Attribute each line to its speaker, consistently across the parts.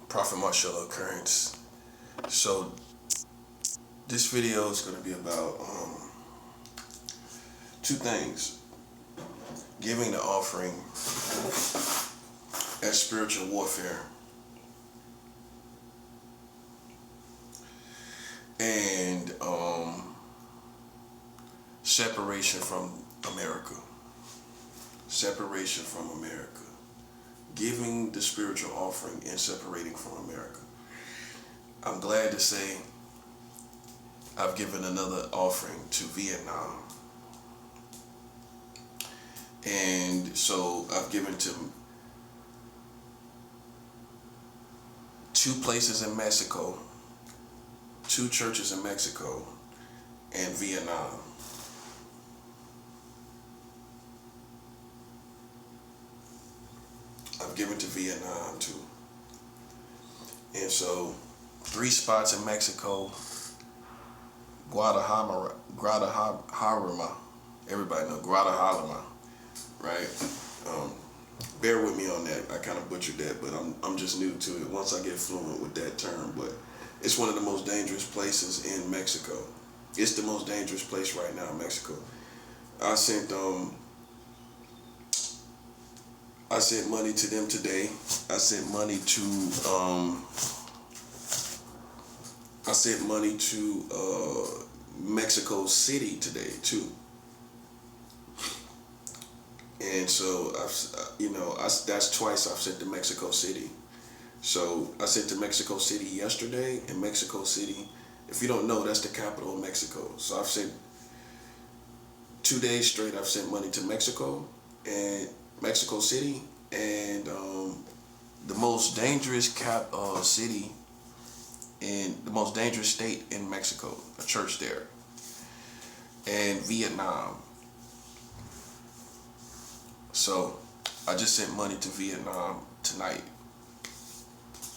Speaker 1: Prophet Marshall Occurrence. So this video is going to be about two things: giving the offering as spiritual warfare, and separation from America. Separation from America. Giving the spiritual offering and separating from America. I'm glad to say I've given another offering to Vietnam. And so I've given to two places in Mexico, two churches in Mexico, and Vietnam. I've given to Vietnam too. And so 3 spots in Mexico, Guadalajara, everybody know Guadalajara, right? Bear with me on that. I kind of butchered that, but I'm just new to it. Once I get fluent with that term, but it's one of the most dangerous places in Mexico. It's the most dangerous place right now in Mexico. I sent money to them today. I sent money to Mexico City today too. And so that's twice I've sent to Mexico City. So I sent to Mexico City yesterday, and Mexico City, if you don't know, that's the capital of Mexico. So I've sent 2 days straight. I've sent money to Mexico and Mexico City, and the most dangerous city in the most dangerous state in Mexico, a church there, and Vietnam. So I just sent money to Vietnam tonight.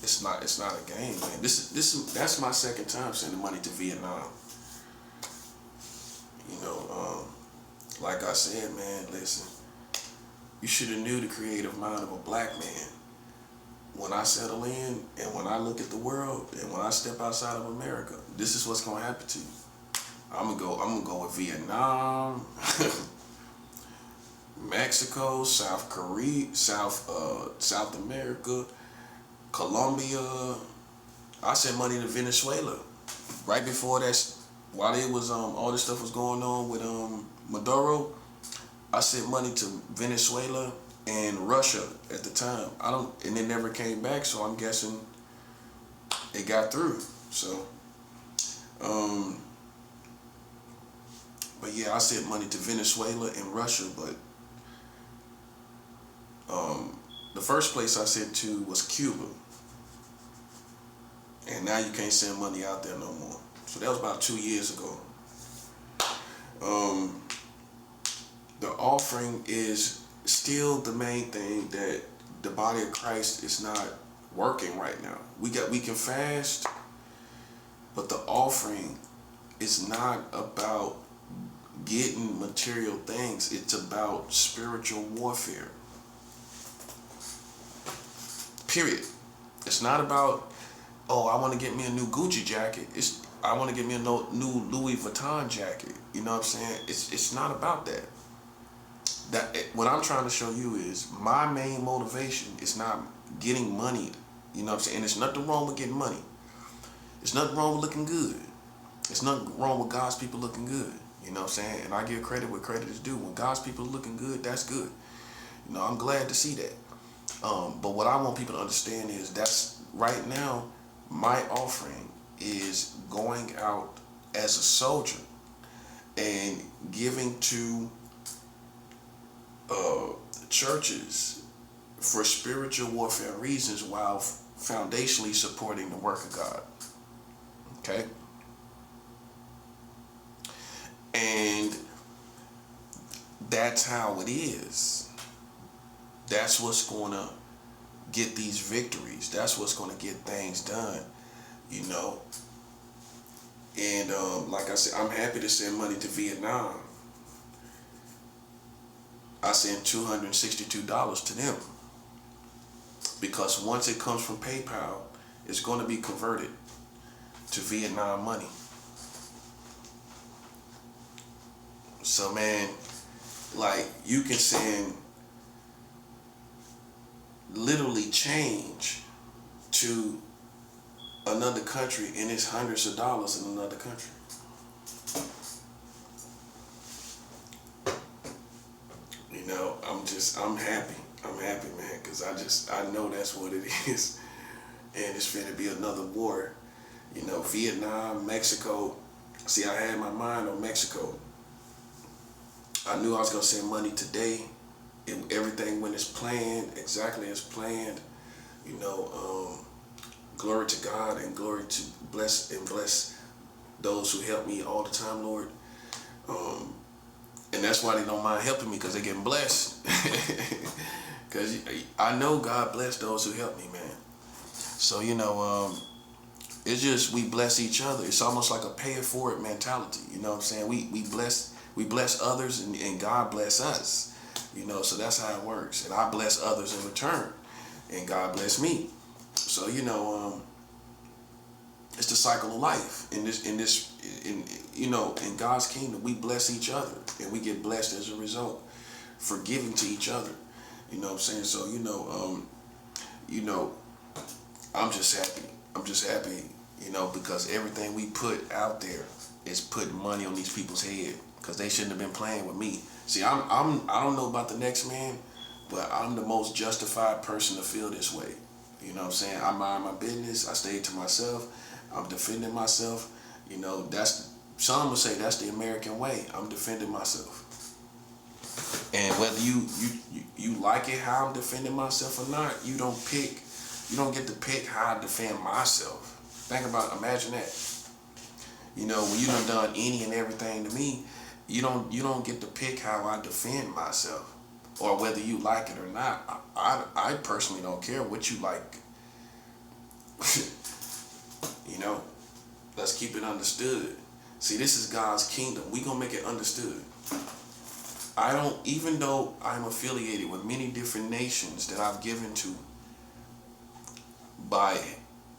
Speaker 1: It's not a game, man. That's my second time sending money to Vietnam. Like I said, man, listen. You should have knew the creative mind of a black man. When I settle in and when I look at the world and when I step outside of America, this is what's gonna happen to you. I'm gonna go with Vietnam, Mexico, South Korea, South America, Colombia. I sent money to Venezuela. Right before that, while it was all this stuff was going on with Maduro, I sent money to Venezuela and Russia at the time. And it never came back, so I'm guessing it got through. So, but yeah, I sent money to Venezuela and Russia, but the first place I sent to was Cuba. And now you can't send money out there no more. So that was about 2 years ago. The offering is still the main thing that the body of Christ is not working right now. We can fast, but the offering is not about getting material things. It's about spiritual warfare. Period. It's not about, oh, I want to get me a new Gucci jacket. I want to get me a new Louis Vuitton jacket. You know what I'm saying? It's not about that. What I'm trying to show you is my main motivation is not getting money. You know what I'm saying? And there's nothing wrong with getting money. There's nothing wrong with looking good. There's nothing wrong with God's people looking good. You know what I'm saying? And I give credit where credit is due. When God's people are looking good, that's good. You know, I'm glad to see that. But what I want people to understand is that's right now, my offering is going out as a soldier and giving to churches for spiritual warfare reasons while foundationally supporting the work of God. Okay? And that's how it is. That's what's going to get these victories. That's what's going to get things done, you know. And like I said, I'm happy to send money to Vietnam. I send $262 to them because once it comes from PayPal, is going to be converted to Vietnam money. So man, like you can send literally change to another country and it's hundreds of dollars in another country. You know, I'm happy. I'm happy, man, because I know that's what it is. And it's finna be another war. You know, Vietnam, Mexico. See, I had my mind on Mexico. I knew I was gonna send money today. Everything went as planned, exactly as planned. You know, glory to God and glory to bless those who help me all the time, Lord. And that's why they don't mind helping me, because they're getting blessed. Because I know God bless those who help me, man. So, you know, it's just we bless each other. It's almost like a pay it forward mentality. You know what I'm saying? We bless others and God bless us. You know, so that's how it works. And I bless others in return, and God bless me. So, you know, it's the cycle of life. In you know, in God's kingdom, we bless each other, and we get blessed as a result for giving to each other. You know what I'm saying? So, you know, I'm just happy. I'm just happy, you know, because everything we put out there is putting money on these people's head, because they shouldn't have been playing with me. See, I don't know about the next man, but I'm the most justified person to feel this way. You know what I'm saying? I mind my business. I stay to myself. I'm defending myself. You know, some would say that's the American way. I'm defending myself. And whether you like it how I'm defending myself or not, you don't get to pick how I defend myself. Imagine that. You know, when you done any and everything to me, you don't get to pick how I defend myself, or whether you like it or not. I personally don't care what you like. You know, let's keep it understood. See, this is God's kingdom. We gonna make it understood. Even though I'm affiliated with many different nations that I've given to by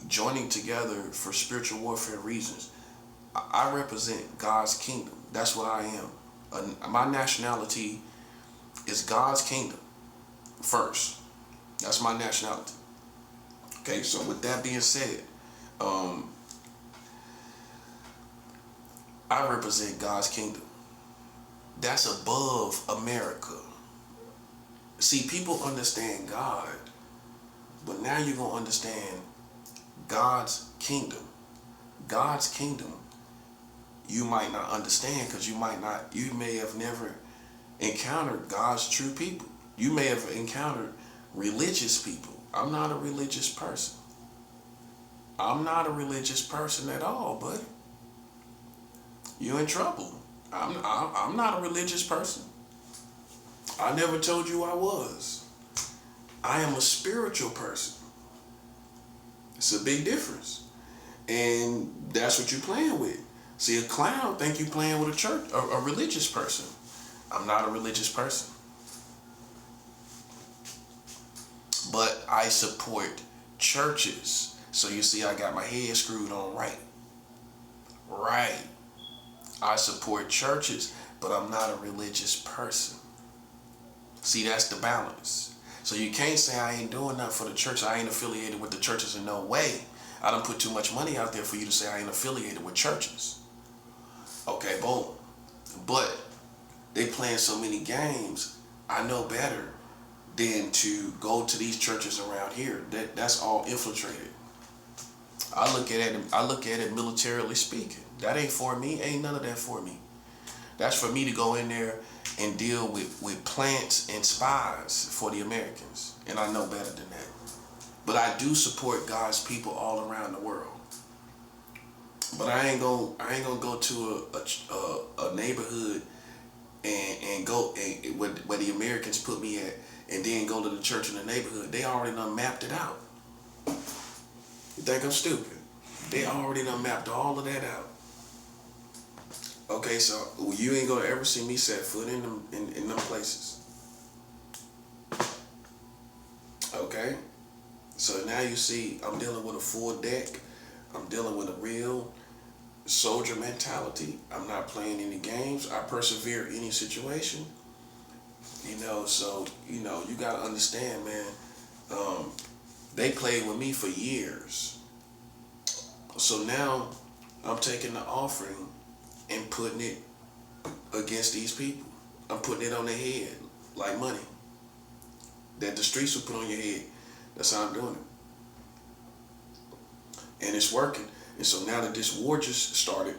Speaker 1: joining together for spiritual warfare reasons, I represent God's kingdom. That's what I am. My nationality is God's kingdom first. That's my nationality. Okay, so with that being said, I represent God's kingdom. That's above America. See, people understand God, but now you're going to understand God's kingdom. God's kingdom, you might not understand, because you may have never encountered God's true people. You may have encountered religious people. I'm not a religious person. I'm not a religious person at all, buddy. You're in trouble. I'm not a religious person. I never told you I was. I am a spiritual person. It's a big difference. And that's what you're playing with. See, a clown think you playing with a religious person. I'm not a religious person. But I support churches. So you see, I got my head screwed on right. Right. I support churches, but I'm not a religious person. See, that's the balance. So you can't say I ain't doing nothing for the church. I ain't affiliated with the churches in no way. I don't put too much money out there for you to say I ain't affiliated with churches. Okay, boom. But they playing so many games, I know better than to go to these churches around here. That's all infiltrated. I look at it militarily speaking. That ain't for me. Ain't none of that for me. That's for me to go in there and deal with plants and spies for the Americans. And I know better than that. But I do support God's people all around the world. But I ain't gonna go to a neighborhood and go where the Americans put me at, and then go to the church in the neighborhood. They already done mapped it out. You think I'm stupid? They already done mapped all of that out. Okay, so you ain't gonna ever see me set foot in them places. Okay, So now you see, I'm dealing with a full deck. I'm dealing with a real soldier mentality. I'm not playing any games. I persevere any situation. So you gotta understand, man. Um, they played with me for years. So now I'm taking the offering and putting it against these people. I'm putting it on their head like money that the streets will put on your head. That's how I'm doing it. And it's working. And so now that this war just started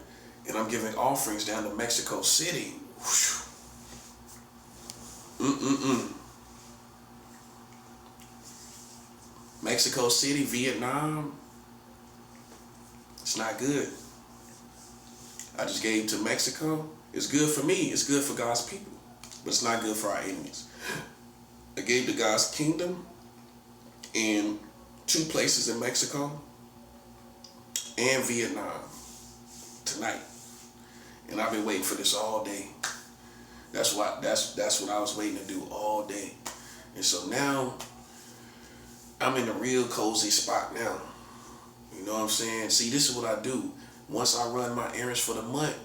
Speaker 1: and I'm giving offerings down to Mexico City, Mexico City, Vietnam, it's not good. I just gave to Mexico. It's good for me. It's good for God's people. But it's not good for our enemies. I gave to God's kingdom in 2 places in Mexico and Vietnam tonight. And I've been waiting for this all day. That's what I was waiting to do all day. And so now I'm in a real cozy spot now. You know what I'm saying? See, this is what I do. Once I run my errands for the month,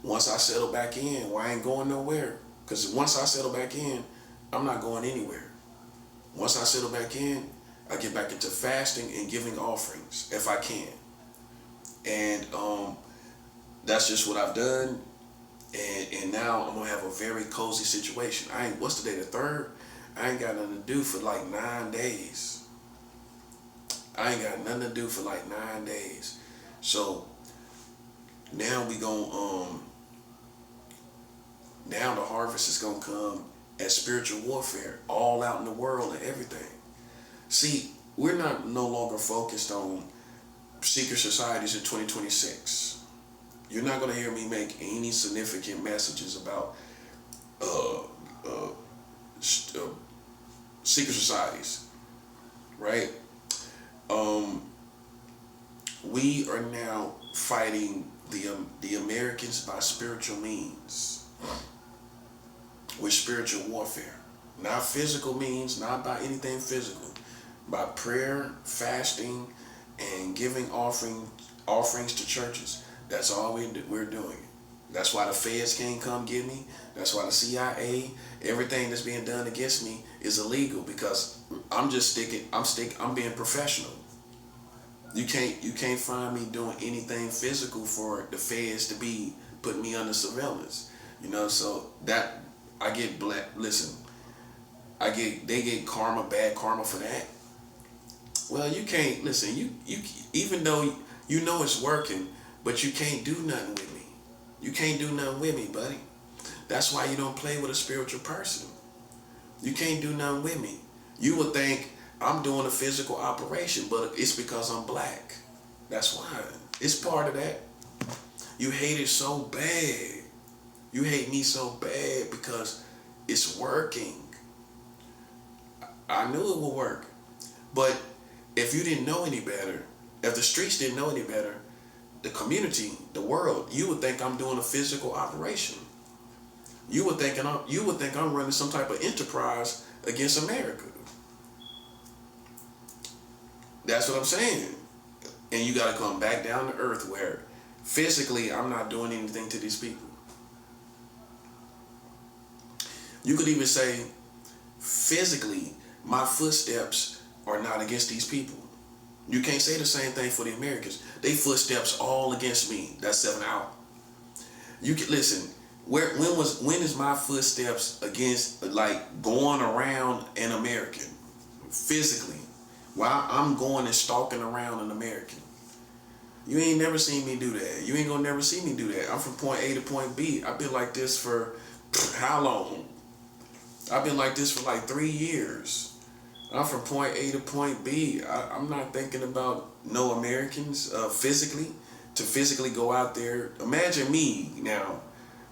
Speaker 1: once I settle back in, well, I ain't going nowhere. Because once I settle back in, I'm not going anywhere. Once I settle back in, I get back into fasting and giving offerings if I can. And that's just what I've done. And now I'm gonna have a very cozy situation. What's today, the 3rd? I ain't got nothing to do for like 9 days. I ain't got nothing to do for like 9 days. So now we gon' now the harvest is gonna come as spiritual warfare all out in the world and everything. See, we're no longer focused on secret societies in 2026. You're not gonna hear me make any significant messages about secret societies, right? We are now fighting the Americans by spiritual means, with spiritual warfare, not physical means, not by anything physical, by prayer, fasting, and giving offerings to churches. That's all we're doing. That's why the feds can't come get me. That's why the CIA, everything that's being done against me is illegal, because I'm being professional. You can't find me doing anything physical for the feds to be putting me under surveillance. So that I get listen, they get bad karma for that. Well, you can't listen, you even though you know it's working, but you can't do nothing with me. You can't do nothing with me, buddy. That's why you don't play with a spiritual person. You can't do nothing with me. You would think I'm doing a physical operation, but it's because I'm black. That's why. It's part of that. You hate it so bad. You hate me so bad because it's working. I knew it would work. But if you didn't know any better, if the streets didn't know any better, the community, the world, you would think I'm doing a physical operation. You would think I'm running some type of enterprise against America. That's what I'm saying. And you got to come back down to earth where physically I'm not doing anything to these people. You could even say physically my footsteps are not against these people. You can't say the same thing for the Americans. They footsteps all against me. That's 7 out. You can listen. When is my footsteps against, like, going around an American physically while I'm going and stalking around an American? You ain't never seen me do that. You ain't gonna never see me do that. I'm from point A to point B. I've been like this for how long? I've been like this for like 3 years. I'm from point A to point B. I'm not thinking about no Americans to physically go out there. Imagine me now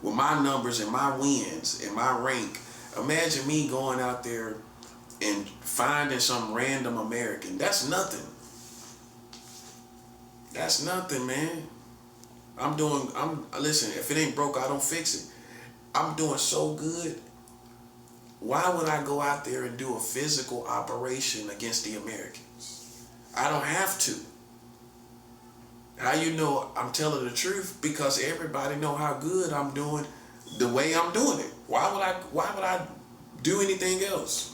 Speaker 1: with my numbers and my wins and my rank. Imagine me going out there and finding some random American. That's nothing. That's nothing, man. Listen, if it ain't broke, I don't fix it. I'm doing so good. why would I go out there and do a physical operation against the Americans? I don't have to. How you know I'm telling the truth? Because everybody know how good I'm doing the way I'm doing it. Why would I do anything else?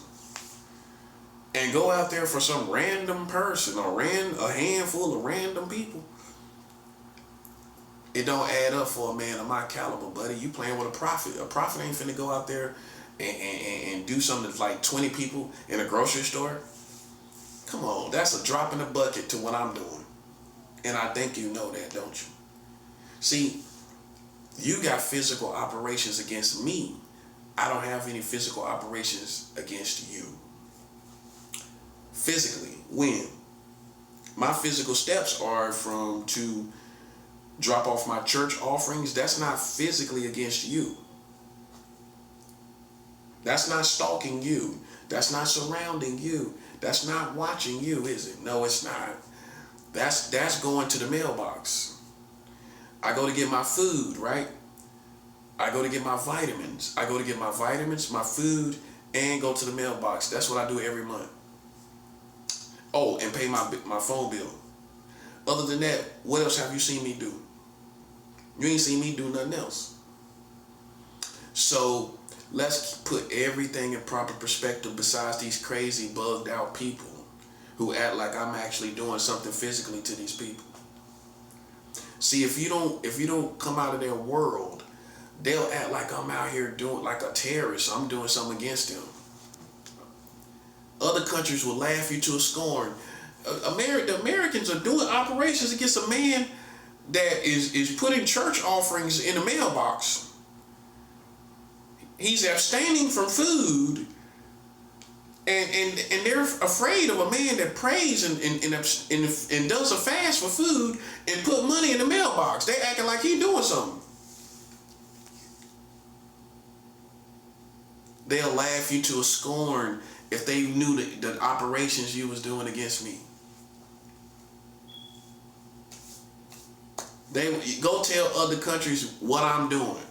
Speaker 1: And go out there for some random person or a handful of random people. It don't add up for a man of my caliber, buddy. You playing with a prophet. A prophet ain't finna go out there and do something that's like 20 people in a grocery store. Come on, that's a drop in the bucket to what I'm doing. And I think you know that, don't you? See, you got physical operations against me. I don't have any physical operations against you. Physically, when? My physical steps are to drop off my church offerings. That's not physically against you. That's not stalking you. That's not surrounding you. That's not watching you, is it? No, it's not. That's going to the mailbox. I go to get my food, right? I go to get my vitamins. I go to get my vitamins, my food, and go to the mailbox. That's what I do every month. Oh, and pay my phone bill. Other than that, what else have you seen me do? You ain't seen me do nothing else. So let's put everything in proper perspective besides these crazy bugged out people who act like I'm actually doing something physically to these people. See, if you don't come out of their world, they'll act like I'm out here doing like a terrorist. I'm doing something against them. Other countries will laugh you to scorn. The Americans are doing operations against a man that is putting church offerings in the mailbox. He's abstaining from food, and they're afraid of a man that prays and does a fast for food and put money in the mailbox. They acting like he's doing something. They'll laugh you to scorn if they knew the operations you was doing against me. They go tell other countries what I'm doing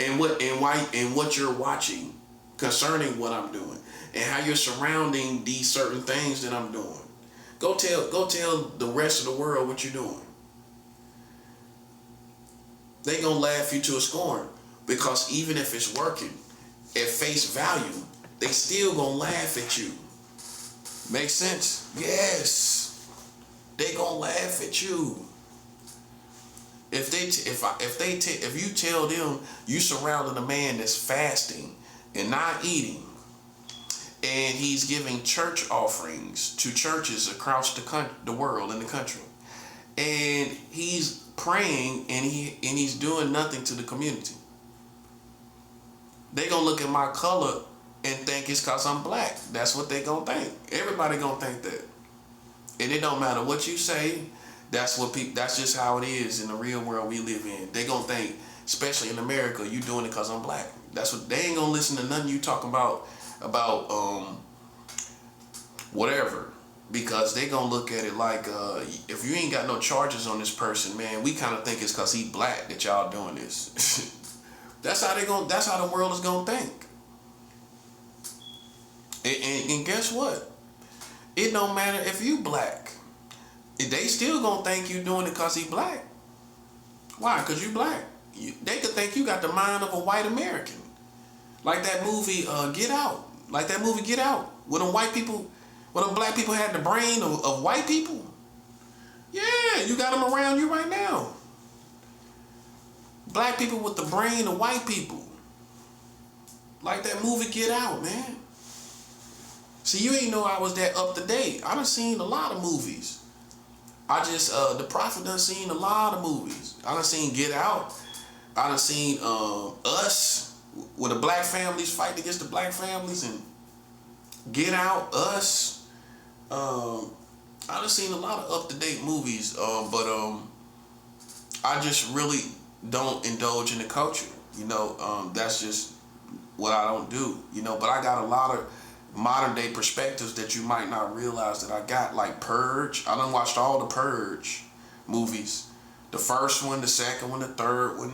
Speaker 1: and what you're watching concerning what I'm doing and how you're surrounding these certain things that I'm doing. Go tell the rest of the world what you're doing. They gonna laugh you to scorn because even if it's working at face value, they still gonna laugh at you. Make sense? Yes. They gonna laugh at you. If you tell them you surrounding a man that's fasting and not eating, and he's giving church offerings to churches across the world and the country, and he's praying and he's doing nothing to the community, they gonna look at my color and think it's cause I'm black. That's what they gonna think. Everybody gonna think that, and it don't matter what you say. That's just how it is in the real world we live in. They gonna think, especially in America, you doing it cause I'm black. That's what they ain't gonna listen to nothing you talking about whatever, because they gonna look at it like if you ain't got no charges on this person, man, we kind of think it's cause he black that y'all doing this. That's how the world is gonna think. And guess what? It don't matter if you black. They still gonna think you doing it cause he black. Why? Cause you black. They could think you got the mind of a white American. Like that movie Get Out. Like that movie Get Out. Where them black people had the brain of white people. Yeah, you got them around you right now. Black people with the brain of white people. Like that movie Get Out, man. See, you ain't know I was that up to date. I done seen a lot of movies. The Prophet done seen a lot of movies. I done seen Get Out. I done seen Us, where the black families fight against the black families, and Get Out, Us. I done seen a lot of up-to-date movies, but I just really don't indulge in the culture. That's just what I don't do. But I got a lot of modern day perspectives that you might not realize that I got, like Purge. I done watched all the Purge movies. The first one, the second one, the third one,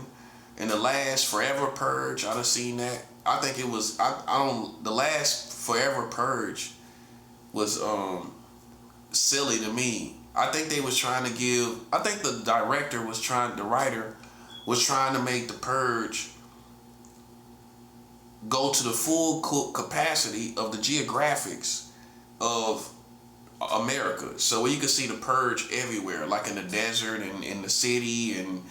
Speaker 1: and the last Forever Purge. I done seen that. I think it was. I don't. The last Forever Purge was silly to me. I think they was trying to give. I think the director was trying. The writer was trying to make the Purge go to the full capacity of the geographics of America. So where you can see the Purge everywhere, like in the desert and in the city and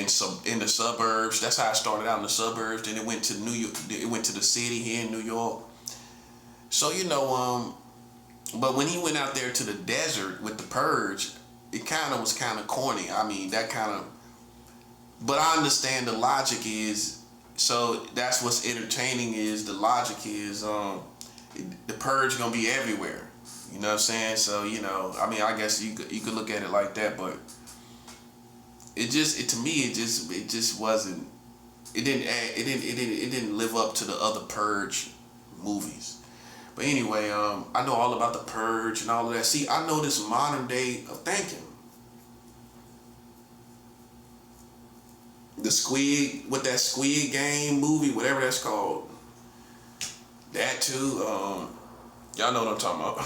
Speaker 1: some in the suburbs. That's how it started out in the suburbs. Then it went to New York. It went to the city here in New York. So but when he went out there to the desert with the Purge, it was kind of corny. I mean, that kind of. But I understand the logic is. So that's what's entertaining is the logic is the Purge gonna be everywhere. You know what I'm saying? So I mean, I guess you could look at it like that, but it just wasn't. It didn't live up to the other Purge movies. But anyway, I know all about the Purge and all of that. See, I know this modern day of thinking. The Squid Game movie, whatever that's called. That too. Y'all know what I'm talking about.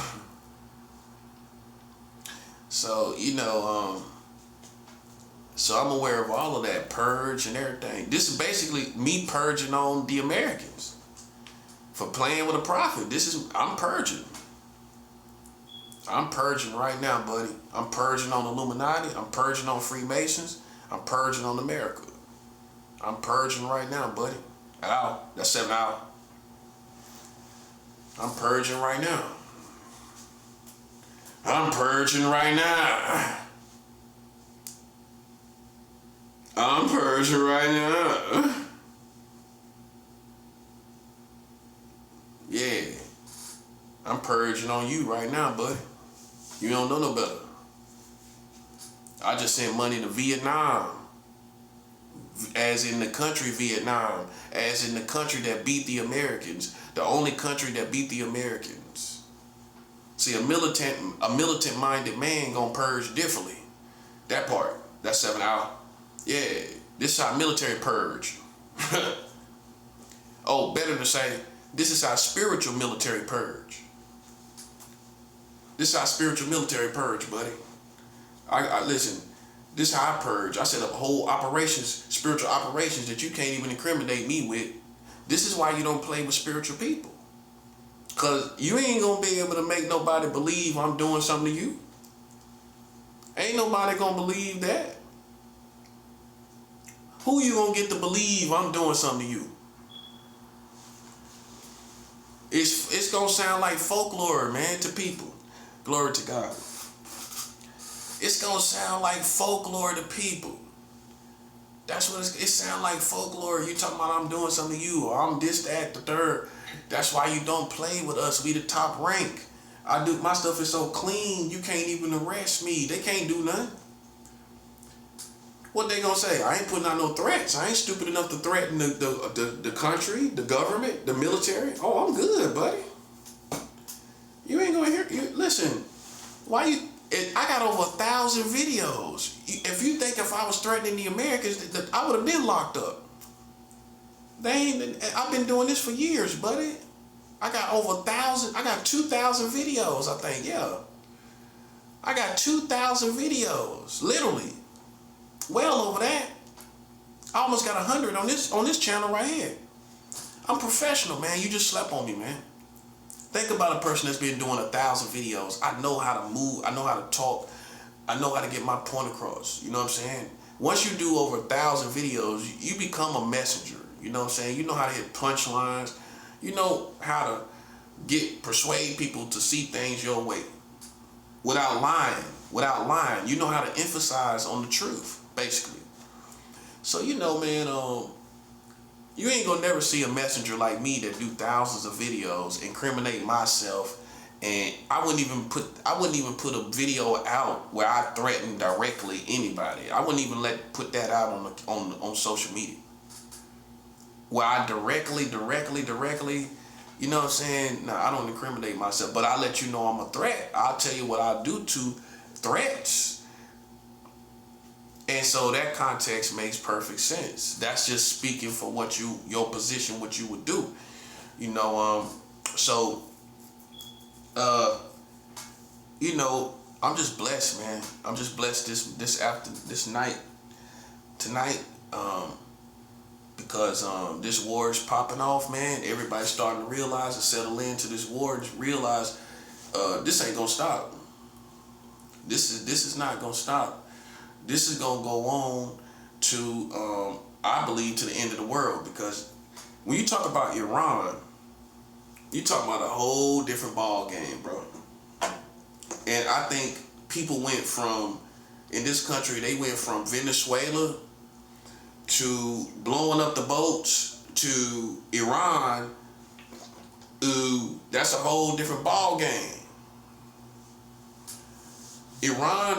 Speaker 1: So, so I'm aware of all of that Purge and everything. This is basically me purging on the Americans for playing with a prophet. I'm purging. I'm purging right now, buddy. I'm purging on Illuminati. I'm purging on Freemasons. I'm purging on America. I'm purging right now, buddy. Out. That's 7 out. I'm purging right now. I'm purging right now. I'm purging right now. Yeah. I'm purging on you right now, buddy. You don't know no better. I just sent money to Vietnam. As in the country Vietnam. As in the country that beat the Americans. The only country that beat the Americans. See, a militant-minded man gonna purge differently. That part. That's 7 out. Yeah. This is our military purge. Oh, better to say, this is our spiritual military purge. This is our spiritual military purge, buddy. I listen. This is how I purge. I set up whole operations, spiritual operations that you can't even incriminate me with. This is why you don't play with spiritual people. Because you ain't going to be able to make nobody believe I'm doing something to you. Ain't nobody going to believe that. Who you going to get to believe I'm doing something to you? It's going to sound like folklore, man, to people. Glory to God. It's going to sound like folklore to people. That's what it sounds like, folklore. You talking about I'm doing something to you, or I'm this, that, the third. That's why you don't play with us. We the top rank. My stuff is so clean, you can't even arrest me. They can't do nothing. What they gonna say? I ain't putting out no threats. I ain't stupid enough to threaten the country, the government, the military. Oh, I'm good, buddy. You ain't gonna hear. Listen, why you? I got over 1,000 videos. If you think if I was threatening the Americans, I would have been locked up. I've been doing this for years, buddy. I got over 1,000. I got 2,000 videos, I think. Yeah. I got 2,000 videos, literally. Well over that. I almost got 100 on this channel right here. I'm professional, man. You just slept on me, man. Think about a person that's been doing 1,000 videos. I know how to move. I know how to talk. I know how to get my point across. You know what I'm saying? Once you do over 1,000 videos, you become a messenger. You know what I'm saying? You know how to hit punchlines. You know how to persuade people to see things your way. Without lying. Without lying. You know how to emphasize on the truth, basically. So, man, you ain't gonna never see a messenger like me that do thousands of videos, incriminate myself, and I wouldn't even put a video out where I threaten directly anybody. I wouldn't even put that out on social media. Where I directly, you know what I'm saying? No, I don't incriminate myself, but I let you know I'm a threat. I'll tell you what I do to threats. And so that context makes perfect sense. That's just speaking for what your position, what you would do. You know, so uh, you know, I'm just blessed, man. I'm just blessed this night tonight, because this war is popping off, man. Everybody's starting to realize and settle into this war and realize this ain't gonna stop. This is not gonna stop. This is gonna go on to I believe to the end of the world, because when you talk about Iran, you talk about a whole different ball game, bro. And I think people went from, in this country, they went from Venezuela to blowing up the boats to Iran. Ooh, that's a whole different ball game. Iran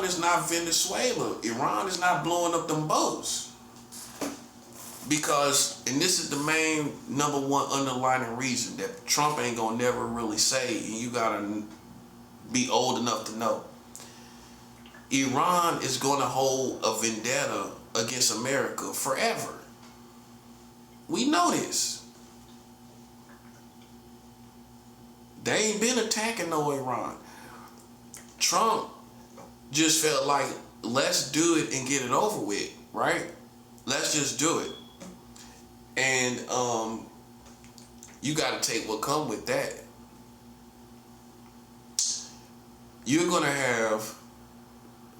Speaker 1: is not Venezuela. Iran is not blowing up them boats. Because, and this is the main number one underlying reason that Trump ain't gonna never really say, and you gotta be old enough to know. Iran is gonna hold a vendetta against America forever. We know this. They ain't been attacking no Iran. Trump just felt like, let's do it and get it over with, right? Let's just do it. And you got to take what come with that. You're going to have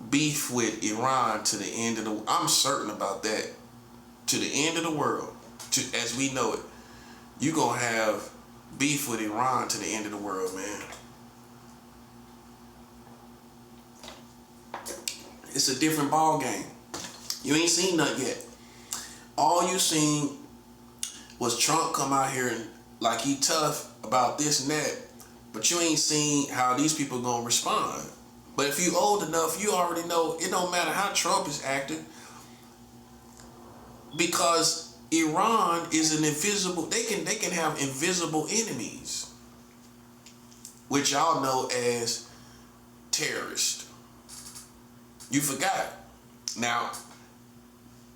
Speaker 1: beef with Iran to the end of the, I'm certain about that, to the end of the world, as we know it. You're going to have beef with Iran to the end of the world, man. It's a different ball game. You ain't seen nothing yet. All you seen was Trump come out here and like he tough about this and that, but you ain't seen how these people gonna respond. But if you old enough, you already know it don't matter how Trump is acting, because Iran is an invisible. They can have invisible enemies, which y'all know as terrorists. You forgot. Now,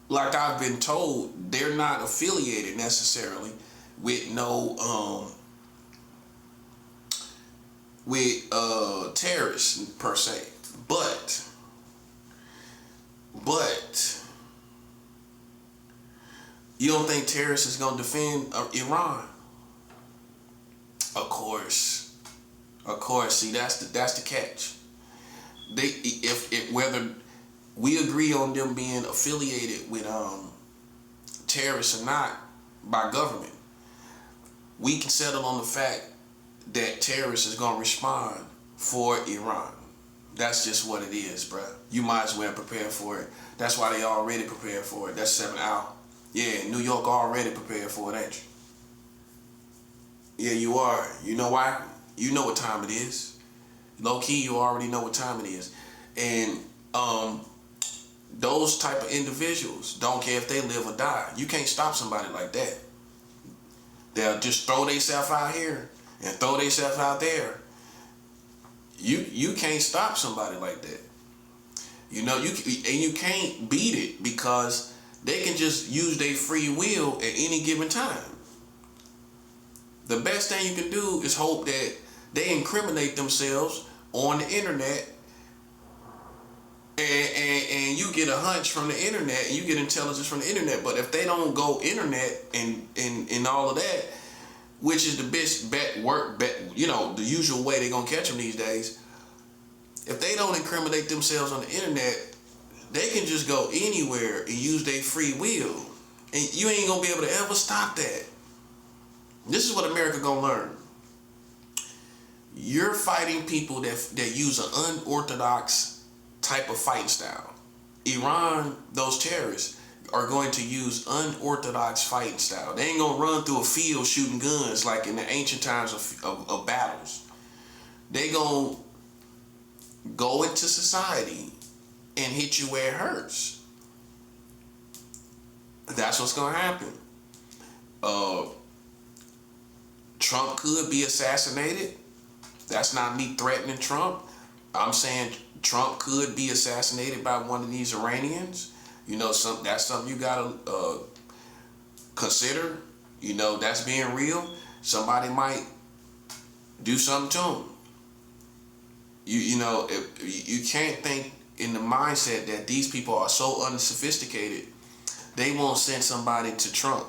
Speaker 1: like I've been told, they're not affiliated necessarily with no terrorists per se. But you don't think terrorists is gonna defend Iran? Of course. See, that's the catch. They, if whether we agree on them being affiliated with terrorists or not by government, we can settle on the fact that terrorists is gonna respond for Iran. That's just what it is, bruh. You might as well prepare for it. That's why they already prepared for it. That's 7 out. Yeah, New York already prepared for it, ain't you? Yeah, you are. You know why? You know what time it is. Low key, you already know what time it is. And those type of individuals don't care if they live or die. You can't stop somebody like that. They'll just throw themselves out here and throw themselves out there. You can't stop somebody like that. You know, you can't beat it, because they can just use their free will at any given time. The best thing you can do is hope that they incriminate themselves on the internet, and you get a hunch from the internet, and you get intelligence from the internet. But if they don't go internet and all of that, which is the best bet, you know, the usual way they're gonna catch them these days. If they don't incriminate themselves on the internet, they can just go anywhere and use their free will, and you ain't gonna be able to ever stop that. This is what America gonna learn. You're fighting people that use an unorthodox type of fighting style. Iran, those terrorists, are going to use unorthodox fighting style. They ain't gonna run through a field shooting guns like in the ancient times of battles. They gonna go into society and hit you where it hurts. That's what's gonna happen. Trump could be assassinated. That's not me threatening Trump. I'm saying Trump could be assassinated by one of these Iranians. That's something you gotta consider. That's being real. Somebody might do something to him. You can't think in the mindset that these people are so unsophisticated they won't send somebody to Trump.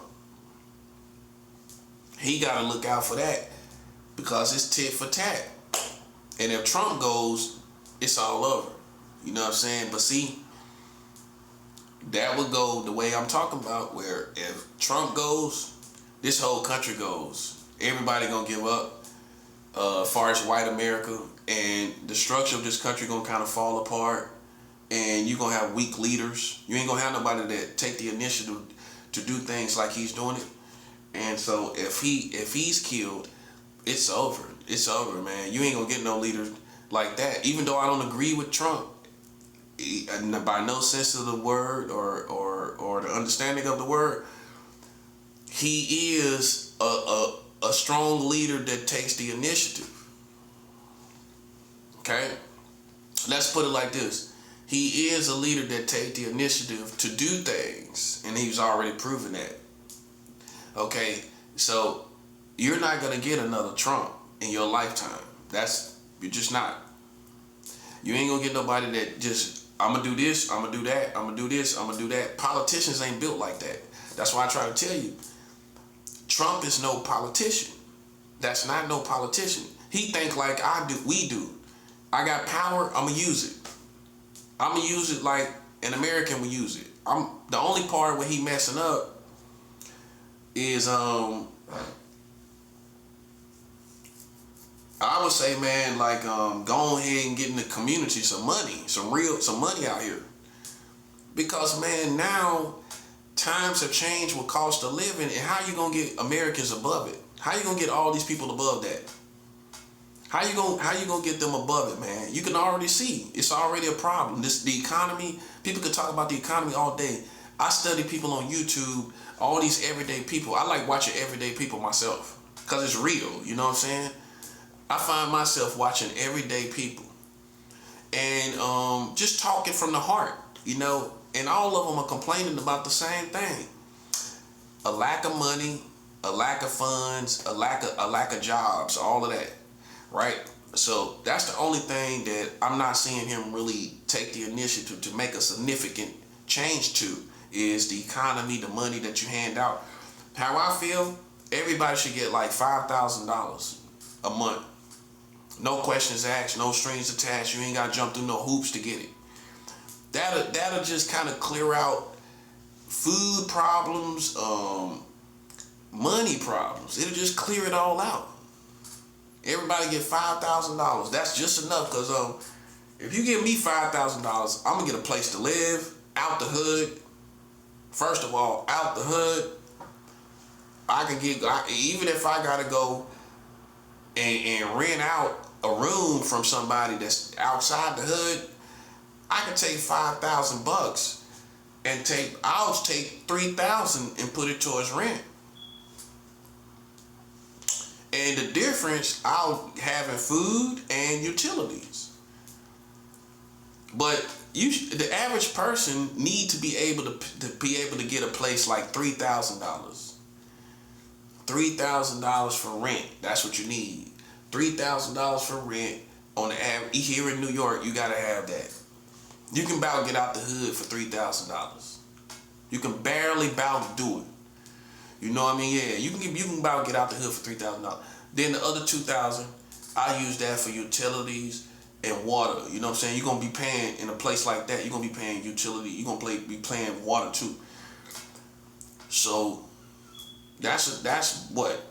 Speaker 1: He got to look out for that because it's tit for tat. And if Trump goes, it's all over. You know what I'm saying? But see, that would go the way I'm talking about, where if Trump goes, this whole country goes. Everybody gonna give up as far as white America, and the structure of this country gonna kind of fall apart, and you're gonna have weak leaders. You ain't gonna have nobody that take the initiative to do things like he's doing it. And so if he's killed, it's over. It's over, man. You ain't gonna get no leader like that. Even though I don't agree with Trump, by no sense of the word or the understanding of the word, he is a strong leader that takes the initiative. Okay? Let's put it like this. He is a leader that takes the initiative to do things, and he's already proven that. Okay? So you're not going to get another Trump in your lifetime. You're just not. You ain't going to get nobody that just, I'm going to do this, I'm going to do that, I'm going to do this, I'm going to do that. Politicians ain't built like that. That's why I try to tell you, Trump is no politician. That's not no politician. He think like we do. I got power, I'm going to use it. I'm going to use it like an American would use it. The only part where he messing up is, I would say, man, like, go ahead and get in the community some money, some money out here. Because, man, now times have changed with cost of living, and how you gonna get Americans above it? How you gonna get all these people above that? How you gonna get them above it, man? You can already see it's already a problem. The economy. People could talk about the economy all day. I study people on YouTube, all these everyday people. I like watching everyday people myself because it's real. You know what I'm saying? I find myself watching everyday people and just talking from the heart, and all of them are complaining about the same thing: a lack of money, a lack of funds, a lack of jobs, all of that, right? So that's the only thing that I'm not seeing him really take the initiative to make a significant change to, is the economy, the money that you hand out. How I feel, everybody should get like $5,000 a month. No questions asked, no strings attached. You ain't got to jump through no hoops to get it. That'll just kind of clear out food problems, money problems. It'll just clear it all out. Everybody get $5,000. That's just enough, because if you give me $5,000, I'm gonna get a place to live, out the hood. First of all, out the hood. Even if I gotta go and rent out a room from somebody that's outside the hood, I can take $5,000 and I'll take $3,000 and put it towards rent. And the difference, I'll having food and utilities. But the average person need to be able to get a place like $3,000. $3,000 for rent. That's what you need. $3,000 for rent on the average. Here in New York, you gotta have that. You can about get out the hood for $3,000. You can barely about do it. You know what I mean? Yeah, you can about get out the hood for $3,000. Then the other $2,000, I use that for utilities and water. You know what I'm saying? You're gonna be paying in a place like that. You're gonna be paying utility. You're gonna be paying water too. So that's what,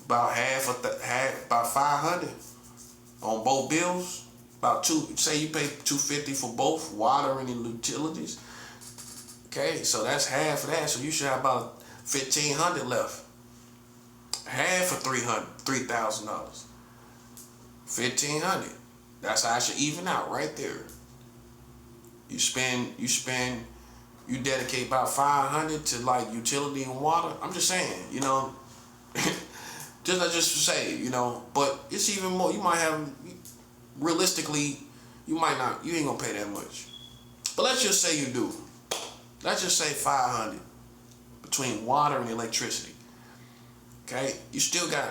Speaker 1: about about 500 on both bills. About say you pay $250 for both water and utilities. Okay, so that's half of that. So you should have about $1,500 left. Half of $3,000. $1,500. That's how I should even out right there. You dedicate about $500 to like utility and water. I'm just saying, just say, but it's even more. You might have realistically, you ain't gonna pay that much. But let's just say you do. Let's just say 500 between water and electricity. Okay, you still got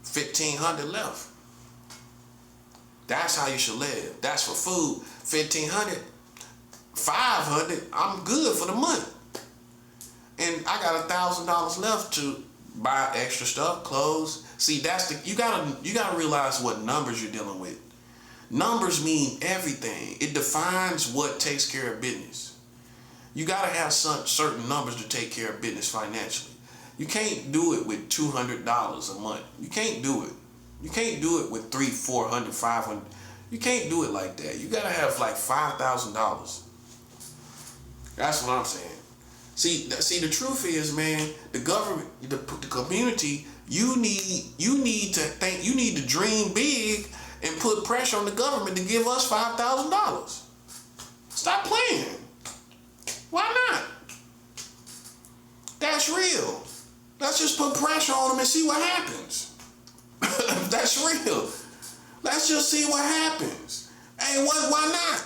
Speaker 1: 1,500 left. That's how you should live. That's for food. 1,500, 500. I'm good for the month, and I got $1,000 left to buy extra stuff, clothes. See, you gotta realize what numbers you're dealing with. Numbers mean everything. It defines what takes care of business. You gotta have certain numbers to take care of business financially. You can't do it with $200 a month. You can't do it. You can't do it with $300, $400, $500. You can't do it like that. You gotta have like $5,000. That's what I'm saying. See, the truth is, man, the government, the community, you need to dream big and put pressure on the government to give us $5,000. Stop playing. Why not? That's real. Let's just put pressure on them and see what happens. That's real. Let's just see what happens. Hey, why not?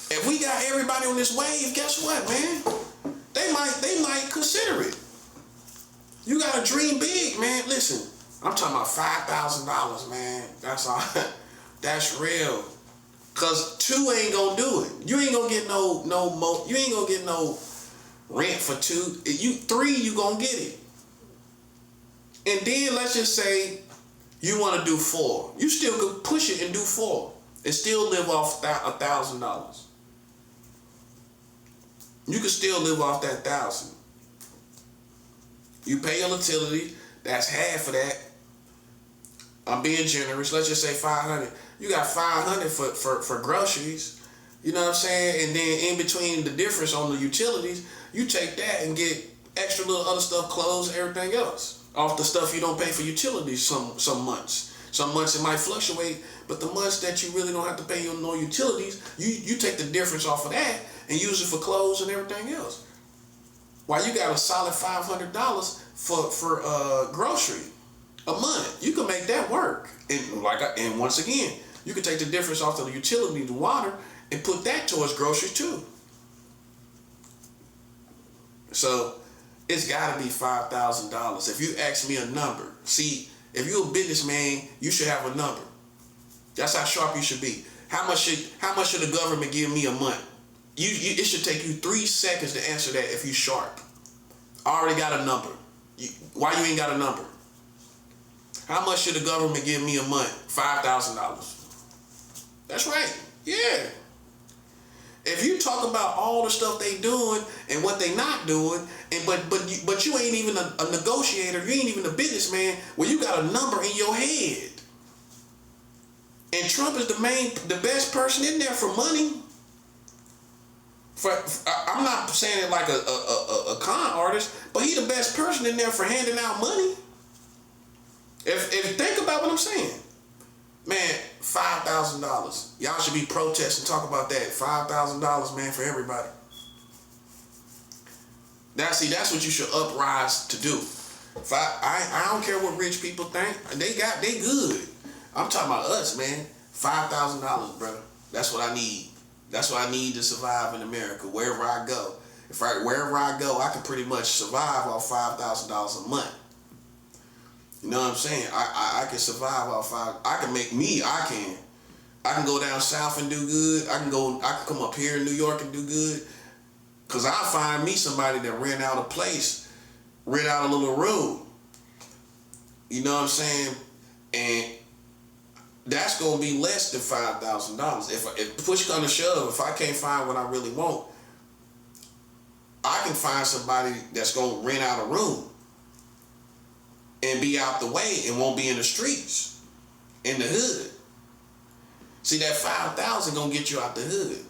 Speaker 1: If we got everybody on this wave, guess what, man? They might consider it. You gotta dream big, man. Listen, I'm talking about $5,000, man. That's all. That's real. Cause 2 ain't gonna do it. You ain't gonna get no more. You ain't gonna get no rent for 2. 3, you gonna get it. And then let's just say you want to do 4. You still could push it and do 4 and still live off $1,000. You can still live off that 1,000. You pay your utility. That's half of that. I'm being generous. Let's just say 500. You got 500 for groceries. You know what I'm saying? And then in between the difference on the utilities, you take that and get extra little other stuff, clothes, and everything else off the stuff you don't pay for utilities some months. Some months it might fluctuate, but the months that you really don't have to pay no utilities, you take the difference off of that and use it for clothes and everything else. While you got a solid $500 for grocery a month, you can make that work. And once again, you can take the difference off of the utility, the water, and put that towards groceries too. So it's got to be $5,000. If you ask me a number, see, if you're a businessman, you should have a number. That's how sharp you should be. How much should the government give me a month? It should take you 3 seconds to answer that if you sharp. I already got a number. Why you ain't got a number? How much should the government give me a month? $5,000. That's right. Yeah. If you talk about all the stuff they doing and what they not doing, but you ain't even a negotiator, you ain't even a businessman, well, you got a number in your head. And Trump is the best person in there for money. I'm not saying it like a con artist, but he the best person in there for handing out money. If think about what I'm saying, man, $5,000. Y'all should be protesting, talk about that. $5,000, man, for everybody. That's what you should uprise to do. I don't care what rich people think. They good. I'm talking about us, man. $5,000, brother. That's what I need. That's what I need to survive in America, wherever I go. Wherever I go, I can pretty much survive off $5,000 a month. You know what I'm saying? I can survive off I can go down south and do good. I can come up here in New York and do good. Cause I'll find me somebody that rent out a place, rent out a little room. You know what I'm saying? And that's gonna be less than $5,000. If push comes to shove, if I can't find what I really want, I can find somebody that's gonna rent out a room and be out the way and won't be in the streets, in the hood. See, that $5,000 gonna get you out the hood.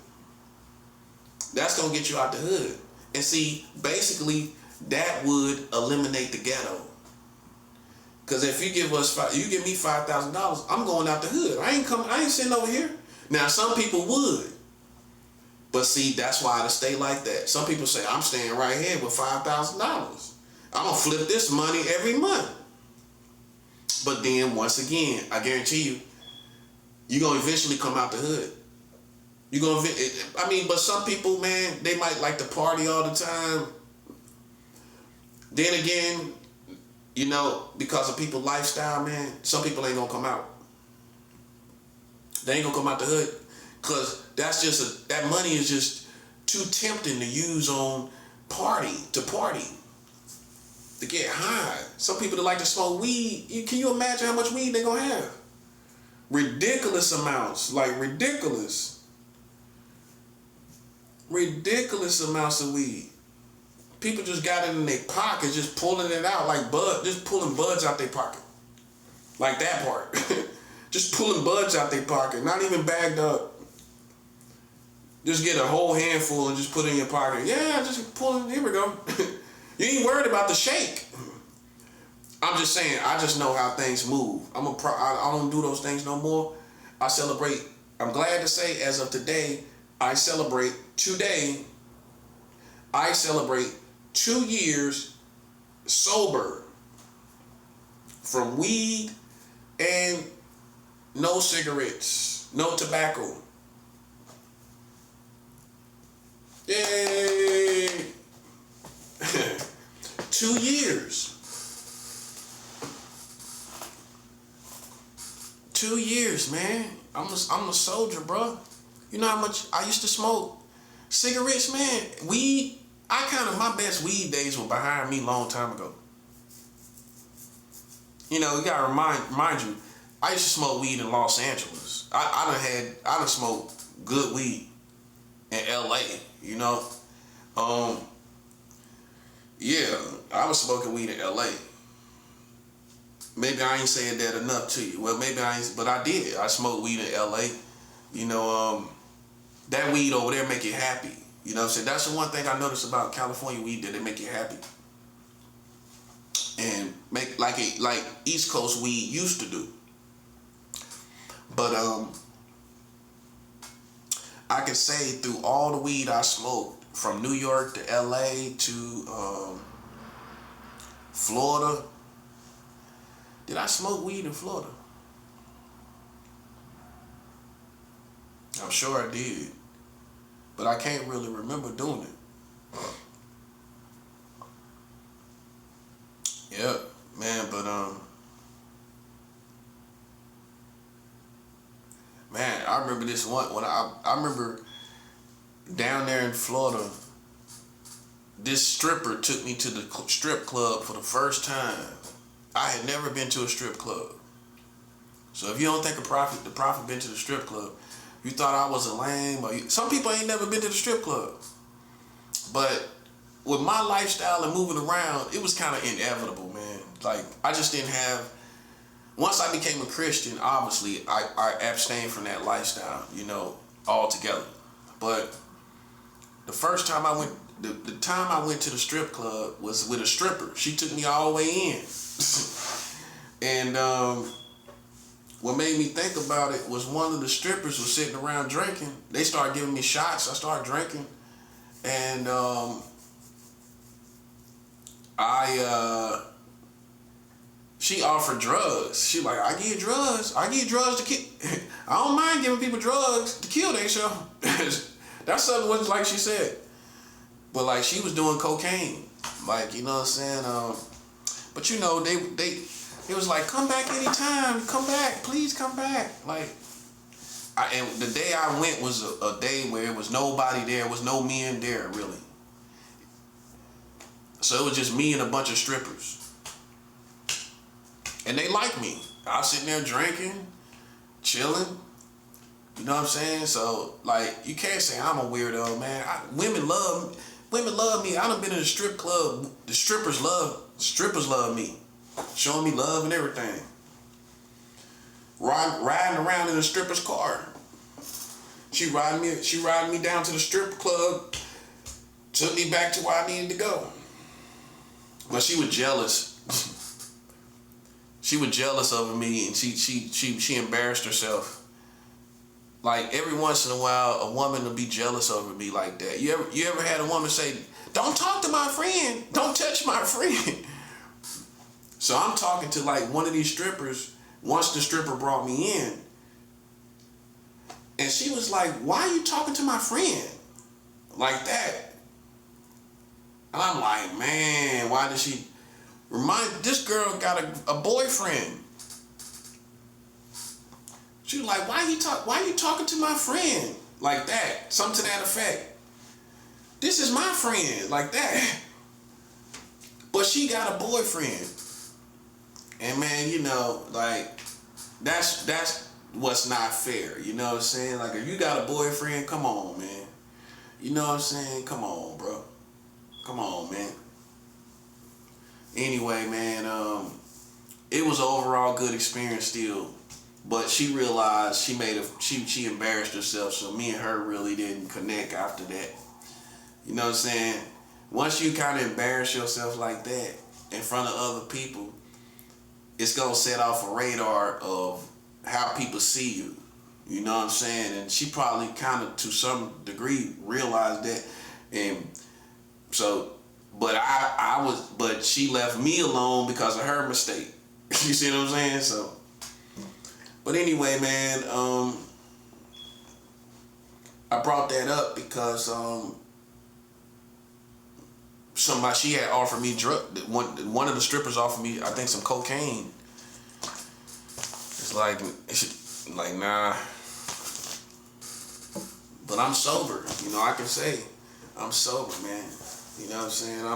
Speaker 1: That's gonna get you out the hood. And see, basically, that would eliminate the ghetto. Cause if you give me $5,000, I'm going out the hood. I ain't sitting over here. Now, some people would. But see, that's why I stay like that. Some people say, I'm staying right here with $5,000. I'm gonna flip this money every month. But then once again, I guarantee you, you're gonna eventually come out the hood. You're gonna. I mean, but some people, man, they might like to party all the time. Then again, you know, because of people's lifestyle, man, some people ain't gonna come out. They ain't gonna come out the hood, cause that money is just too tempting to use on to party, to get high. Some people that like to smoke weed, can you imagine how much weed they gonna have? Ridiculous amounts, like ridiculous amounts of weed. People just got it in their pockets, just pulling it out like just pulling buds out their pocket. Like that part. Just pulling buds out their pocket, not even bagged up. Just get a whole handful and just put it in your pocket. Yeah, just pulling, here we go. You ain't worried about the shake. I'm just saying, I just know how things move. I don't do those things no more. I celebrate, I'm glad to say, as of today, I celebrate 2 years sober from weed and no cigarettes, no tobacco. Yay! 2 years. 2 years, man. I'm a soldier, bro. You know how much I used to smoke cigarettes, man. Weed. My best weed days were behind me a long time ago. You know, you gotta remind you, I used to smoke weed in Los Angeles. I done smoked good weed in LA, you know. Yeah, I was smoking weed in LA. Maybe I ain't saying that enough to you. Well, maybe I ain't, but I did. I smoked weed in LA. You know, that weed over there make you happy. You know what I'm saying? That's the one thing I noticed about California weed, that it make you happy. And make like East Coast weed used to do. But I can say through all the weed I smoked, from New York to LA to Florida. Did I smoke weed in Florida? I'm sure I did. But I can't really remember doing it. Yep, man, but man, I remember this one when I remember down there in Florida, this stripper took me to the strip club for the first time. I had never been to a strip club. So if you don't think the prophet been to the strip club, you thought I was a lame, or some people ain't never been to the strip club. But with my lifestyle and moving around, it was kind of inevitable, man. Like, I just didn't have, once I became a Christian, obviously, I abstained from that lifestyle, you know, altogether. But the first time I went, the time I went to the strip club was with a stripper. She took me all the way in. And what made me think about it was one of the strippers was sitting around drinking. They started giving me shots. I started drinking. And she offered drugs. She like, I give you drugs. I give you drugs to kill. I don't mind giving people drugs to kill themselves. That's something was like she said. But like, she was doing cocaine. Like, you know what I'm saying? But you know, it was like, come back anytime. Come back. Please come back. Like, and the day I went was a day where it was nobody there. There was no men there, really. So it was just me and a bunch of strippers. And they liked me. I was sitting there drinking, chilling. You know what I'm saying? So, like, you can't say I'm a weirdo, man. Women love me. I done been in a strip club. The strippers love me. Showing me love and everything. Riding around in a stripper's car. She riding me down to the strip club, took me back to where I needed to go. But she was jealous. She was jealous of me, and she embarrassed herself. Like, every once in a while, a woman will be jealous over me like that. You ever had a woman say, "Don't talk to my friend. Don't touch my friend." So I'm talking to like one of these strippers. Once the stripper brought me in, and she was like, "Why are you talking to my friend like that?" And I'm like, man, why did she remind? This girl got a boyfriend. She was like, why are you talking to my friend like that? Something to that effect. This is my friend like that. But she got a boyfriend. And man, you know, like that's what's not fair. You know what I'm saying? Like if you got a boyfriend, come on, man. You know what I'm saying? Come on, bro. Come on, man. Anyway, man, it was an overall good experience still. But she realized she embarrassed herself, so me and her really didn't connect after that. You know what I'm saying? Once you kind of embarrass yourself like that in front of other people, it's gonna set off a radar of how people see you. You know what I'm saying? And she probably kind of to some degree realized that, and so, but she left me alone because of her mistake. You see what I'm saying? So. But anyway, man, I brought that up because she had offered me one of the strippers offered me, I think, some cocaine. It's like nah. But I'm sober, you know. I can say I'm sober, man. You know what I'm saying?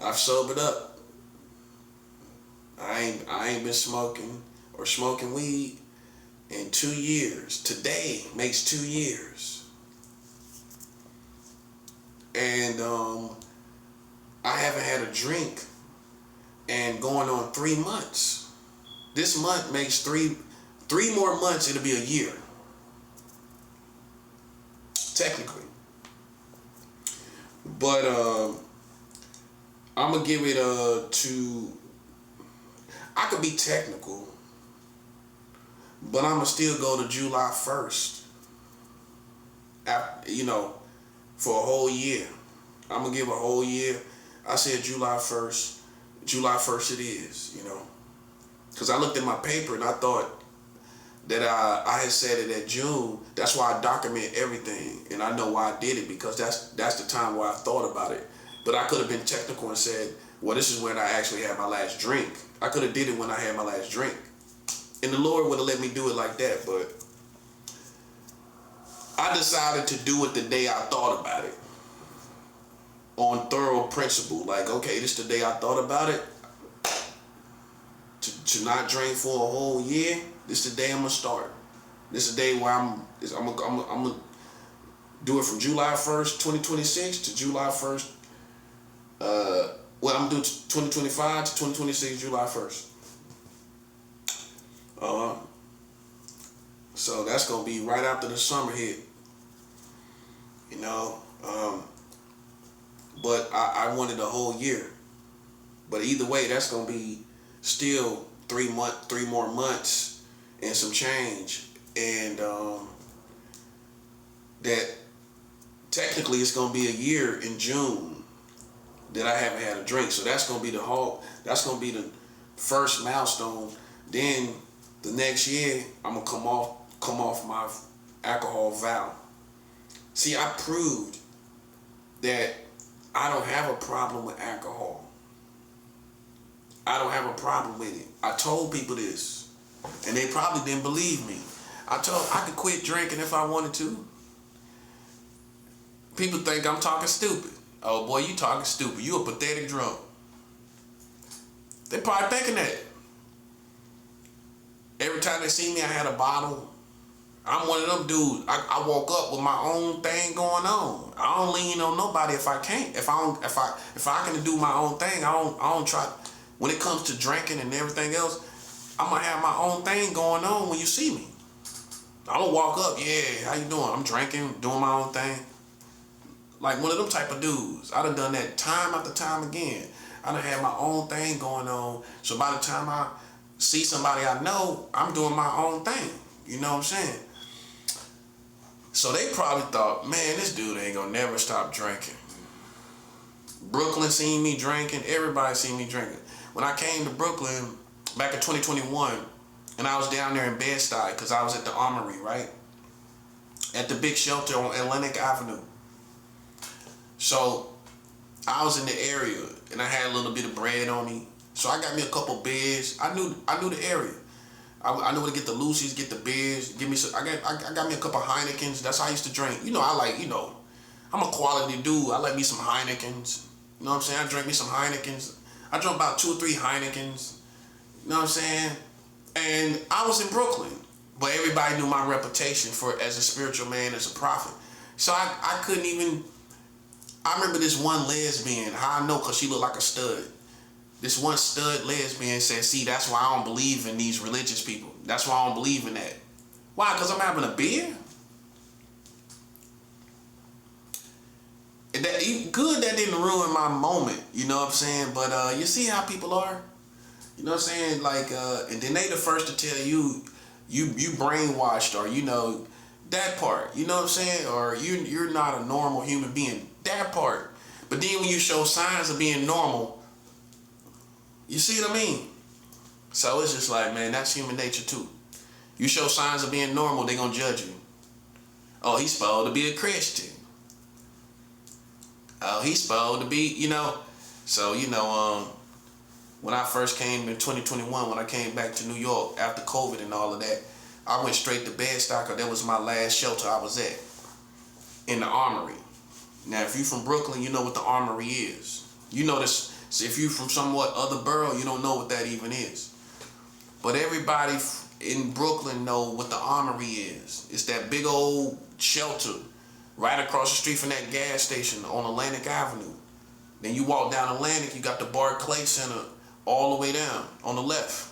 Speaker 1: I've sobered up. I ain't been smoking or smoking weed in 2 years. Today makes 2 years. And I haven't had a drink and going on 3 months. This month makes three more months, it'll be a year. Technically. But I'm gonna give it to, I could be technical, but I'm gonna still go to July 1st. You know, for a whole year. I'm gonna give a whole year. I said July 1st. July 1st it is, you know. Because I looked at my paper and I thought that I had said it at June. That's why I document everything. And I know why I did it, because that's the time where I thought about it. But I could have been technical and said, well, this is when I actually had my last drink. I could have did it when I had my last drink. And the Lord would have let me do it like that, but I decided to do it the day I thought about it. On thorough principle. Like, okay, this is the day I thought about it. To not drink for a whole year, this is the day I'm gonna start. This is the day where I'm gonna do it from July 1st, 2026 to July 1st. I'm doing 2025 to 2026, July 1st. So that's gonna be right after the summer hit. You know, but I wanted a whole year. But either way, that's gonna be still 3 more months and some change. And that technically it's gonna be a year in June that I haven't had a drink. So that's gonna be the first milestone. Then the next year I'm gonna come off my alcohol vow. See, I proved that I don't have a problem with alcohol. I don't have a problem with it. I told people this, and they probably didn't believe me. I could quit drinking if I wanted to. People think I'm talking stupid. Oh boy, you talking stupid. You a pathetic drunk. They probably thinking that. Every time they see me, I had a bottle. I'm one of them dudes. I woke up with my own thing going on. I don't lean on nobody if I can't. If I can do my own thing, I don't try. When it comes to drinking and everything else, I'm gonna have my own thing going on when you see me. I don't walk up, yeah, how you doing? I'm drinking, doing my own thing. Like one of them type of dudes. I done that time after time again. I done had my own thing going on. So by the time I see somebody I know, I'm doing my own thing. You know what I'm saying? So they probably thought, man, this dude ain't gonna never stop drinking. Brooklyn seen me drinking. Everybody seen me drinking. When I came to Brooklyn back in 2021, and I was down there in Bed-Stuy because I was at the Armory, right? At the big shelter on Atlantic Avenue. So I was in the area and I had a little bit of bread on me. So I got me a couple beers. I knew the area. I knew where to get the Lucy's, get the beers, give me some. I got me a couple Heinekens. That's how I used to drink. I like, I'm a quality dude. I like me some Heinekens. You know what I'm saying? I drank me some Heinekens. I drank about 2 or 3 Heinekens. You know what I'm saying? And I was in Brooklyn, but everybody knew my reputation as a spiritual man, as a prophet. So I couldn't even. I remember this one lesbian. How I know? Because she looked like a stud. This one stud lesbian said, see, that's why I don't believe in these religious people. That's why I don't believe in that. Why? Because I'm having a beer? Good that didn't ruin my moment, you know what I'm saying? But you see how people are? You know what I'm saying? Like, and then they the first to tell you brainwashed, or that part, you know what I'm saying? Or you're not a normal human being, that part. But then when you show signs of being normal, you see what I mean? So it's just like, man, that's human nature too. You show signs of being normal, they gonna judge you. Oh, he's supposed to be a Christian. Oh, he's supposed to be, So, when I first came in 2021, when I came back to New York after COVID and all of that, I went straight to Bed-Stuy because that was my last shelter I was at, in the Armory. Now, if you from Brooklyn, you know what the Armory is. You know this. So if you from somewhat other borough, you don't know what that even is. But everybody in Brooklyn know what the Armory is. It's that big old shelter right across the street from that gas station on Atlantic Avenue. Then you walk down Atlantic, you got the Barclay Center all the way down on the left.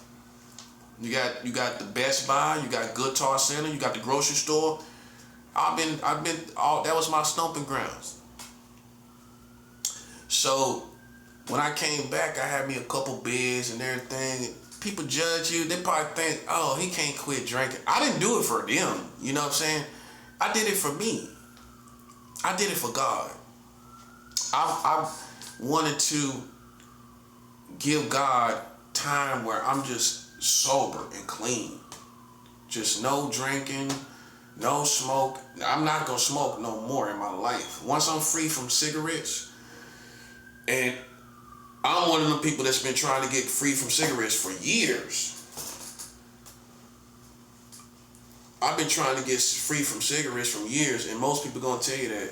Speaker 1: You got the Best Buy, you got Guitar Center, you got the grocery store. That was my stomping grounds. So when I came back, I had me a couple beers and everything. People judge you. They probably think, oh, he can't quit drinking. I didn't do it for them. You know what I'm saying? I did it for me. I did it for God. I wanted to give God time where I'm just sober and clean. Just no drinking, no smoke. I'm not going to smoke no more in my life. Once I'm free from cigarettes, and I'm one of them people that's been trying to get free from cigarettes for years. I've been trying to get free from cigarettes for years, and most people gonna tell you that.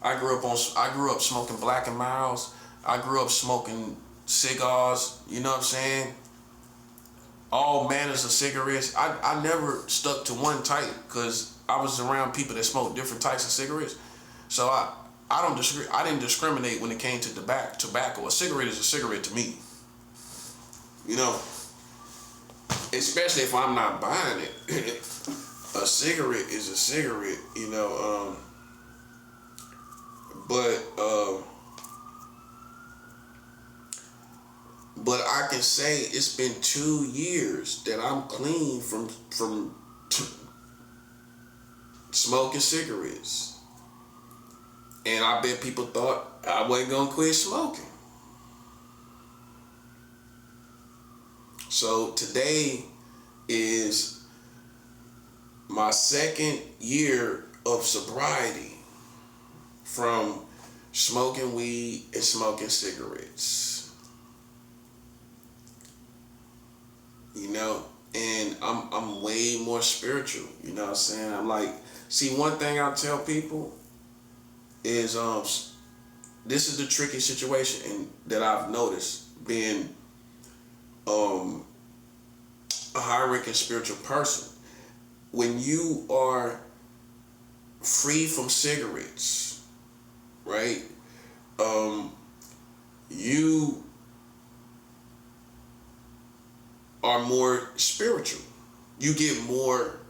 Speaker 1: I grew up smoking Black and Milds. I grew up smoking cigars. You know what I'm saying? All manners of cigarettes. I never stuck to one type because I was around people that smoked different types of cigarettes. So I didn't discriminate when it came to tobacco. A cigarette is a cigarette to me. Especially if I'm not buying it. A cigarette is a cigarette, but I can say it's been 2 years that I'm clean from smoking cigarettes. And I bet people thought I wasn't gonna quit smoking. So today is my 2nd year of sobriety from smoking weed and smoking cigarettes. And I'm way more spiritual, you know what I'm saying? I'm like, see, one thing I tell people is this is the tricky situation that I've noticed being a high-ranking spiritual person. When you are free from cigarettes, right? You are more spiritual. You get more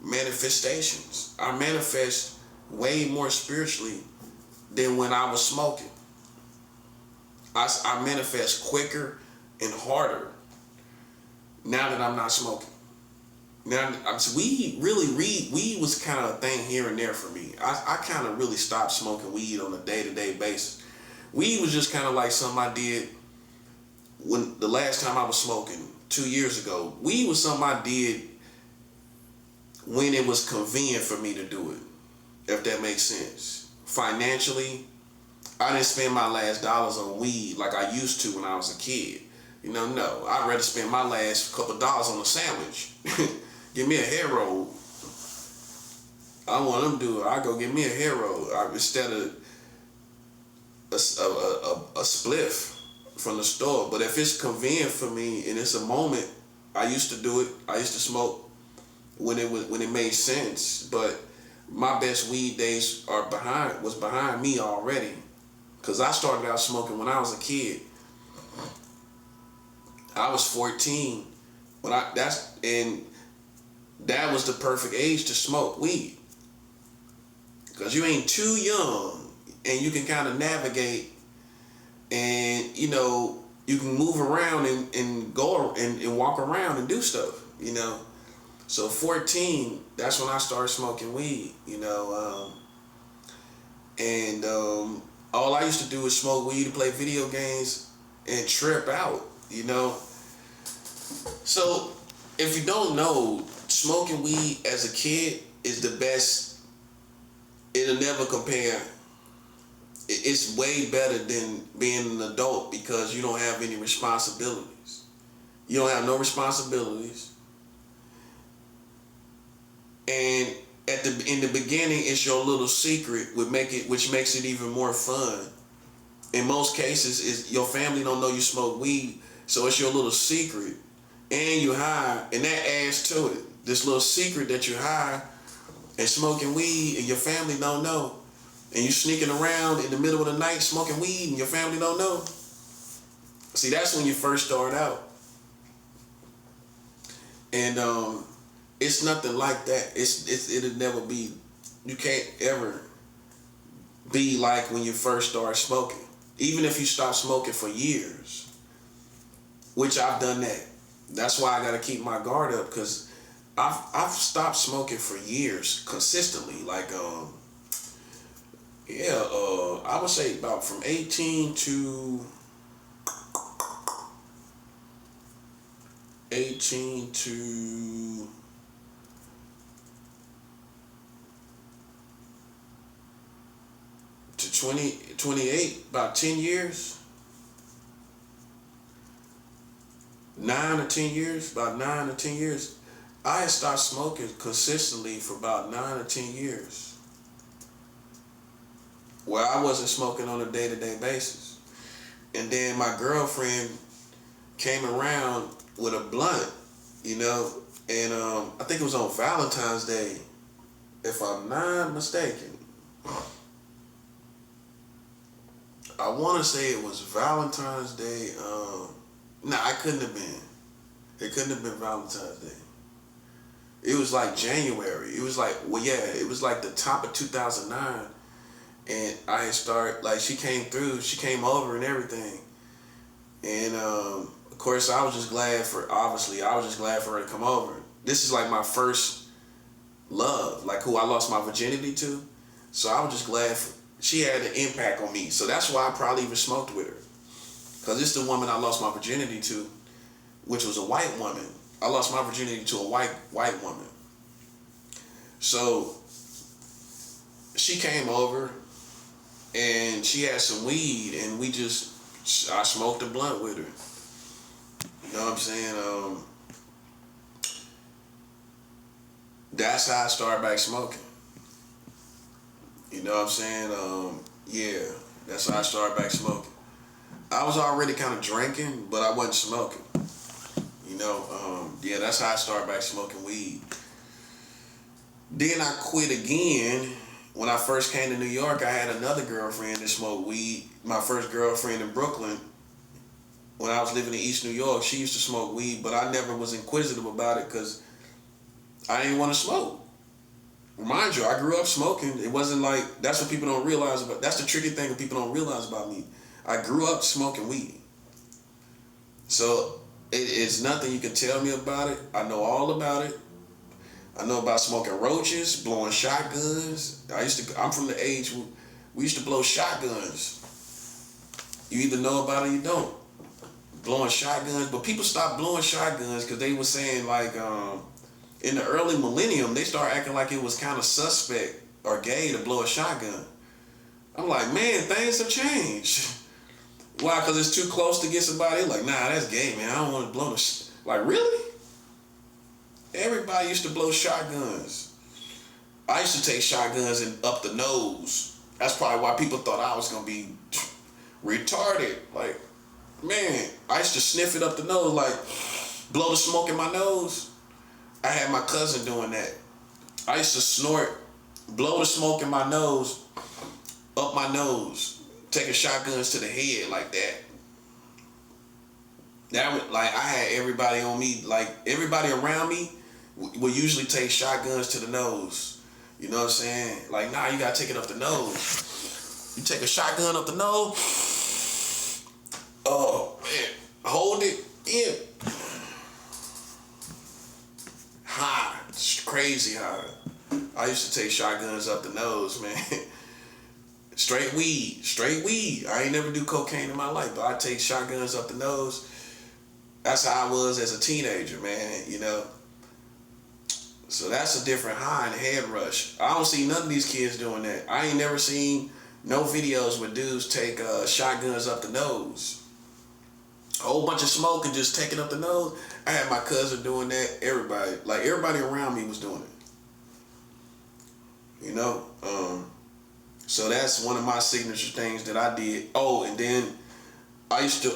Speaker 1: manifestations. I manifest way more spiritually than when I was smoking. I manifest quicker and harder now that I'm not smoking. Now, weed was kind of a thing here and there for me. I kind of really stopped smoking weed on a day-to-day basis. Weed was just kind of like something I did when the last time I was smoking 2 years ago. Weed was something I did when it was convenient for me to do it, if that makes sense. Financially, I didn't spend my last dollars on weed like I used to when I was a kid. No, I'd rather spend my last couple dollars on a sandwich. Give me a hair roll. I want them to do it. I go get me a hair roll instead of a spliff from the store. But if it's convenient for me and it's a moment, I used to do it. I used to smoke when it made sense. But my best weed days was behind me already, cause I started out smoking when I was a kid. I was 14 when that was the perfect age to smoke weed, cause you ain't too young and you can kind of navigate, and you can move around and go and walk around and do stuff. So 14, that's when I started smoking weed. And all I used to do was smoke weed and play video games and trip out. So if you don't know, smoking weed as a kid is the best. It'll never compare. It's way better than being an adult because you don't have any responsibilities. You don't have no responsibilities. And in the beginning, it's your little secret, which makes it even more fun. In most cases, is your family don't know you smoke weed, so it's your little secret, and you high, and that adds to it. This little secret that you're high and smoking weed, and your family don't know, and you sneaking around in the middle of the night smoking weed, and your family don't know. See, that's when you first start out, and it's nothing like that. It'll never be. You can't ever be like when you first start smoking. Even if you stop smoking for years, which I've done that. That's why I gotta keep my guard up, because I've stopped smoking for years consistently. Like I would say about from 18 to 20, 28, about 10 years. 9 or 10 years, about 9 or 10 years. I had stopped smoking consistently for about 9 or 10 years, where I wasn't smoking on a day-to-day basis. And then my girlfriend came around with a blunt, and I think it was on Valentine's Day, if I'm not mistaken. I want to say it was Valentine's Day. It couldn't have been. It couldn't have been Valentine's Day. It was like January. It was like, it was like the top of 2009. And I had started, she came over and everything. And of course, I was just glad for her to come over. This is like my first love, like who I lost my virginity to. So I was just glad she had an impact on me. So that's why I probably even smoked with her. Because it's the woman I lost my virginity to, which was a white woman. I lost my virginity to a white woman. So she came over and she had some weed, and I smoked a blunt with her. You know what I'm saying? That's how I started back smoking. You know what I'm saying? That's how I started back smoking. I was already kind of drinking, but I wasn't smoking. That's how I started back smoking weed. Then I quit again. When I first came to New York, I had another girlfriend that smoked weed. My first girlfriend in Brooklyn, when I was living in East New York, she used to smoke weed, but I never was inquisitive about it because I didn't want to smoke. Mind you, I grew up smoking. It wasn't like, that's what people don't realize about, that's the tricky thing that people don't realize about me. I grew up smoking weed. So it's nothing you can tell me about it. I know all about it. I know about smoking roaches, blowing shotguns. I'm from the age we used to blow shotguns. You either know about it or you don't. Blowing shotguns, but people stopped blowing shotguns because they were saying like in the early millennium they started acting like it was kind of suspect or gay to blow a shotgun. I'm like, man, things have changed. Why? Because it's too close to get somebody. Like, nah, that's gay, man. I don't want to blow no. Like, really? Everybody used to blow shotguns. I used to take shotguns and up the nose. That's probably why people thought I was gonna be retarded. Like, man, I used to sniff it up the nose, like blow the smoke in my nose. I had my cousin doing that. I used to snort, blow the smoke in my nose, up my nose, taking shotguns to the head like that. That was like I had everybody on me, like everybody around me would usually take shotguns to the nose. You know what I'm saying? Like, nah, you gotta take it up the nose. You take a shotgun up the nose. Oh man, hold it in. High, it's crazy high. I used to take shotguns up the nose, man. Straight weed. I ain't never do cocaine in my life, but I take shotguns up the nose. That's how I was as a teenager, man, you know. So that's a different high and head rush. I don't see none of these kids doing that. I ain't never seen no videos where dudes take shotguns up the nose. A whole bunch of smoke and just take it up the nose. I had my cousin doing that. Everybody around me was doing it. You know? So that's one of my signature things that I did. Oh, and then I used to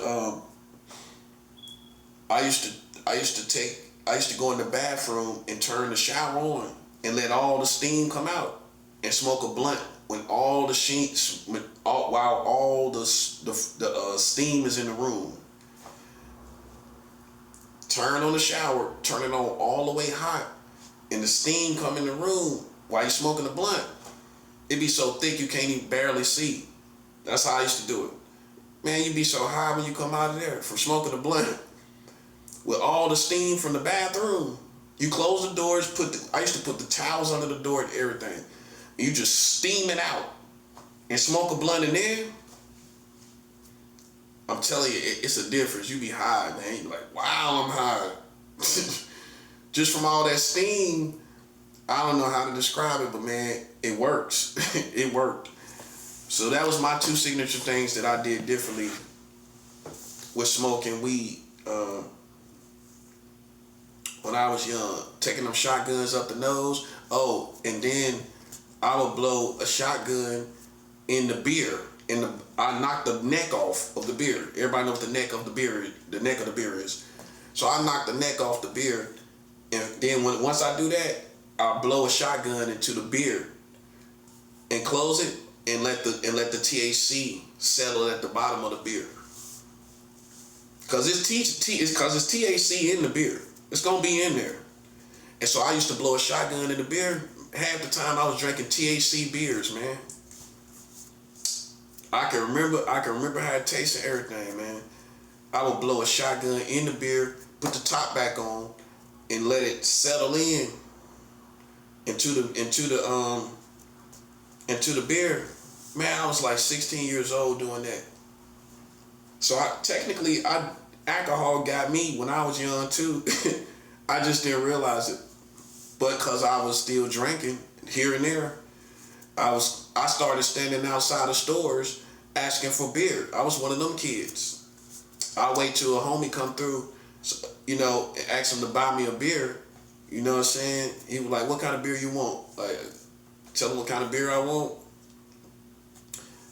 Speaker 1: go in the bathroom and turn the shower on and let all the steam come out and smoke a blunt when all the sheets, while all the steam is in the room. Turn on the shower, turn it on all the way hot, and the steam come in the room while you're smoking a blunt. It be so thick you can't even barely see. That's how I used to do it. Man, you be so high when you come out of there from smoking a blunt. With all the steam from the bathroom. You close the doors, I used to put the towels under the door and everything. And you just steam it out and smoke a blunt in there. I'm telling you, it's a difference. You be high, man. You're like, wow, I'm high. Just from all that steam, I don't know how to describe it, but man, it works. It worked. So that was my two signature things that I did differently with smoking weed. When I was young, taking them shotguns up the nose. Oh, and then I would blow a shotgun in the beer. I knocked the neck off of the beer. Everybody knows the neck of the beer is. So I knocked the neck off the beer, and then once I do that, I'll blow a shotgun into the beer and close it and let the THC settle at the bottom of the beer. Cause it's THC in the beer. It's gonna be in there. And so I used to blow a shotgun in the beer. Half the time I was drinking THC beers, man. I can remember how it tasted and everything, man. I would blow a shotgun in the beer, put the top back on, and let it settle into the beer. Man, I was like 16 years old doing that. So alcohol got me when I was young too. I just didn't realize it. But because I was still drinking here and there, I started standing outside of stores asking for beer. I was one of them kids. I'll wait till a homie come through, you know, and ask him to buy me a beer. You know what I'm saying? He was like, what kind of beer you want? Like, tell him what kind of beer I want.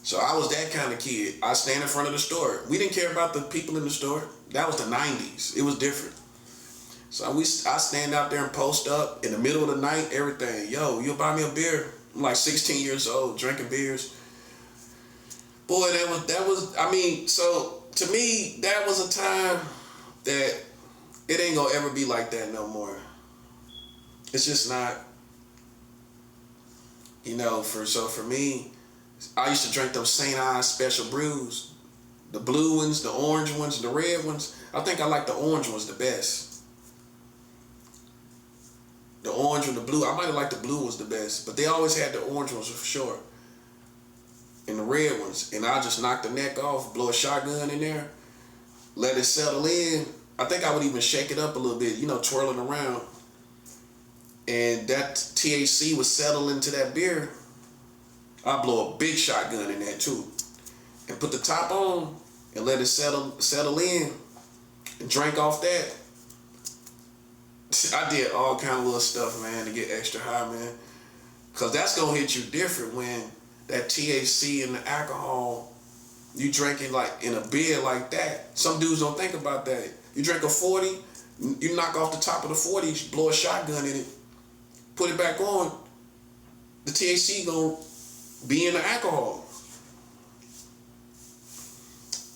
Speaker 1: So I was that kind of kid. I stand in front of the store. We didn't care about the people in the store. That was the 90s. It was different. So I stand out there and post up in the middle of the night, everything. Yo, you'll buy me a beer? I'm like 16 years old, drinking beers. Boy, that was, I mean, so to me, that was a time that it ain't gonna ever be like that no more. It's just not, you know, for me, I used to drink those St. Ives Special Brews. The blue ones, the orange ones, the red ones. I think I like the orange ones the best. The orange or the blue. I might have liked the blue ones the best, but they always had the orange ones for sure. and the red ones, and I just knock the neck off, blow a shotgun in there, let it settle in. I think I would even shake it up a little bit, twirling around, and that THC would settle into that beer. I blow a big shotgun in there too, and put the top on and let it settle in, and drink off that. I did all kind of little stuff, man, to get extra high, man, cause that's gonna hit you different when that THC and the alcohol you drinking like in a beer like that. Some dudes don't think about that. You drink a 40, you knock off the top of the 40, blow a shotgun in it, put it back on. The THC gonna be in the alcohol.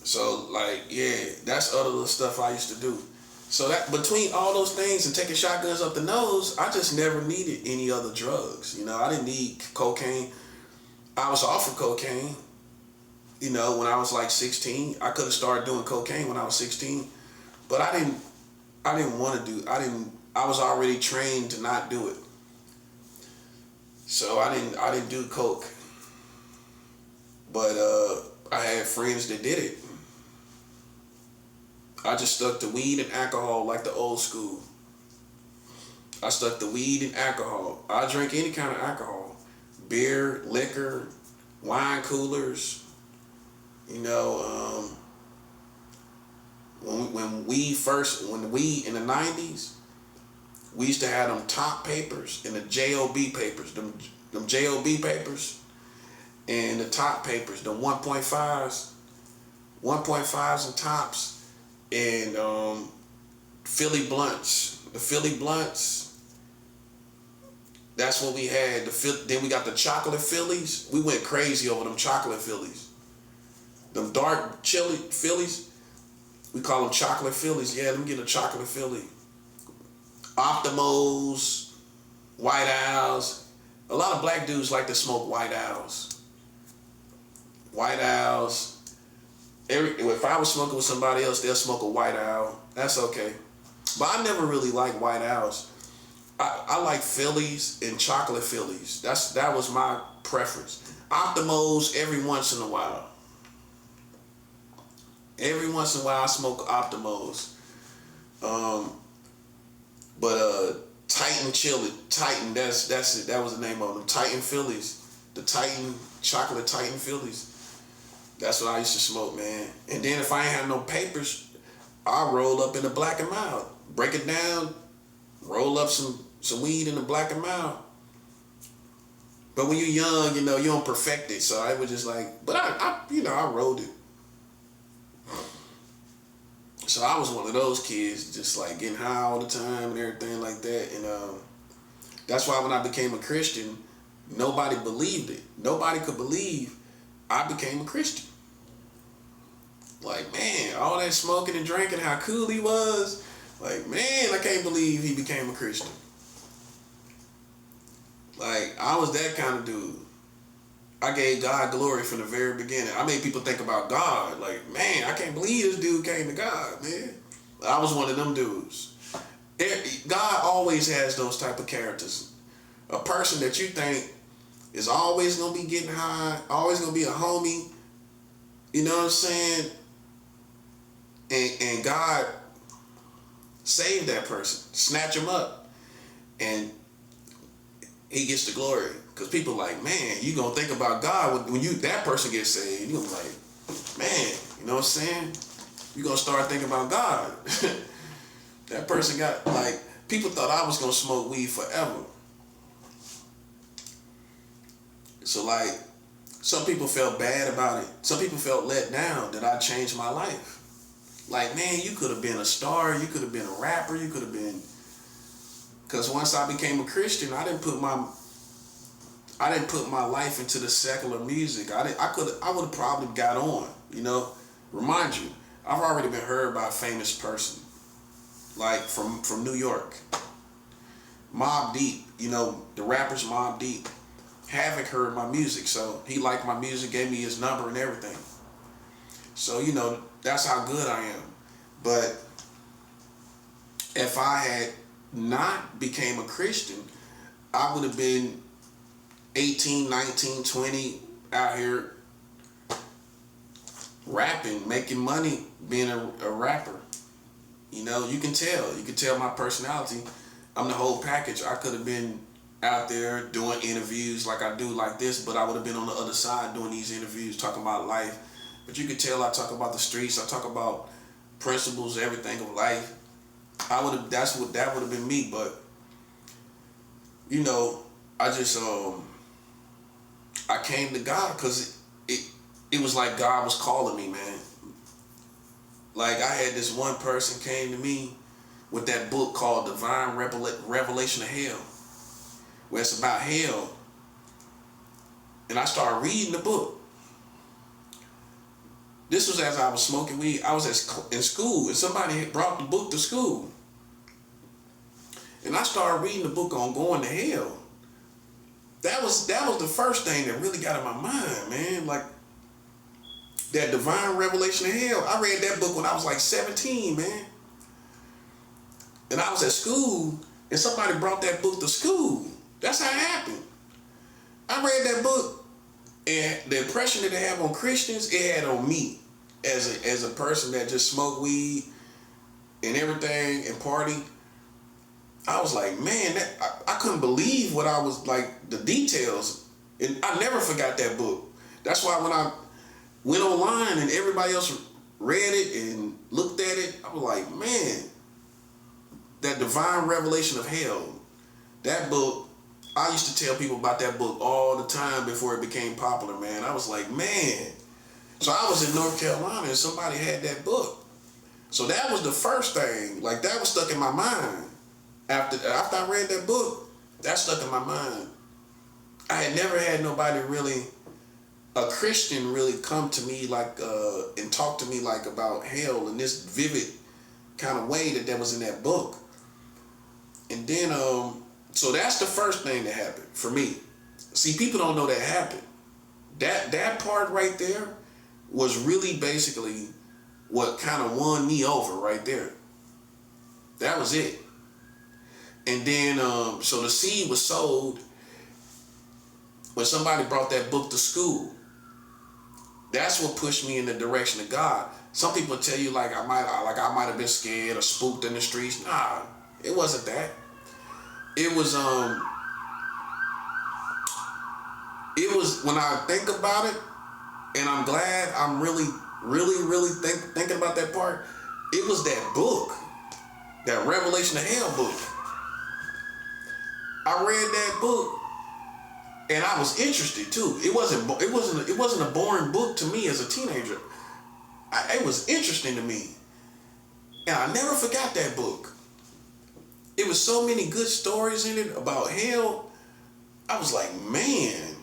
Speaker 1: So like, yeah, that's other little stuff I used to do. So that between all those things and taking shotguns up the nose, I just never needed any other drugs. I didn't need cocaine. I was offered cocaine, when I was like 16. I could have started doing cocaine when I was 16, but I didn't want to I was already trained to not do it. So I didn't do coke. But I had friends that did it. I just stuck to weed and alcohol like the old school. I stuck to weed and alcohol. I drink any kind of alcohol. Beer, liquor, wine coolers. When the weed in the 90s, we used to have them top papers and the JOB papers, them JOB papers, and the top papers, the 1.5s and tops, and Philly blunts. The Philly blunts, that's what we had. Then we got the chocolate Phillies. We went crazy over them chocolate Phillies. Them dark chili Phillies, we call them chocolate Phillies. Yeah, let me get a chocolate Philly. Optimos, White Owls. A lot of black dudes like to smoke White Owls. White Owls. If I was smoking with somebody else, they'll smoke a White Owl. That's okay. But I never really liked White Owls. I like Phillies and chocolate Phillies. That was my preference. Optimos every once in a while. Every once in a while I smoke Optimos. But Titan Chili, Titan, that's it. That was the name of them. Titan Phillies. The chocolate Titan Phillies. That's what I used to smoke, man. And then if I ain't had no papers, I roll up in a Black and Mild. Break it down, roll up some weed in a Black and Mild. But when you're young, you don't perfect it. So I was just like, but I rolled it. So I was one of those kids, just like getting high all the time and everything like that. And that's why when I became a Christian, nobody believed it. Nobody could believe I became a Christian. Like, man, all that smoking and drinking, how cool he was. Like, man, I can't believe he became a Christian. Like, I was that kind of dude. I gave God glory from the very beginning. I made people think about God. Like, man, I can't believe this dude came to God, man. I was one of them dudes. God always has those type of characters. A person that you think is always going to be getting high, always going to be a homie. You know what I'm saying? And God saved that person, snatch him up, and he gets the glory. Because people like, man, you going to think about God when that person gets saved. You're going to be like, man, you know what I'm saying? You're going to start thinking about God. That person got, like, people thought I was going to smoke weed forever. So, like, some people felt bad about it. Some people felt let down that I changed my life. Like, man, you could have been a star. You could have been a rapper. You could have been... Because once I became a Christian, I didn't put my life into the secular music. I would have probably got on, Remind you, I've already been heard by a famous person, like from New York. Mobb Deep, the rappers Mobb Deep. Havoc heard my music, so he liked my music, gave me his number and everything. So, that's how good I am. But if I had not became a Christian, I would have been 18, 19, 20 out here rapping, making money, being a rapper. You know, you can tell. You can tell my personality. I'm the whole package. I could have been out there doing interviews like I do like this, but I would have been on the other side doing these interviews, talking about life. But you could tell I talk about the streets. I talk about principles, everything of life. I would have. That would have been me. But you know, I just I came to God because it was like God was calling me, man. Like I had this one person came to me with that book called Divine Revelation of Hell, where it's about hell. And I started reading the book. This was as I was smoking weed. I was in school, and somebody had brought the book to school. And I started reading the book on going to hell. That was the first thing that really got in my mind, man. Like that Divine Revelation of Hell. I read that book when I was like 17, man. And I was at school, and somebody brought that book to school. That's how it happened. I read that book, and the impression that it had on Christians, it had on me as a person that just smoked weed and everything and party. I was like, man, I couldn't believe what I was like, the details. And I never forgot that book. That's why when I went online and everybody else read it and looked at it, I was like, man, that Divine Revelation of Hell, that book, I used to tell people about that book all the time before it became popular, man. I was like, man. So I was in North Carolina and somebody had that book. So that was the first thing. Like that was stuck in my mind. After I read that book, that stuck in my mind. I had never had nobody really, a Christian really come to me like, and talk to me like about hell in this vivid kind of way that was in that book. And then, so that's the first thing that happened for me. See, people don't know that happened. That part right there was really basically what kind of won me over right there. That was it. And then, so the seed was sowed when somebody brought that book to school. That's what pushed me in the direction of God. Some people tell you like I might have been scared or spooked in the streets. Nah, it wasn't that. It was when I think about it, and I'm glad I'm really thinking about that part. It was that book, that Revelation of Hell book. I read that book, and I was interested too. It wasn't a boring book to me as a teenager. It was interesting to me, and I never forgot that book. It was so many good stories in it about hell. I was like, man.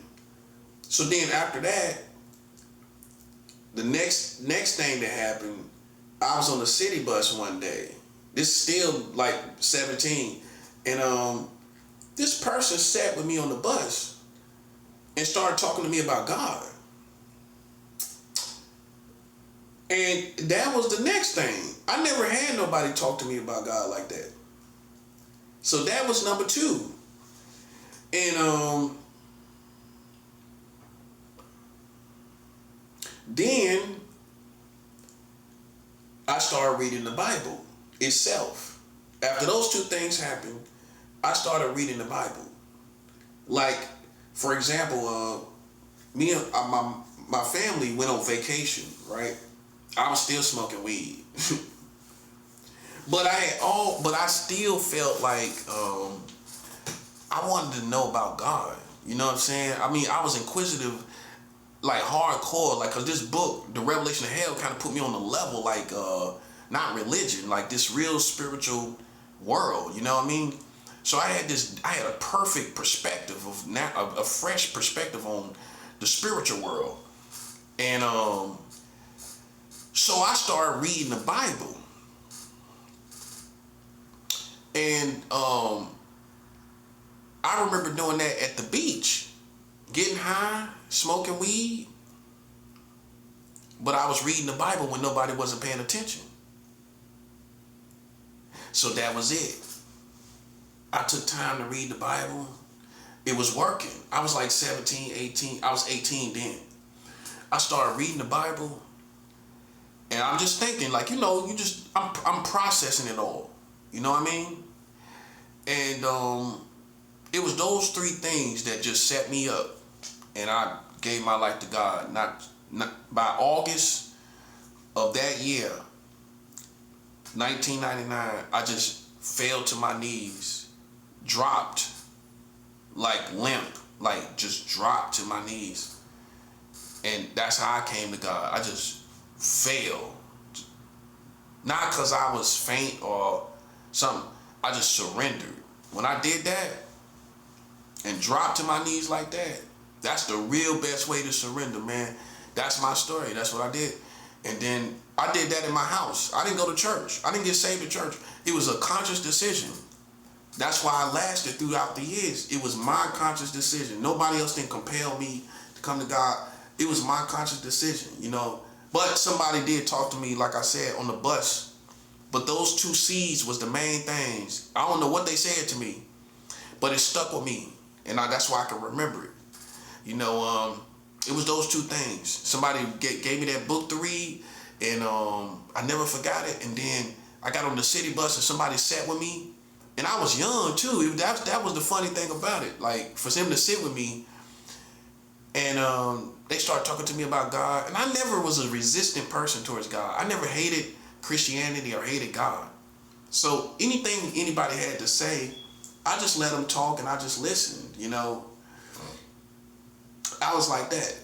Speaker 1: So then after that, the next thing that happened, I was on the city bus one day. This is still like 17, and this person sat with me on the bus and started talking to me about God. And that was the next thing. I never had nobody talk to me about God like that. So that was number 2. And then I started reading the Bible itself. After those 2 things happened, I started reading the Bible. Like, for example, me and my family went on vacation, right? I was still smoking weed. But I still felt like I wanted to know about God. You know what I'm saying? I mean, I was inquisitive, like hardcore, like, cause this book, The Revelation of Hell, kind of put me on the level, like, not religion, like this real spiritual world. You know what I mean? So I had a perfect perspective a fresh perspective on the spiritual world, and so I started reading the Bible. And I remember doing that at the beach, getting high, smoking weed. But I was reading the Bible when nobody wasn't paying attention. So that was it. I took time to read the Bible. It was working. I was like 17, 18. I was 18 then. I started reading the Bible. And I'm just thinking, like, I'm processing it all. You know what I mean? And it was those three things that just set me up. And I gave my life to God. Not by August of that year, 1999, I just fell to my knees, dropped, like limp, like just dropped to my knees. And that's how I came to God. I just fell. Not because I was faint or something. I just surrendered. When I did that and dropped to my knees like that, that's the real best way to surrender, man. That's my story. That's what I did. And then I did that in my house. I didn't go to church. I didn't get saved at church. It was a conscious decision. That's why I lasted throughout the years. It was my conscious decision. Nobody else didn't compel me to come to God. It was my conscious decision, you know. But somebody did talk to me, like I said, on the bus. But those two C's was the main things. I don't know what they said to me, but it stuck with me. And that's why I can remember it. You know, it was those two things. Somebody gave me that book to read, and I never forgot it. And then I got on the city bus and somebody sat with me, and I was young too. That was the funny thing about it. Like, for them to sit with me, and they started talking to me about God. And I never was a resistant person towards God. I never hated Christianity or hated God. So anything anybody had to say, I just let them talk and I just listened, you know. I was like that.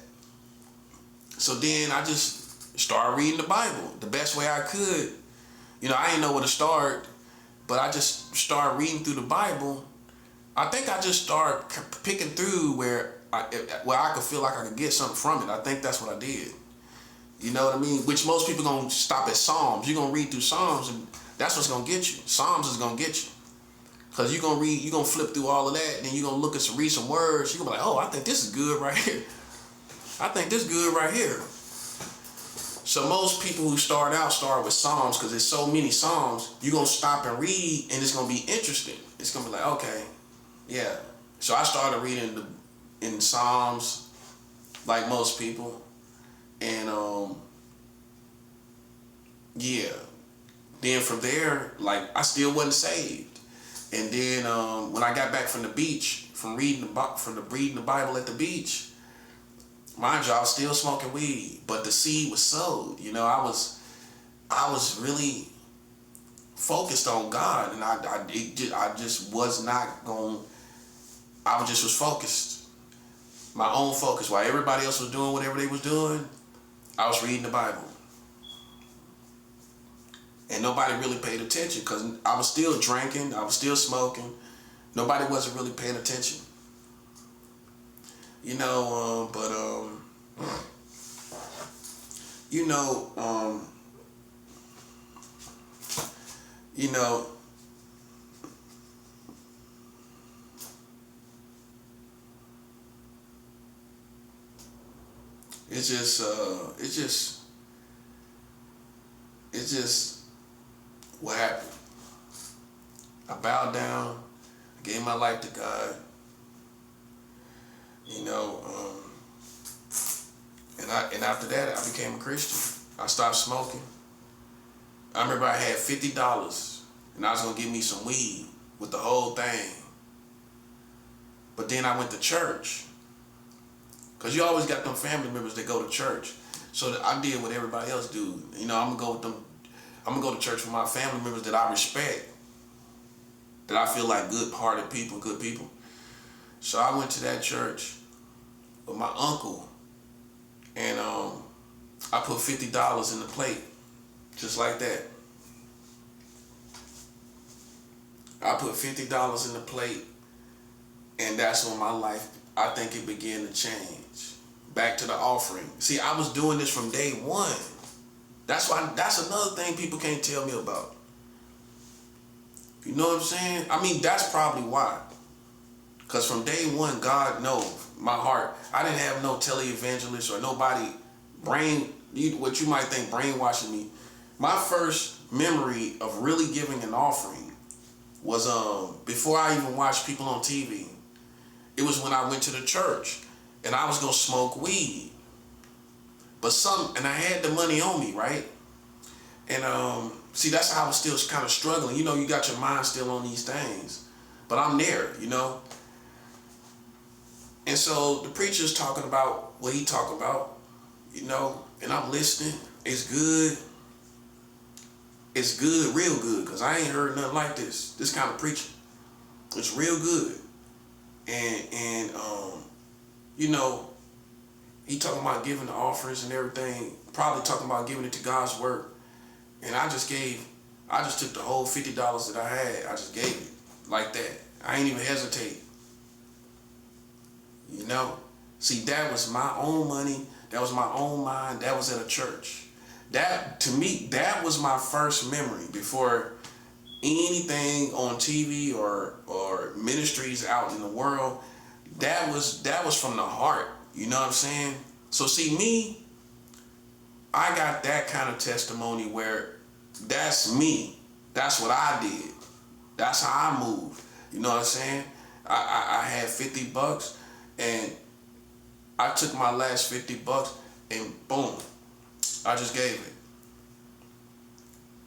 Speaker 1: So then I just started reading the Bible the best way I could. You know, I didn't know where to start, but I just started reading through the Bible. I think I just started picking through where I could feel like I could get something from it. I think that's what I did. You know what I mean? Which most people gonna stop at Psalms. You're gonna read through Psalms, and that's what's gonna get you. Psalms is gonna get you. Because you're gonna flip through all of that, and then you're gonna read some words. You're gonna be like, oh, I think this is good right here. I think this is good right here. So most people who start with Psalms, because there's so many Psalms, you're gonna stop and read, and it's gonna be interesting. It's gonna be like, okay, yeah. So I started reading in Psalms, like most people, and yeah. Then from there, like, I still wasn't saved. And then when I got back from the beach, from reading the Bible at the beach, mind you, I was still smoking weed, but the seed was sowed. You know, I was really focused on God, and I just was not going. I just was focused, my own focus. While everybody else was doing whatever they was doing, I was reading the Bible. And nobody really paid attention because I was still drinking, I was still smoking. Nobody wasn't really paying attention. You know, it's just what happened. I bowed down, I gave my life to God, you know, and after that I became a Christian. I stopped smoking. I remember I had $50 and I was gonna give me some weed with the whole thing. But then I went to church. Cause you always got them family members that go to church. So I did what everybody else do. You know, I'm gonna go with them. I'm gonna go to church with my family members that I respect, that I feel like good-hearted people, good people. So I went to that church with my uncle, and I put $50 in the plate, just like that. I put $50 in the plate, and that's when my life, I think it began to change. Back to the offering. See, I was doing this from day one. That's another thing people can't tell me about. You know what I'm saying? I mean, that's probably why. Because from day one, God knows my heart. I didn't have no televangelist or nobody what you might think brainwashing me. My first memory of really giving an offering was before I even watched people on TV. It was when I went to the church and I was gonna smoke weed. And I had the money on me, right? And see, that's how I was still kind of struggling. You know, you got your mind still on these things, but I'm there, you know. And so the preacher's talking about what he talking about, you know, and I'm listening. It's good. It's good, real good, because I ain't heard nothing like this. This kind of preaching. It's real good. And you know, he talking about giving the offerings and everything, probably talking about giving it to God's work. And I just took the whole $50 that I had, I just gave it like that. I ain't even hesitate. You know? See, that was my own money, that was my own mind, that was at a church. That, to me, that was my first memory before anything on TV or ministries out in the world. That was from the heart. You know what I'm saying? So see, me, I got that kind of testimony where that's me. That's what I did. That's how I moved. You know what I'm saying? I had $50 and I took my last $50 and boom, I just gave it.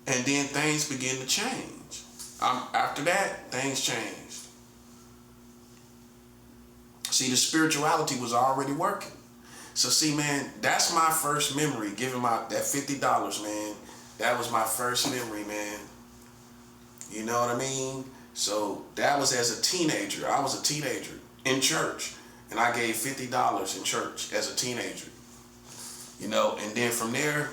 Speaker 1: And then things began to change. After that, things changed. See, the spirituality was already working. So see, man, that's my first memory, giving that $50, man. That was my first memory, man. You know what I mean? So that was as a teenager. I was a teenager in church, and I gave $50 in church as a teenager. You know, and then from there,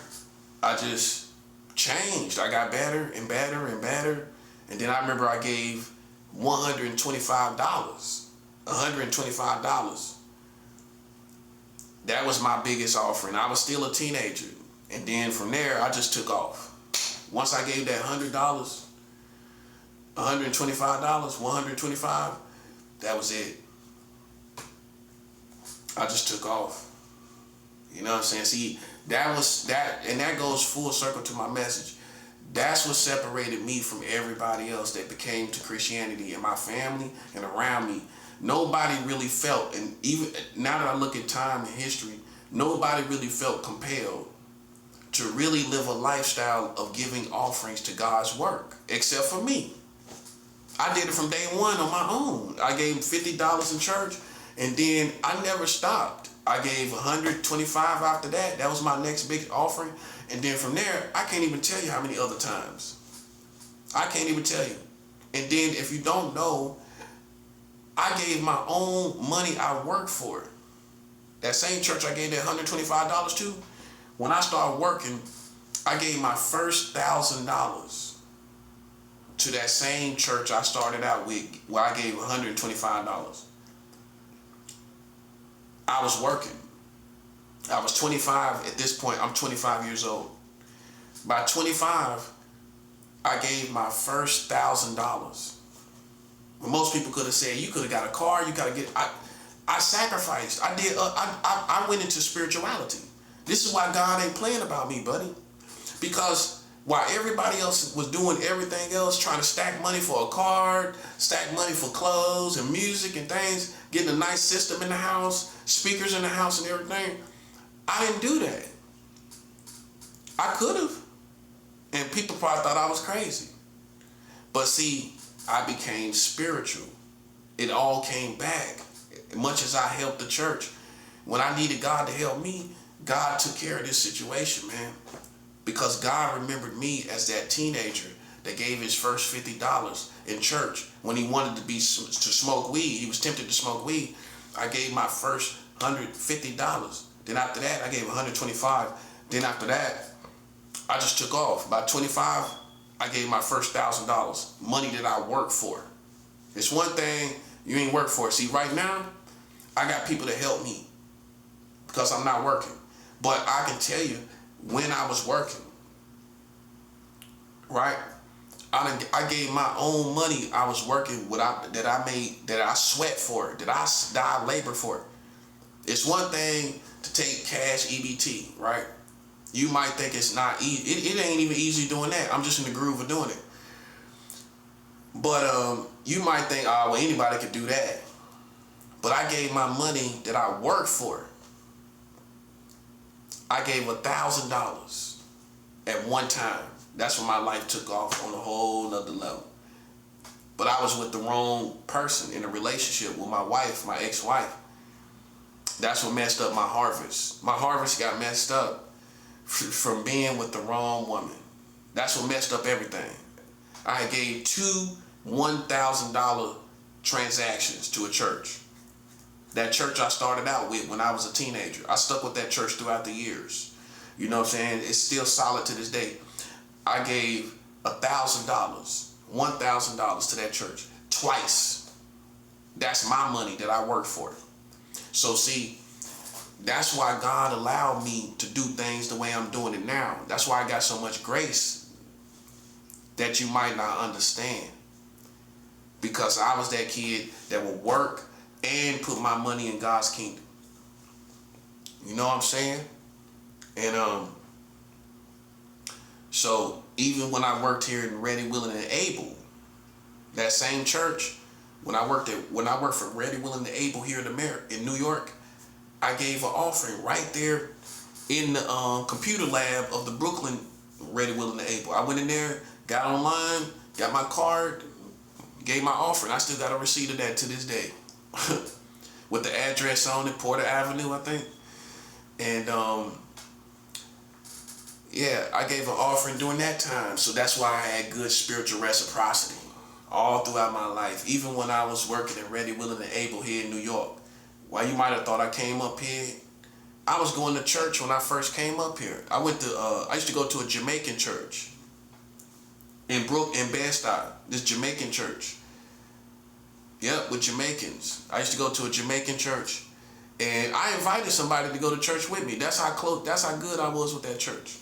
Speaker 1: I just changed. I got better and better and better. And then I remember I gave $125. $125. That was my biggest offering. I was still a teenager. And then from there, I just took off. Once I gave that $100, $125, $125, that was it. I just took off. You know what I'm saying? See, that and that goes full circle to my message. That's what separated me from everybody else that became to Christianity in my family and around me. Nobody really felt, and even now that I look at time and history, nobody really felt compelled to really live a lifestyle of giving offerings to God's work, except for me. I did it from day one on my own. I gave $50 in church, and then I never stopped. I gave $125 after that. That was my next big offering. And then from there, I can't even tell you how many other times. I can't even tell you. And then if you don't know, I gave my own money I worked for. That same church I gave that $125 to, when I started working, I gave my first $1,000 to that same church I started out with, where I gave $125. I was working. I was 25 at this point. I'm 25 years old. By 25, I gave my first $1,000. Well, most people could have said, you could have got a car, you gotta get. I sacrificed. I did. I went into spirituality. This is why God ain't playing about me, buddy. Because while everybody else was doing everything else, trying to stack money for a car, stack money for clothes and music and things, getting a nice system in the house, speakers in the house and everything, I didn't do that. I could have. And people probably thought I was crazy. But see, I became spiritual. It all came back. Much as I helped the church, when I needed God to help me, God took care of this situation, man. Because God remembered me as that teenager that gave his first $50 in church when he wanted to smoke weed. He was tempted to smoke weed. I gave my first $150. Then after that, I gave $125. Then after that, I just took off. By 25, I gave my first $1,000, money that I worked for. It's one thing you ain't work for. See, right now, I got people to help me because I'm not working. But I can tell you, when I was working, right, I gave my own money I was working with, that I made, that I sweat for, that I labor for. It's one thing to take cash EBT, right? You might think it's not easy. It ain't even easy doing that. I'm just in the groove of doing it. But you might think, oh, well, anybody could do that. But I gave my money that I worked for. I gave $1,000 at one time. That's when my life took off on a whole nother level. But I was with the wrong person in a relationship with my wife, my ex-wife. That's what messed up my harvest. My harvest got messed up from being with the wrong woman. That's what messed up everything. I gave two $1,000 transactions to a church. That church I started out with when I was a teenager. I stuck with that church throughout the years. You know what I'm saying? It's still solid to this day. I gave $1,000, $1,000 to that church twice. That's my money that I worked for. So see, that's why God allowed me to do things the way I'm doing it now. That's why I got so much grace that you might not understand. Because I was that kid that would work and put my money in God's kingdom. You know what I'm saying? And so even when I worked here in Ready, Willing, and Able, that same church, when I worked for Ready, Willing, and Able here in New York, I gave an offering right there in the computer lab of the Brooklyn Ready, Willing, and Able. I went in there, got online, got my card, gave my offering. I still got a receipt of that to this day. With the address on it, Porter Avenue, I think. And yeah, I gave an offering during that time. So that's why I had good spiritual reciprocity all throughout my life. Even when I was working at Ready, Willing, and Able here in New York. Why you might have thought I came up here, I was going to church when I first came up here. I used to go to a Jamaican church in Bed-Stuy, this Jamaican church. Yep, with Jamaicans. I used to go to a Jamaican church, and I invited somebody to go to church with me. That's how good I was with that church.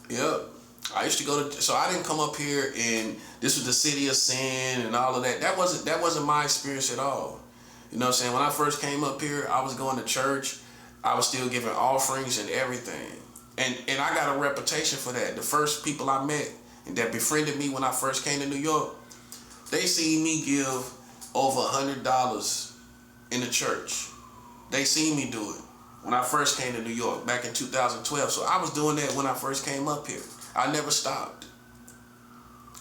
Speaker 1: Yep. I used to go to, so I didn't come up here and this was the city of sin and all of that. That wasn't my experience at all. You know what I'm saying? When I first came up here, I was going to church. I was still giving offerings and everything. And I got a reputation for that. The first people I met and that befriended me when I first came to New York, they seen me give over $100 in the church. They seen me do it when I first came to New York back in 2012. So I was doing that when I first came up here. I never stopped.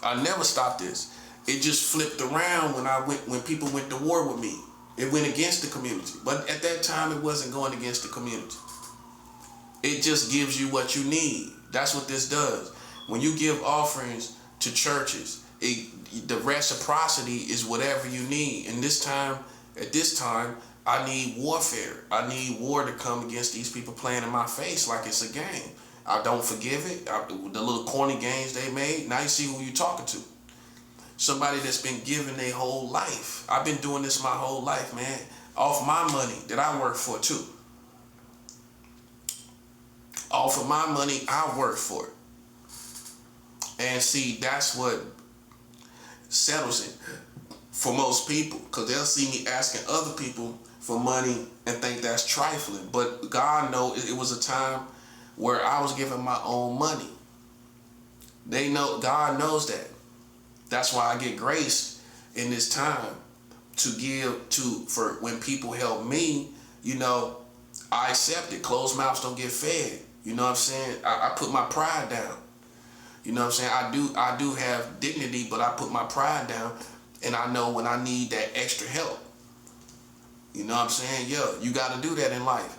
Speaker 1: I never stopped this. It just flipped around when people went to war with me. It went against the community. But at that time, it wasn't going against the community. It just gives you what you need. That's what this does. When you give offerings to churches, the reciprocity is whatever you need. And at this time, I need warfare. I need war to come against these people playing in my face like it's a game. I don't forgive it. The little corny games they made. Now you see who you're talking to. Somebody that's been giving their whole life. I've been doing this my whole life, man. Off my money that I work for too. Off of my money, I work for it. And see, that's what settles it for most people. Because they'll see me asking other people for money and think that's trifling. But God knows it was a time where I was giving my own money. They know, God knows that. That's why I get grace in this time to give for when people help me, you know, I accept it. Closed mouths don't get fed. You know what I'm saying? I put my pride down. You know what I'm saying? I do have dignity, but I put my pride down, and I know when I need that extra help. You know what I'm saying? Yeah, you got to do that in life.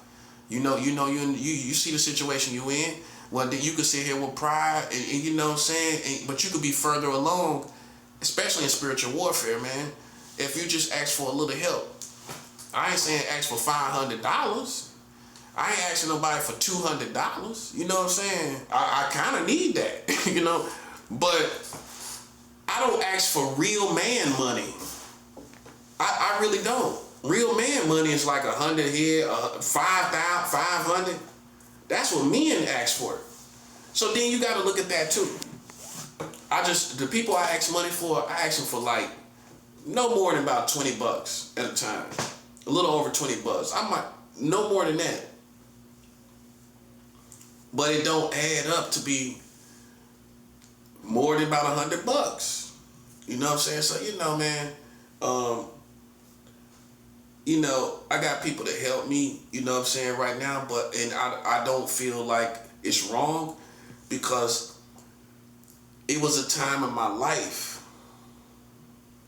Speaker 1: You see the situation you in. Well, then you could sit here with pride, and you know what I'm saying. But you could be further along, especially in spiritual warfare, man. If you just ask for a little help, I ain't saying ask for $500. I ain't asking nobody for $200. You know what I'm saying? I kind of need that, you know. But I don't ask for real man money. I really don't. Real man money is like 100 here, 500. That's what men ask for. So then you got to look at that too. The people I ask money for, I ask them for like no more than about $20 at a time. A little over $20. I might, no more than that. But it don't add up to be more than about $100. You know what I'm saying? So, you know, man, you know, I got people that help me, you know what I'm saying, right now, and I don't feel like it's wrong because it was a time in my life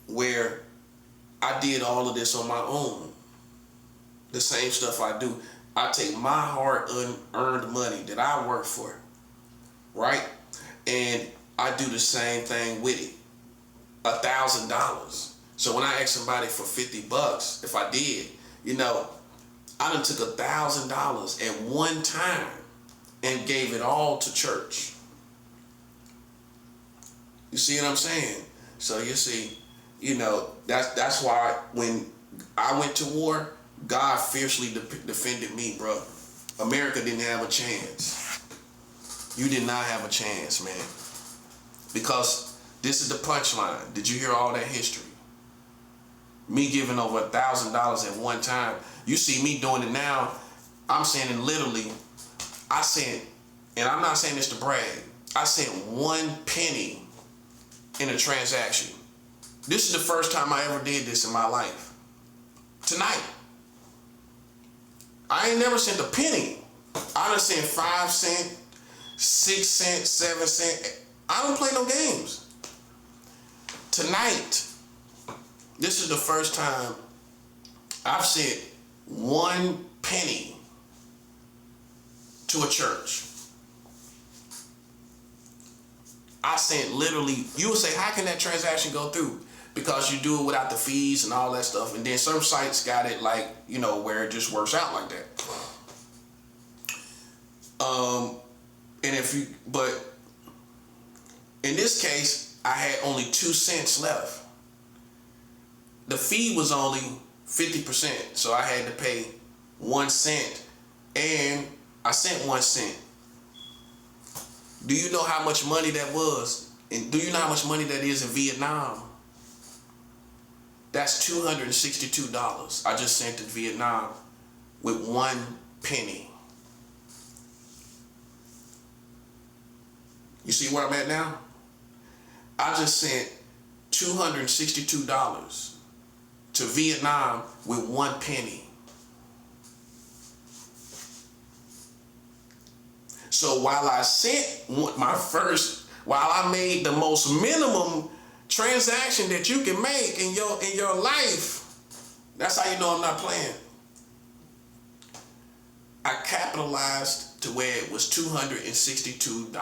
Speaker 1: where I did all of this on my own. The same stuff I do. I take my hard-earned money that I work for, right? And I do the same thing with it. $1,000. So when I ask somebody for $50, if I did, you know, I done took $1,000 at one time and gave it all to church. You see what I'm saying? So you see, you know, that's why when I went to war, God fiercely defended me, bro. America didn't have a chance. You did not have a chance, man. Because this is the punchline. Did you hear all that history? Me giving over $1,000 at one time. You see me doing it now. I'm saying it literally. I sent, and I'm not saying this to brag, I sent 1 penny in a transaction. This is the first time I ever did this in my life. Tonight. I ain't never sent a penny. I done sent 5 cents, 6 cents, 7 cents. I don't play no games. Tonight, this is the first time I've sent 1 penny to a church. I sent literally, you would say, how can that transaction go through? Because you do it without the fees and all that stuff. And then some sites got it like, you know, where it just works out like that. And if you, but in this case, I had only 2 cents left. The fee was only 50%. So I had to pay 1 cent and I sent 1 cent. Do you know how much money that was? And do you know how much money that is in Vietnam? That's $262 I just sent to Vietnam with 1 penny. You see where I'm at now? I just sent $262 to Vietnam with 1 penny. So while I sent while I made the most minimum transaction that you can make in your life, that's how you know I'm not playing. I capitalized to where it was $262.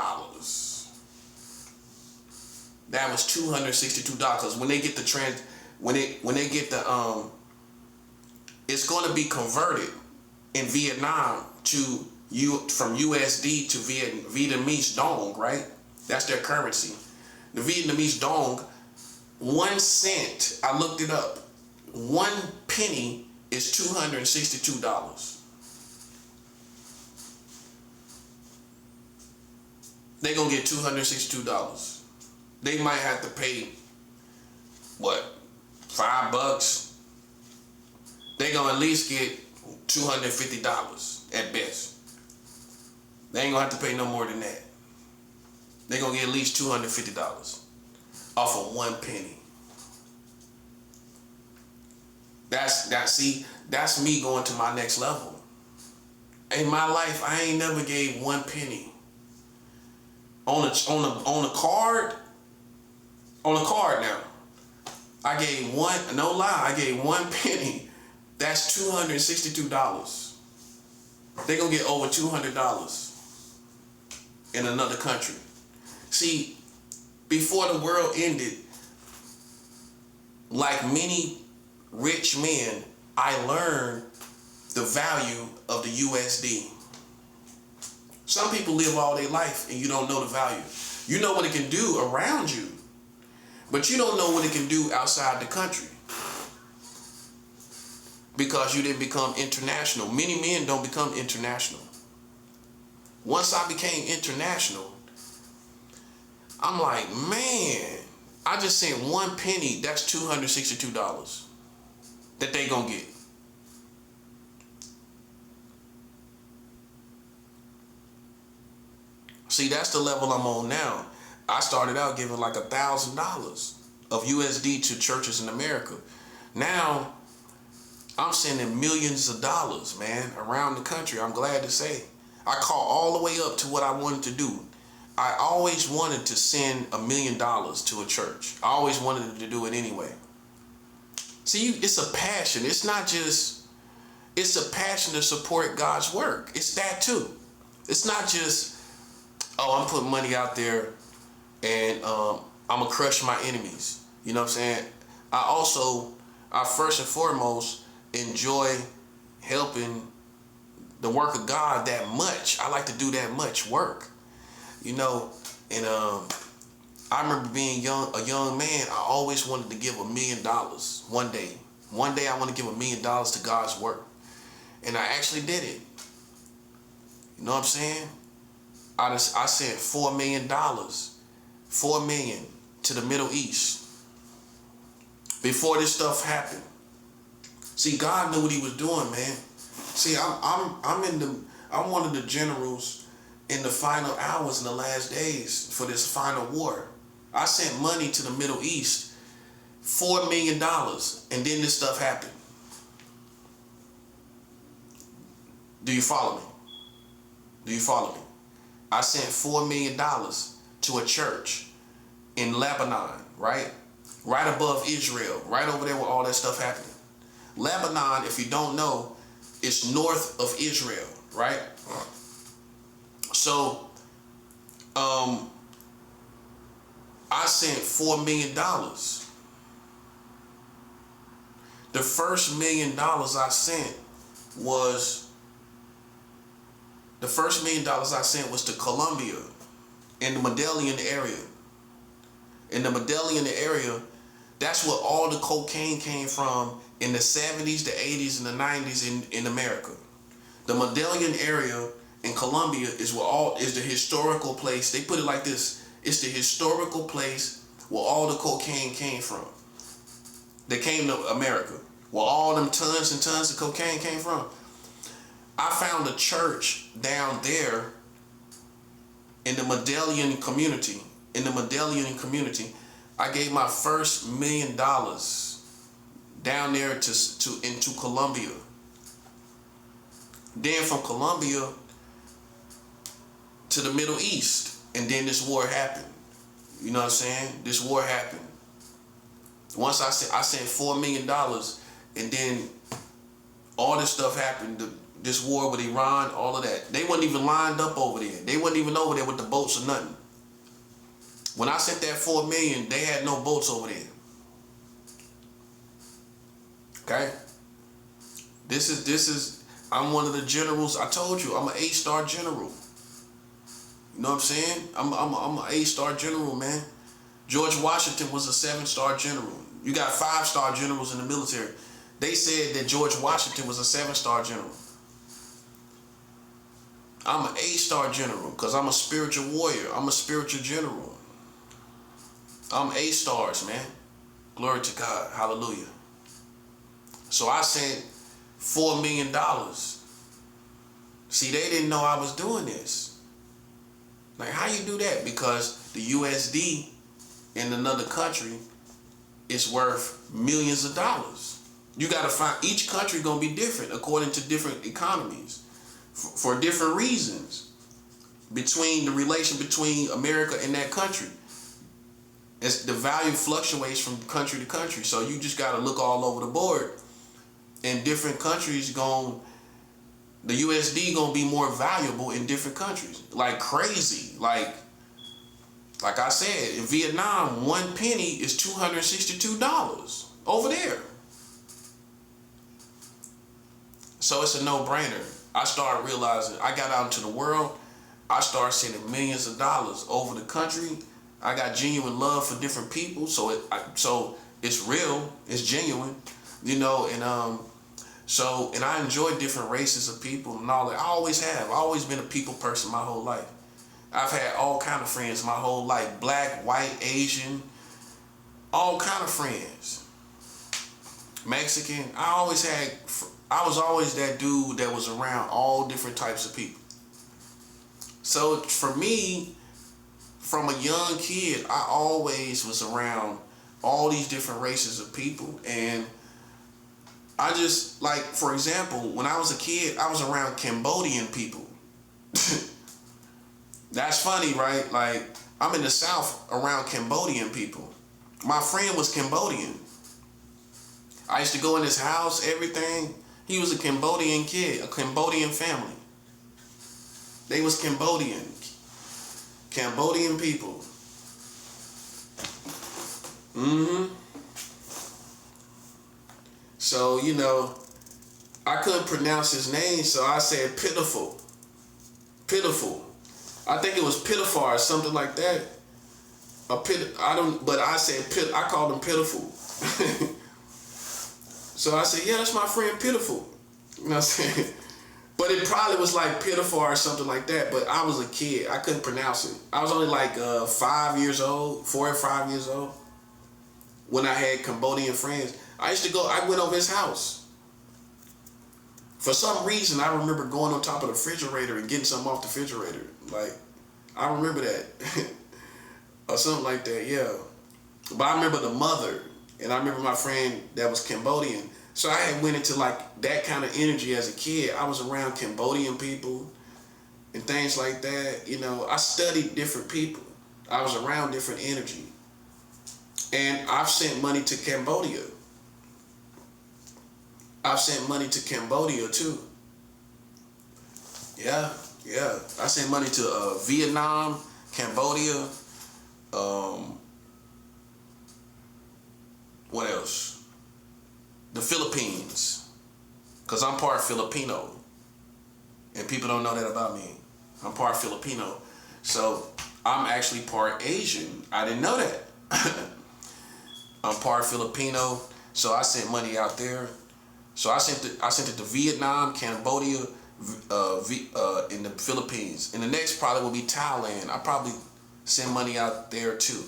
Speaker 1: That was $262 because when they get the it's going to be converted in Vietnam from USD to Vietnamese dong, right? That's their currency. The Vietnamese dong, 1 cent, I looked it up, 1 penny is $262. They're going to get $262. They might have to pay, what, $5? They're going to at least get $250 at best. They ain't going to have to pay no more than that. They're going to get at least $250 off of 1 penny. That's me going to my next level. In my life, I ain't never gave 1 penny. On a card now, I gave I gave 1 penny. That's $262. They're going to get over $200 in another country. See, before the world ended, like many rich men, I learned the value of the USD. Some people live all their life and you don't know the value. You know what it can do around you, but you don't know what it can do outside the country because you didn't become international. Many men don't become international. Once I became international, I'm like, man, I just sent 1 penny, that's $262 that they gonna get. See, that's the level I'm on now. I started out giving like $1,000 of USD to churches in America. Now, I'm sending millions of dollars, man, around the country. I'm glad to say. I caught all the way up to what I wanted to do. I always wanted to send $1 million to a church. I always wanted to do it anyway. See, it's a passion. It's not just, it's a passion to support God's work. It's that too. It's not just, oh, I'm putting money out there and I'm going to crush my enemies. You know what I'm saying? I first and foremost enjoy helping the work of God that much. I like to do that much work. You know, and I remember being a young man, I always wanted to give $1 million one day. One day I want to give $1 million to God's work. And I actually did it. You know what I'm saying? I sent $4 million, $4 million to the Middle East before this stuff happened. See, God knew what he was doing, man. See, I'm one of the generals in the final hours in the last days for this final war. I sent money to the Middle East, $4 million, and then this stuff happened. Do you follow me? Do you follow me? I sent $4 million to a church in Lebanon, right? Right above Israel, right over there where all that stuff happening. Lebanon, if you don't know, is north of Israel, right? So, I sent $4 million. The first $1 million I sent was to Colombia in the Medellin area. In the Medellin area, that's where all the cocaine came from in the 70s, the 80s, and the 90s in America. The Medellin area in Colombia is the historical place. They put it like this. It's the historical place where all the cocaine came from. They came to America. Where all them tons and tons of cocaine came from. I found a church down there in the Medellin community. I gave my first $1 million down there into Colombia. Then from Colombia to the Middle East, and then this war happened. You know what I'm saying? This war happened. Once I sent $4 million, and then all this stuff happened. This war with Iran, all of that. They wasn't even lined up over there. They wasn't even over there with the boats or nothing. When I sent that $4 million, they had no boats over there. Okay? This is, I'm one of the generals. I told you, I'm an 8-star general. You know what I'm saying? I'm an 8-star general, man. George Washington was a 7-star general. You got 5-star generals in the military. They said that George Washington was a 7-star general. I'm an 8-star general because I'm a spiritual warrior. I'm a spiritual general. I'm 8 stars, man. Glory to God. Hallelujah. So I sent $4 million. See, they didn't know I was doing this. Like, how you do that? Because the USD in another country is worth millions of dollars. You got to find, each country going to be different according to different economies for different reasons between the relation between America and that country. It's, the value fluctuates from country to country. So you just got to look all over the board. And different countries the USD going to be more valuable in different countries. Like crazy. Like I said, in Vietnam, 1 penny is $262 over there. So it's a no-brainer. I started realizing, I got out into the world, I started sending millions of dollars over the country. I got genuine love for different people, so it's real, it's genuine, you know, and I enjoy different races of people and all that. I always have. I've always been a people person my whole life. I've had all kind of friends my whole life, black, white, Asian, all kind of friends. Mexican. I was always that dude that was around all different types of people. So for me, from a young kid, I always was around all these different races of people, and I just, like, for example, when I was a kid, I was around Cambodian people. That's funny, right? Like, I'm in the South around Cambodian people. My friend was Cambodian. I used to go in his house, everything. He was a Cambodian kid, a Cambodian family. They was Cambodian people. So, you know, I couldn't pronounce his name, so I said pitiful. Pitiful. I think it was pitiful or something like that. But I said I called him pitiful. So I said, yeah, that's my friend Pitiful. You know what I'm saying? But it probably was like pitiful or something like that, but I was a kid. I couldn't pronounce it. I was only like 5 years old, 4 or 5 years old, when I had Cambodian friends. I went over his house. For some reason, I remember going on top of the refrigerator and getting something off the refrigerator. Like, I remember that. Or something like that, yeah. But I remember the mother, and I remember my friend that was Cambodian. So I had went into like that kind of energy as a kid. I was around Cambodian people and things like that. You know, I studied different people. I was around different energy. And I've sent money to Cambodia. I've sent money to Cambodia too. Yeah. I sent money to Vietnam, Cambodia, what else? The Philippines. Because I'm part Filipino. And people don't know that about me. I'm part Filipino. So I'm actually part Asian. I didn't know that. I'm part Filipino. So I sent money out there. So I sent it to Vietnam, Cambodia, in the Philippines. And the next probably will be Thailand. I probably send money out there too.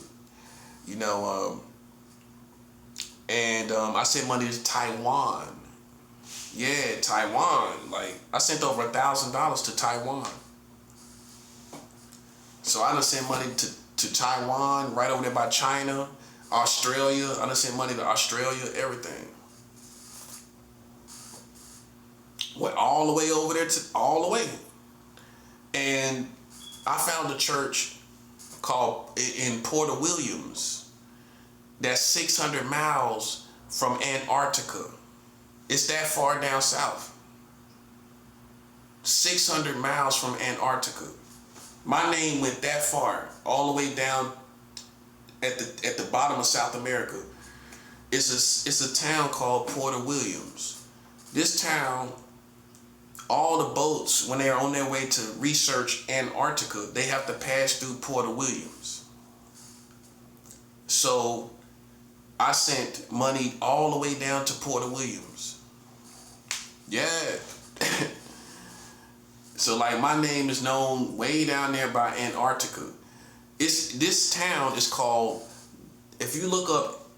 Speaker 1: You know, I sent money to Taiwan. Yeah, Taiwan. Like, I sent over $1,000 to Taiwan. So I done sent money to Taiwan, right over there by China, Australia. I done sent money to Australia, everything. Went all the way over there all the way. And I found a church called in Porter Williams that's 600 miles from Antarctica. It's that far down south. 600 miles from Antarctica. My name went that far, all the way down at the bottom of South America. It's a town called Porter Williams. This town, all the boats, when they're on their way to research Antarctica, they have to pass through Porter Williams. So I sent money all the way down to Porter Williams. Yeah. So like my name is known way down there by Antarctica. This town is called, if you look up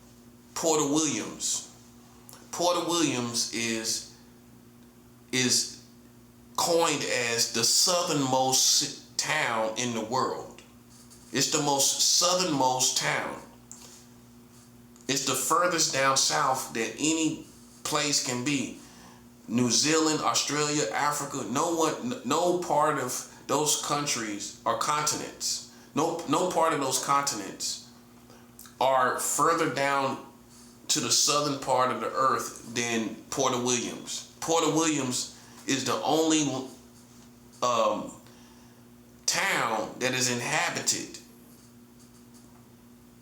Speaker 1: Porter Williams is coined as the southernmost town in the world. It's the most southernmost town. It's the furthest down south that any place can be. New Zealand, Australia, Africa, no part of those countries or continents, no part of those continents are further down to the southern part of the earth than Porter Williams. Porter Williams is the only town that is inhabited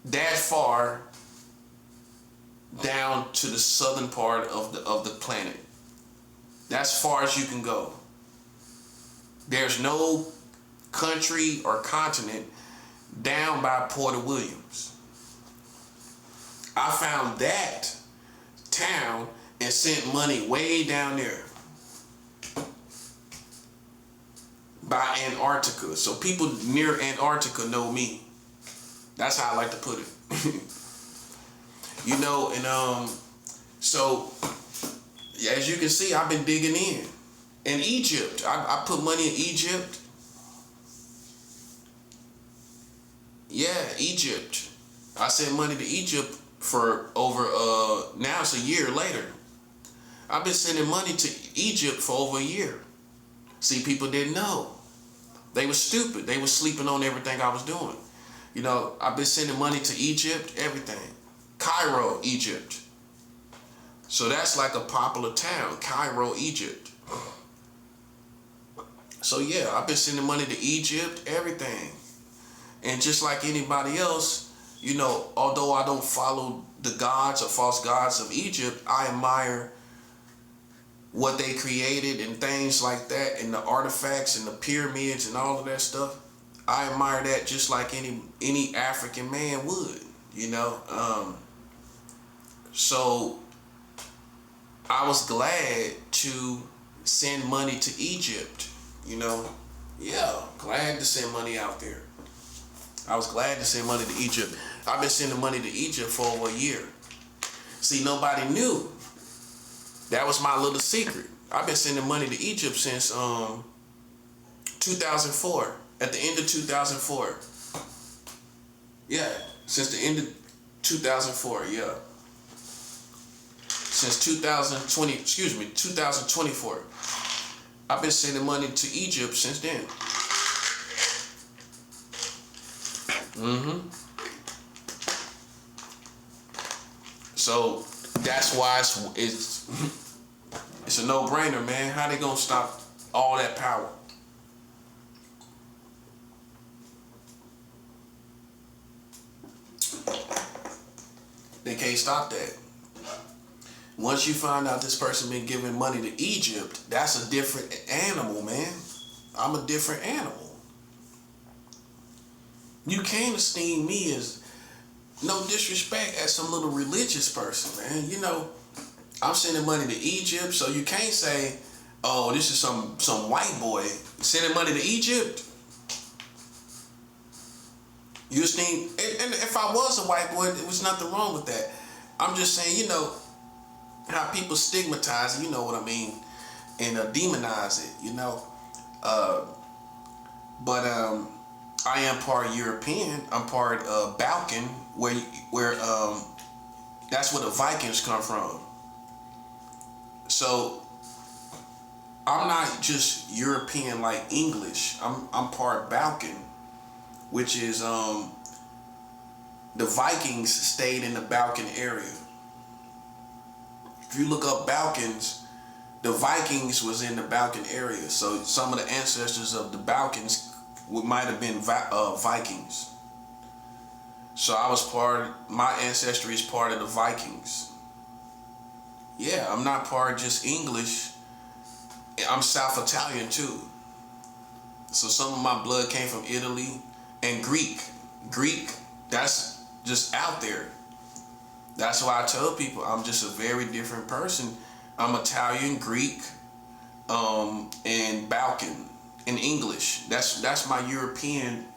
Speaker 1: that far down to the southern part of the planet. That's as far as you can go. There's no country or continent down by Porter Williams. I found that town and sent money way down there by Antarctica. So people near Antarctica know me. That's how I like to put it. You know, and so as you can see, I've been digging in. In Egypt, I put money in Egypt. Yeah, Egypt. I sent money to Egypt for over, now it's a year later. I've been sending money to Egypt for over a year. See, people didn't know. They were stupid. They were sleeping on everything I was doing. You know, I've been sending money to Egypt, everything. Cairo, Egypt. So that's like a popular town, Cairo, Egypt. So yeah, I've been sending money to Egypt, everything. And just like anybody else, you know, although I don't follow the gods or false gods of Egypt, I admire what they created and things like that, and the artifacts and the pyramids and all of that stuff. I admire that just like any African man would, you know. So I was glad to send money to Egypt, you know. Yeah, glad to send money out there. I was glad to send money to Egypt. I've been sending money to Egypt for over a year. See, nobody knew. That was my little secret. I've been sending money to Egypt since 2004. At the end of 2004. Yeah, since the end of 2004, yeah. Since 2024. I've been sending money to Egypt since then. So that's why it's a no-brainer, man. How they gonna stop all that power? They can't stop that. Once you find out this person been giving money to Egypt, that's a different animal, man. I'm a different animal. You can't esteem me as, no disrespect, as some little religious person, man. You know, I'm sending money to Egypt, so you can't say, oh, this is some white boy sending money to Egypt. You esteem, and if I was a white boy, there was nothing wrong with that. I'm just saying, you know, how people stigmatize it, you know what I mean, and demonize it, you know. But I am part European. I'm part Balkan, where that's where the Vikings come from. So I'm not just European like English. I'm part Balkan, which is the Vikings stayed in the Balkan area. If you look up Balkans, the Vikings was in the Balkan area. So some of the ancestors of the Balkans might have been Vikings. So my ancestry is part of the Vikings. Yeah, I'm not part just English. I'm South Italian too. So some of my blood came from Italy and Greek. Greek, that's just out there. That's why I tell people I'm just a very different person. I'm Italian, Greek, and Balkan, and English. That's my European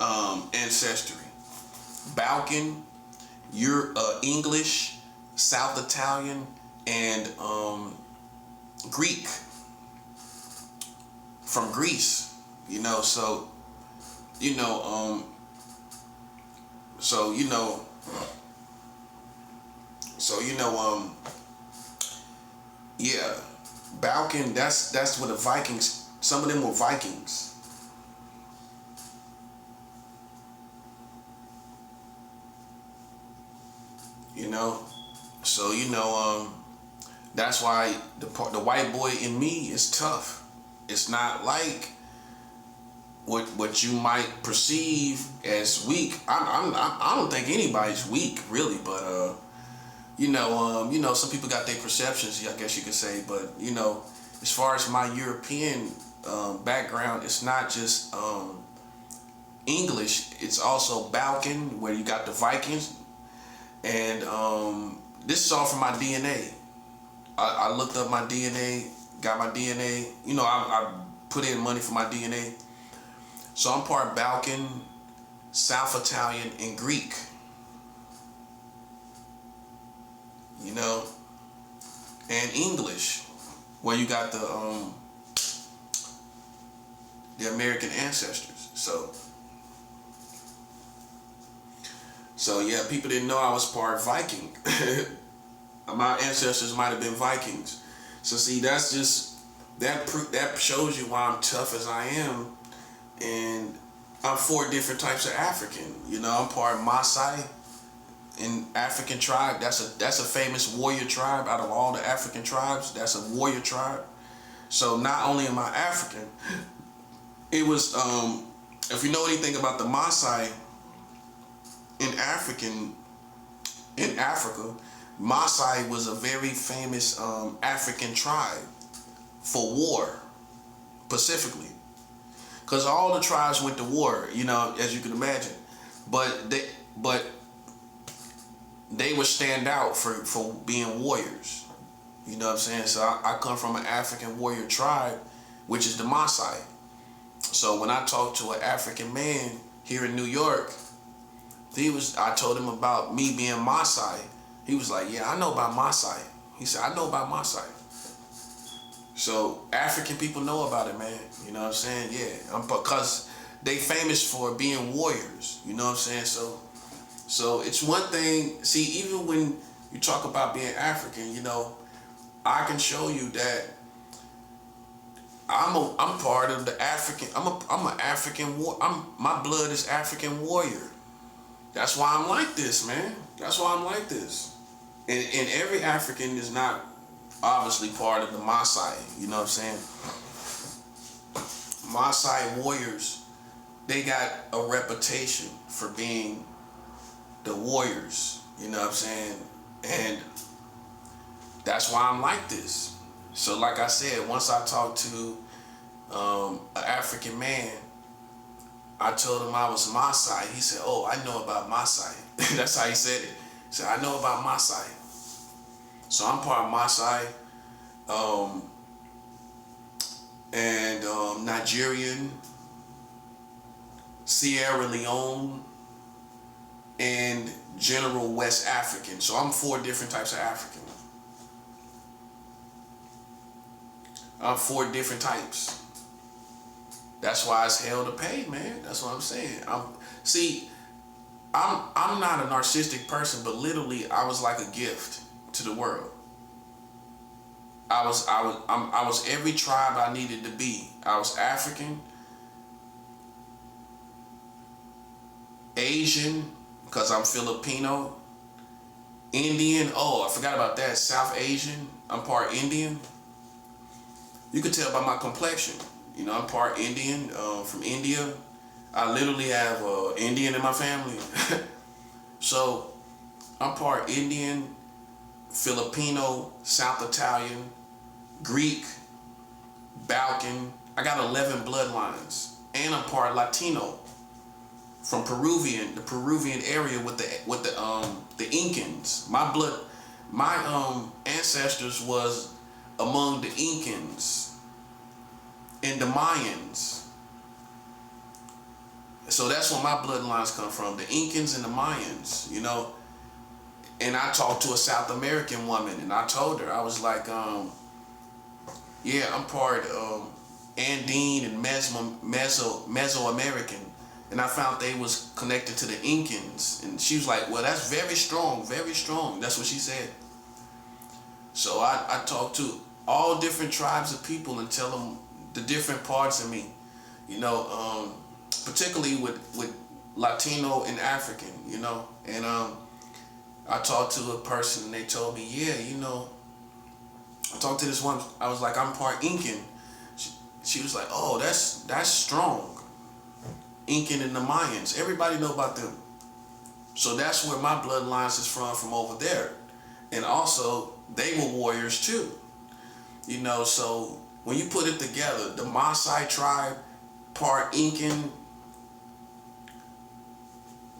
Speaker 1: ancestry. Balkan, English, South Italian, and Greek from Greece. You know, so you know, yeah, Balkan, that's where the Vikings, some of them were Vikings. You know, so that's why the white boy in me is tough. It's not like what you might perceive as weak. I don't think anybody's weak really, but some people got their perceptions, I guess you could say. But as far as my European background, it's not just English. It's also Balkan, where you got the Vikings, and this is all from my DNA. I looked up my DNA, got my DNA. I put in money for my DNA. So I'm part Balkan, South Italian, and Greek. And English, where you got the American ancestors. So yeah, people didn't know I was part Viking. My ancestors might have been Vikings. So see, that's just that shows you why I'm tough as I am, and I'm 4 different types of African. You know, I'm part Maasai, an African tribe. That's a famous warrior tribe out of all the African tribes. That's a warrior tribe. So not only am I African, it was if you know anything about the Maasai in Africa, Maasai was a very famous African tribe for war, specifically, because all the tribes went to war, you know, as you can imagine, but they would stand out for being warriors. You know what I'm saying? So I come from an African warrior tribe, which is the Maasai. So when I talked to an African man here in New York, I told him about me being Maasai. He was like, yeah, I know about Maasai. He said, I know about Maasai. So African people know about it, man. You know what I'm saying? Yeah, because they famous for being warriors. You know what I'm saying? So it's one thing. See, even when you talk about being African, you know, I can show you that I'm part of the African. I'm an African war. My blood is African warrior. That's why I'm like this, man. That's why I'm like this. And every African is not obviously part of the Maasai. You know what I'm saying? Maasai warriors, they got a reputation for being the warriors. You know what I'm saying? And that's why I'm like this. So like I said, once I talked to an African man, I told him I was Maasai. He said, oh, I know about Maasai. That's how he said it. He said, I know about Maasai. So I'm part of Maasai, and Nigerian, Sierra Leone, and General West African. So I'm 4 different types of African. I'm 4 different types. That's why it's hell to pay, man. That's what I'm saying. I'm not a narcissistic person, but literally I was like a gift to the world. I was every tribe I needed to be. I was African, Asian, because I'm Filipino, Indian. Oh, I forgot about that. South Asian. I'm part Indian. You can tell by my complexion. You know, I'm part Indian, from India. I literally have Indian in my family. So I'm part Indian, Filipino, South Italian, Greek, Balkan. I got 11 bloodlines, and I'm part Latino from the Peruvian area with the Incans. My ancestors was among the Incans and the Mayans. So that's where my bloodlines come from, the Incans and the Mayans, you know. And I talked to a South American woman, and I told her, I was like, yeah, I'm part Andine and Mesoamerican. And I found they was connected to the Incans. And she was like, well, that's very strong, very strong. That's what she said. So I talked to all different tribes of people and tell them the different parts of me, you know, particularly with Latino and African, you know. And I talked to a person and they told me, yeah, you know, I talked to this one, I was like, I'm part Incan. She was like, oh, that's strong. Incan and the Mayans, everybody know about them. So that's where my bloodlines is from over there. And also, they were warriors too. You know, so when you put it together, the Maasai tribe, part Incan,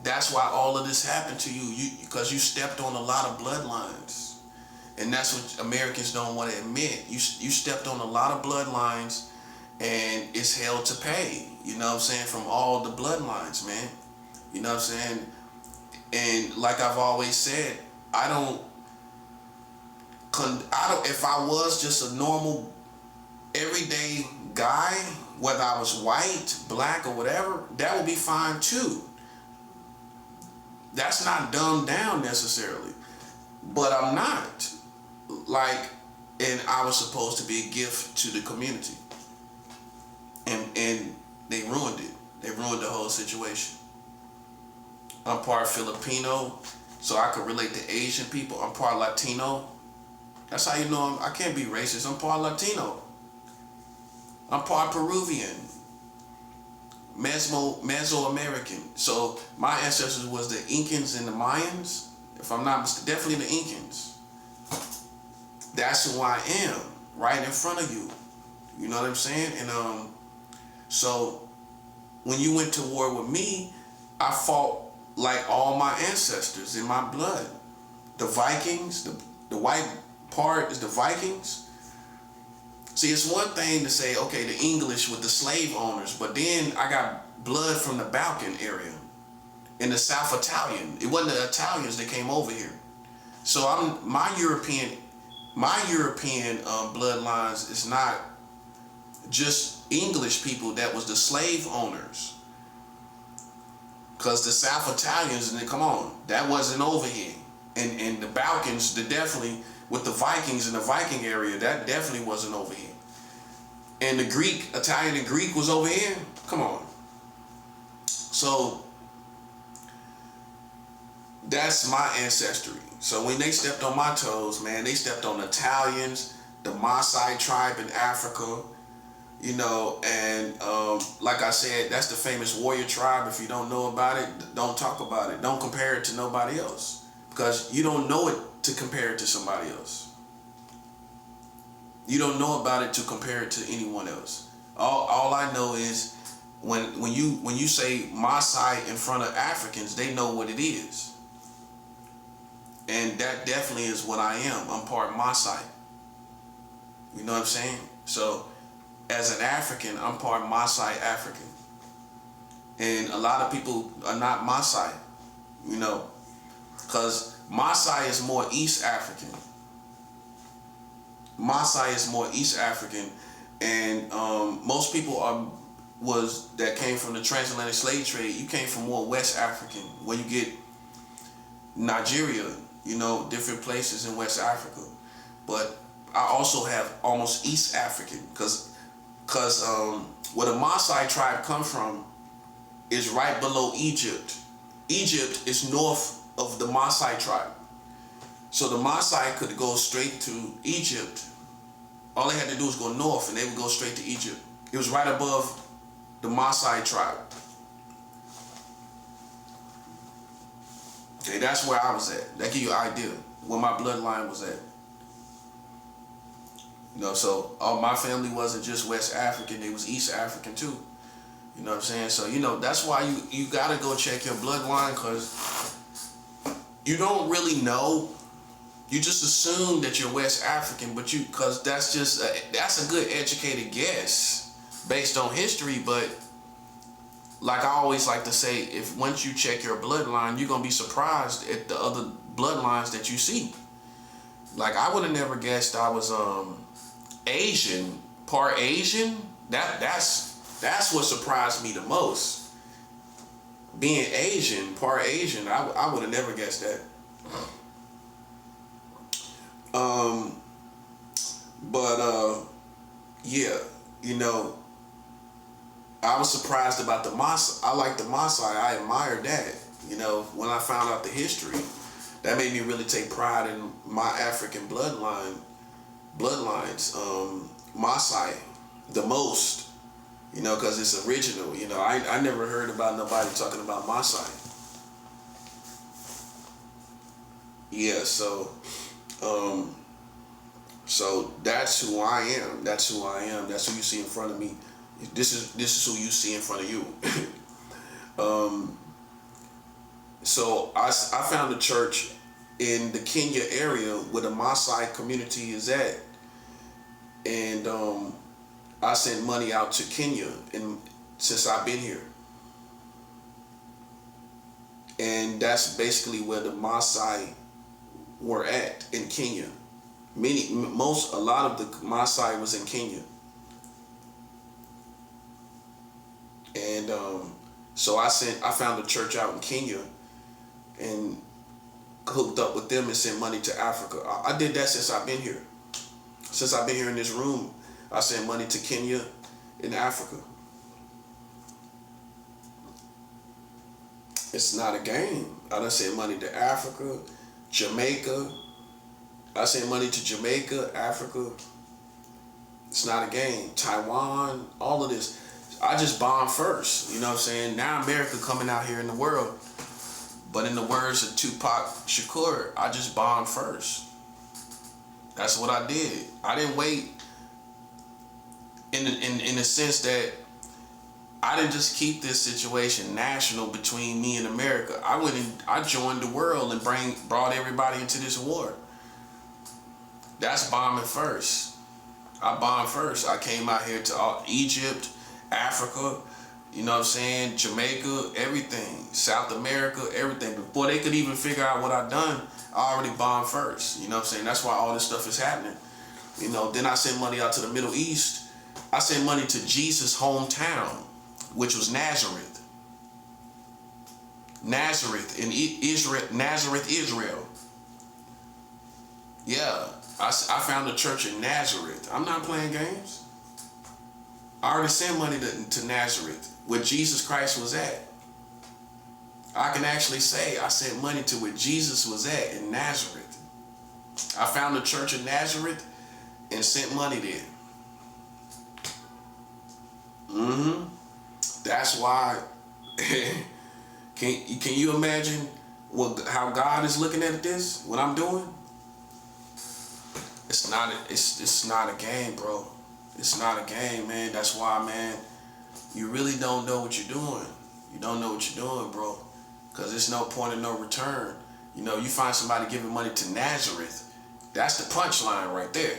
Speaker 1: that's why all of this happened to you, because you stepped on a lot of bloodlines. And that's what Americans don't want to admit. You stepped on a lot of bloodlines, and it's hell to pay, you know what I'm saying, from all the bloodlines, man. You know what I'm saying? And like I've always said, if I was just a normal, everyday guy, whether I was white, black, or whatever, that would be fine too. That's not dumbed down necessarily. But I'm not. like, and I was supposed to be a gift to the community, and they ruined it. They ruined the whole situation. I'm part Filipino, so I could relate to Asian people. I'm part Latino. That's how you know I can't be racist. I'm part Latino. I'm part Peruvian, Mesoamerican. So my ancestors was the Incans and the Mayans. If I'm not mistaken, definitely the Incans. That's who I am, right in front of you. You know what I'm saying? And so when you went to war with me, I fought like all my ancestors in my blood. The Vikings, the white part is the Vikings. See, it's one thing to say, okay, the English with the slave owners, but then I got blood from the Balkan area and the South Italian. It wasn't the Italians that came over here. So my European bloodlines is not just English people that was the slave owners. Because the South Italians, and come on, that wasn't over here. And the Balkans, definitely, with the Vikings in the Viking area, that definitely wasn't over here. And the Italian and Greek was over here. Come on. So that's my ancestry. So when they stepped on my toes, man, they stepped on the Italians, the Maasai tribe in Africa, you know, and like I said, that's the famous warrior tribe. If you don't know about it, don't talk about it. Don't compare it to nobody else, because you don't know it to compare it to somebody else. You don't know about it to compare it to anyone else. All I know is when you say Maasai in front of Africans, they know what it is. And that definitely is what I am. I'm part Maasai. You know what I'm saying? So as an African, I'm part Maasai African. And a lot of people are not Maasai, you know, because Maasai is more East African. Maasai is more East African, and most people that came from the transatlantic slave trade. You came from more West African, where you get Nigeria, you know, different places in West Africa. But I also have almost East African, because where the Maasai tribe come from is right below Egypt. Egypt is north of the Maasai tribe. So the Maasai could go straight to Egypt. All they had to do was go north and they would go straight to Egypt. It was right above the Maasai tribe. Okay, that's where I was at. That give you an idea where my bloodline was at. You know, so all my family wasn't just West African, they was East African too. You know what I'm saying? So, you know, that's why you gotta go check your bloodline, because you don't really know. You just assume that you're West African, but because that's a good educated guess based on history. But like I always like to say, if once you check your bloodline, you're gonna be surprised at the other bloodlines that you see. Like I would have never guessed I was Asian, part Asian. That's what surprised me the most. Being Asian, part Asian, I would have never guessed that. Yeah, you know, I was surprised about the Maasai. I like the Maasai. I admired that. You know, when I found out the history, that made me really take pride in my African bloodlines. Maasai, the most, you know, because it's original. You know, I never heard about nobody talking about Maasai. Yeah, so that's who I am. That's who I am. That's who you see in front of me. This is who you see in front of you. So I found a church in the Kenya area where the Maasai community is at, and I sent money out to Kenya, and since I've been here, and that's basically where the Maasai were at in Kenya. A lot of the Maasai was in Kenya. And so I found a church out in Kenya, and hooked up with them and sent money to Africa. I did that since I've been here. Since I've been here in this room, I sent money to Kenya and Africa. It's not a game. I done sent money to Africa, Jamaica. I sent money to Jamaica, Africa. It's not a game. Taiwan, all of this. I just bombed first. You know what I'm saying? Now America coming out here in the world. But in the words of Tupac Shakur, I just bombed first. That's what I did. I didn't wait in the sense that I didn't just keep this situation national between me and America. I went and I joined the world and brought everybody into this war. That's bombing first. I bombed first. I came out here to Egypt, Africa, you know what I'm saying, Jamaica, everything, South America, everything. Before they could even figure out what I'd done, I already bombed first. You know what I'm saying? That's why all this stuff is happening. You know, then I sent money out to the Middle East. I sent money to Jesus' hometown, which was Nazareth. Nazareth in Israel. Nazareth, Israel. Yeah, I found a church in Nazareth. I'm not playing games. I already sent money to Nazareth, where Jesus Christ was at. I can actually say I sent money to where Jesus was at in Nazareth. I found a church in Nazareth and sent money there. That's why. Can you imagine how God is looking at this? What I'm doing? It's not a game, bro. It's not a game, man. That's why, man, you really don't know what you're doing. You don't know what you're doing, bro. Because there's no point of no return. You know, you find somebody giving money to Nazareth, that's the punchline right there.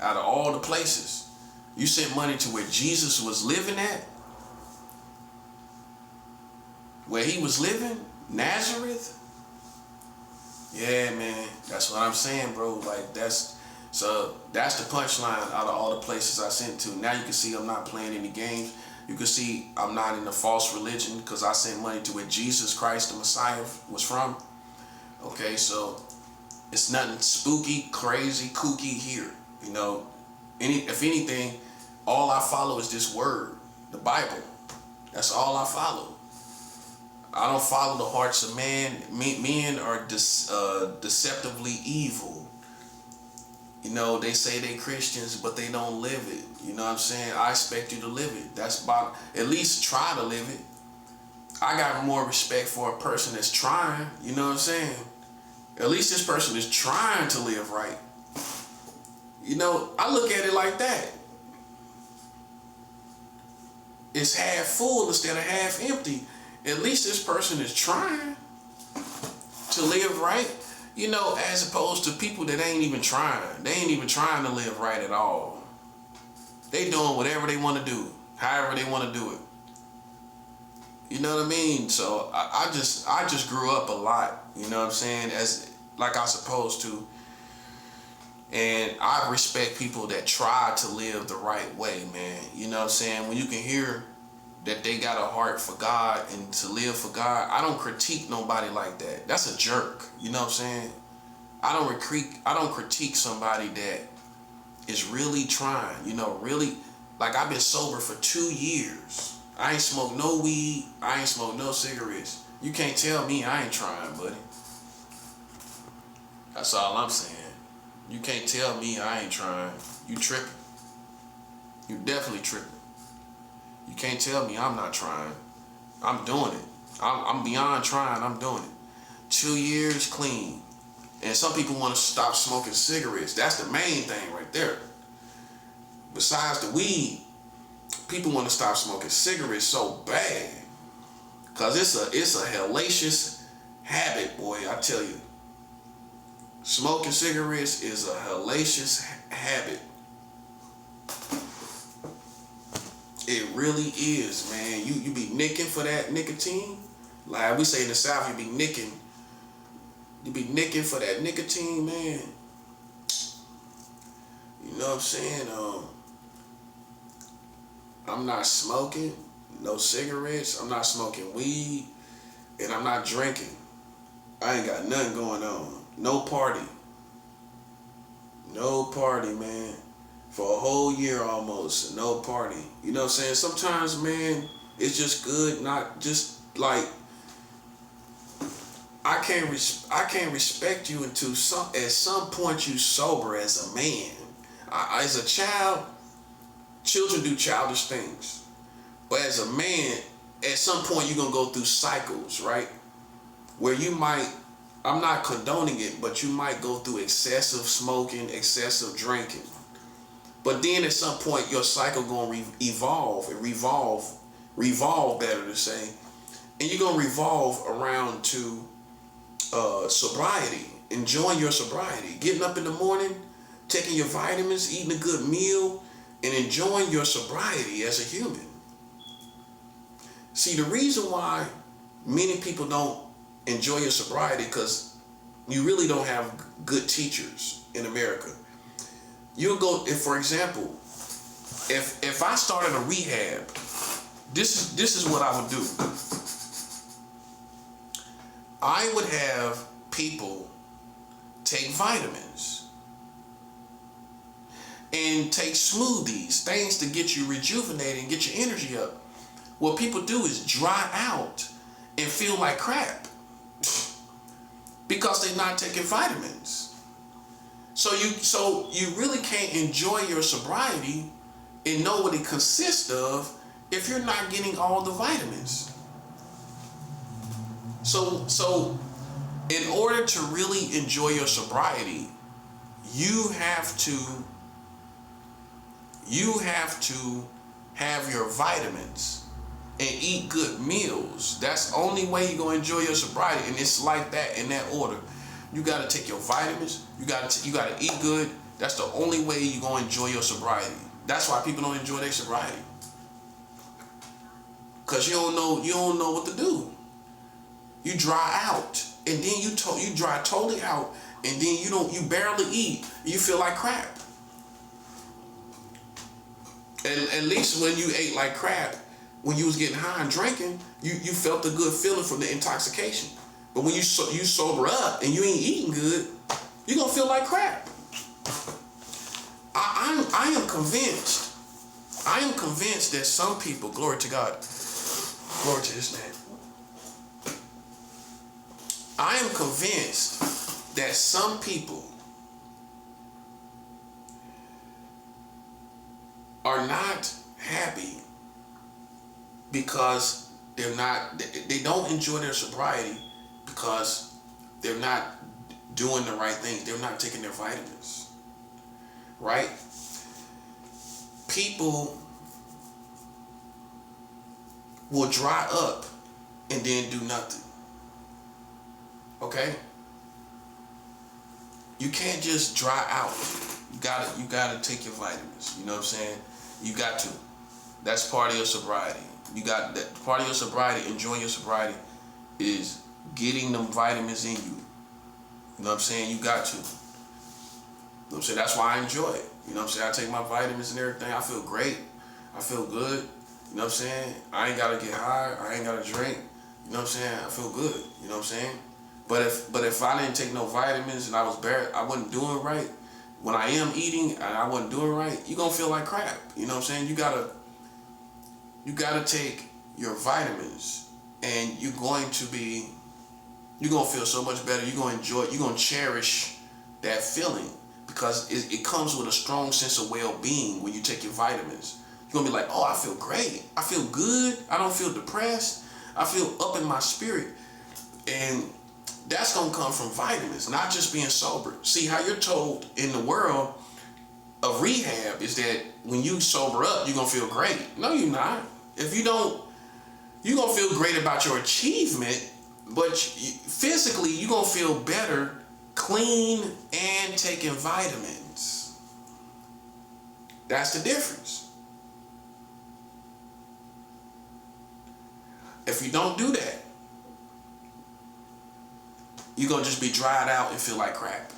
Speaker 1: Out of all the places, you sent money to where Jesus was living at? Where he was living? Nazareth? Yeah, man. That's what I'm saying, bro. Like, that's the punchline out of all the places I sent to. Now you can see I'm not playing any games. You can see I'm not in a false religion because I sent money to where Jesus Christ, the Messiah, was from. Okay, so it's nothing spooky, crazy, kooky here. You know, if anything, all I follow is this word, the Bible. That's all I follow. I don't follow the hearts of man. Men are deceptively evil. You know, they say they Christians, but they don't live it. You know what I'm saying? I expect you to live it. That's about, at least try to live it. I got more respect for a person that's trying. You know what I'm saying? At least this person is trying to live right. You know, I look at it like that. It's half full instead of half empty. At least this person is trying to live right. You know, as opposed to people that ain't even trying. They ain't even trying to live right at all. They doing whatever they want to do, however they want to do it. You know what I mean? So I just grew up a lot, you know what I'm saying, as like I supposed to. And I respect people that try to live the right way, man. You know what I'm saying? When you can hear that they got a heart for God and to live for God, I don't critique nobody like that. That's a jerk. You know what I'm saying? I don't critique somebody that is really trying, you know, really. Like, I've been sober for 2 years. I ain't smoked no weed. I ain't smoked no cigarettes. You can't tell me I ain't trying, buddy. That's all I'm saying. You can't tell me I ain't trying. You tripping. You definitely tripping. You can't tell me I'm not trying. I'm doing it. I'm beyond trying. I'm doing it. 2 years clean. And some people want to stop smoking cigarettes. That's the main thing right there. Besides the weed, people want to stop smoking cigarettes so bad. Because it's a hellacious habit, boy, I tell you. Smoking cigarettes is a hellacious habit. It really is, man. You be nicking for that nicotine. Like we say in the South, you be nicking. You be nicking for that nicotine, man. You know what I'm saying? I'm not smoking no cigarettes. I'm not smoking weed. And I'm not drinking. I I ain't got nothing going on. No party. No party, man. For a whole year almost, no party. You know what I'm saying? Sometimes, man, it's just good, not just like I can't respect you until at some point you sober as a man. As a child, children do childish things, but as a man, at some point you're gonna go through cycles, right? Where you might, I'm not condoning it, but you might go through excessive smoking, excessive drinking. But then at some point your cycle gonna evolve and revolve better to say, and you're gonna revolve around to sobriety, enjoying your sobriety, getting up in the morning, taking your vitamins, eating a good meal, and enjoying your sobriety as a human. See, the reason why many people don't enjoy your sobriety because you really don't have good teachers in America. You'll go, if for example, if I started a rehab, this is what I would do. I would have people take vitamins and take smoothies, things to get you rejuvenated and get your energy up. What people do is dry out and feel like crap because they're not taking vitamins. So you really can't enjoy your sobriety and know what it consists of if you're not getting all the vitamins. So in order to really enjoy your sobriety, you have to have your vitamins and eat good meals. That's the only way you're gonna enjoy your sobriety, and it's like that in that order. You gotta take your vitamins. You gotta eat good. That's the only way you're gonna enjoy your sobriety. That's why people don't enjoy their sobriety, cause you don't know what to do. You dry out, and then you dry totally out, and then you barely eat. You feel like crap. And at least when you ate like crap, when you was getting high and drinking, you felt a good feeling from the intoxication. But when you sober up and you ain't eating good, you're gonna feel like crap. I am convinced that some people, glory to God, glory to His name. I am convinced that some people are not happy because they don't enjoy their sobriety because they're not doing the right things. They're not taking their vitamins, right? People will dry up and then do nothing. Okay? You can't just dry out. You gotta take your vitamins. You know what I'm saying? You got to. That's part of your sobriety. You got that part of your sobriety, enjoying your sobriety, is getting them vitamins in you. You know what I'm saying? You got to. You know what I'm saying? That's why I enjoy it. You know what I'm saying? I take my vitamins and everything. I feel great. I feel good. You know what I'm saying? I ain't gotta get high. I ain't gotta drink. You know what I'm saying? I feel good. You know what I'm saying? But if I didn't take no vitamins and I wasn't doing right, when I am eating and I wasn't doing right, you're gonna feel like crap. You know what I'm saying? You gotta take your vitamins, and you're gonna feel so much better. You're gonna enjoy it. You're gonna cherish that feeling because it comes with a strong sense of well-being when you take your vitamins. You're gonna be like, oh, I feel great. I feel good. I don't feel depressed. I feel up in my spirit. And that's gonna come from vitamins, not just being sober. See, how you're told in the world of rehab is that when you sober up, you're gonna feel great. No, you're not. If you don't, you're gonna feel great about your achievement, but physically, you're gonna feel better, clean, and taking vitamins. That's the difference. If you don't do that, you're gonna just be dried out and feel like crap.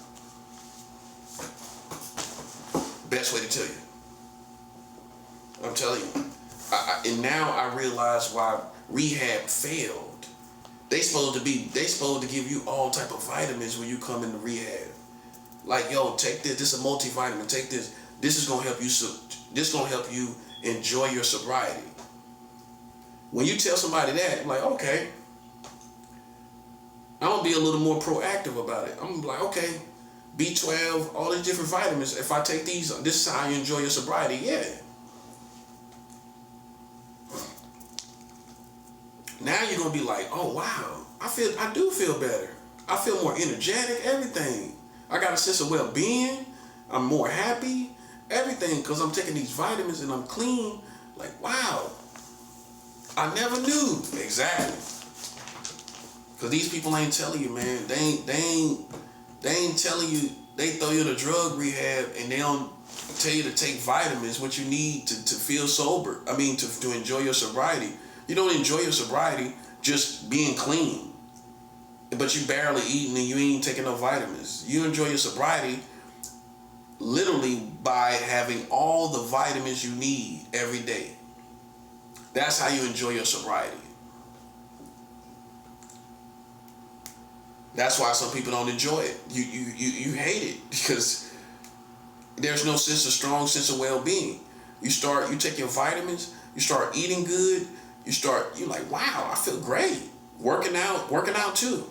Speaker 1: Best way to tell you. I'm telling you. And now I realize why rehab failed. They supposed to give you all type of vitamins when you come into rehab. Like, yo, take this. This is a multivitamin. Take this. This is gonna help you. This gonna help you enjoy your sobriety. When you tell somebody that, I'm like, okay, I'm gonna be a little more proactive about it. I'm gonna be like, okay, B12, all these different vitamins. If I take these, this is how you enjoy your sobriety. Yeah. Now you're gonna be like, oh wow, I do feel better. I feel more energetic, everything. I got a sense of well-being. I'm more happy, everything, because I'm taking these vitamins and I'm clean. Like, wow, I never knew. Exactly. Because these people ain't telling you, man. They ain't telling you. They throw you in a drug rehab and they don't tell you to take vitamins, what you need to feel sober. I mean, to enjoy your sobriety. You don't enjoy your sobriety just being clean, but you barely eating and you ain't taking no vitamins. You enjoy your sobriety literally by having all the vitamins you need every day. That's how you enjoy your sobriety. That's why some people don't enjoy it. You hate it because there's no strong sense of well-being. You take your vitamins, you start eating good, you're like, wow, I feel great. Working out too.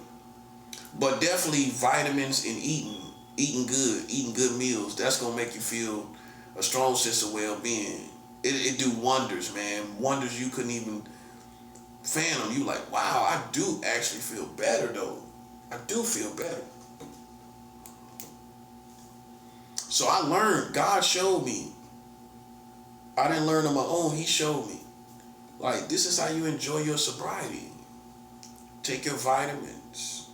Speaker 1: But definitely vitamins and eating good meals, that's gonna make you feel a strong sense of well-being. It do wonders, man. Wonders you couldn't even fathom. You like, wow, I do actually feel better though. I do feel better. So I learned, God showed me. I didn't learn on my own, He showed me. Like, this is how you enjoy your sobriety. Take your vitamins.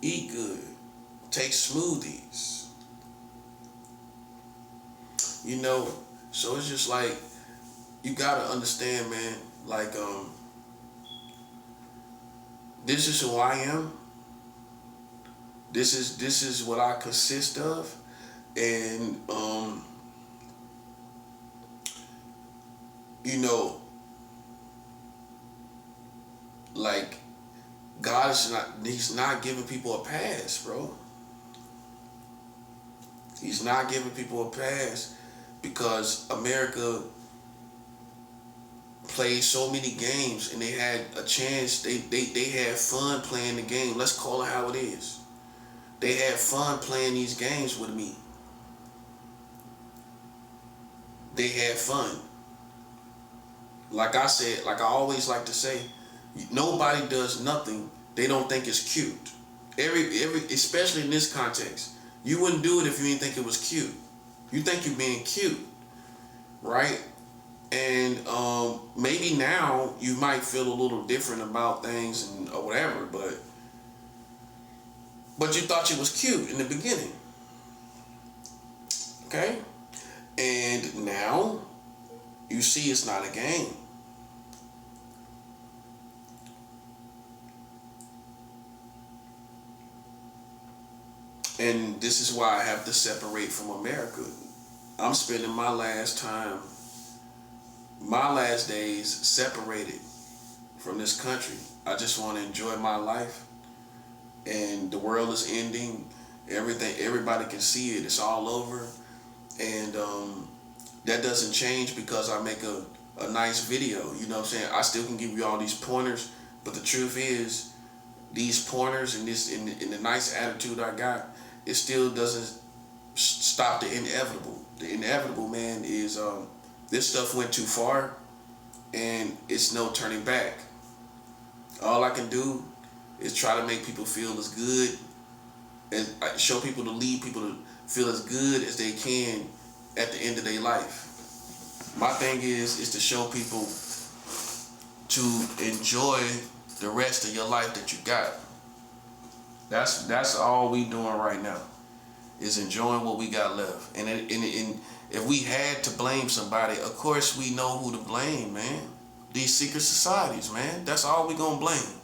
Speaker 1: Eat good. Take smoothies. You know, so it's just like, you gotta understand, man, like, this is who I am. This is what I consist of. And, you know, like, He's not giving people a pass, bro. He's not giving people a pass because America played so many games and they had a chance. They had fun playing the game. Let's call it how it is. They had fun playing these games with me. They had fun. Like I said, like I always like to say, nobody does nothing they don't think is cute. Especially in this context. You wouldn't do it if you didn't think it was cute. You think you're being cute, right? And maybe now you might feel a little different about things and or whatever, but you thought you was cute in the beginning. Okay? And now you see it's not a game. And this is why I have to separate from America. I'm spending my last days separated from this country. I just want to enjoy my life. And the world is ending. Everybody can see it. It's all over. And that doesn't change because I make a nice video. You know what I'm saying? I still can give you all these pointers. But the truth is, these pointers and the nice attitude I got, it still doesn't stop the inevitable. The inevitable, man, is this stuff went too far and it's no turning back. All I can do is try to make people feel as good and show people to lead people to feel as good as they can at the end of their life. My thing is to show people to enjoy the rest of your life that you got. That's all we doing right now, is enjoying what we got left. And if we had to blame somebody, of course we know who to blame, man. These secret societies, man. That's all we gonna blame.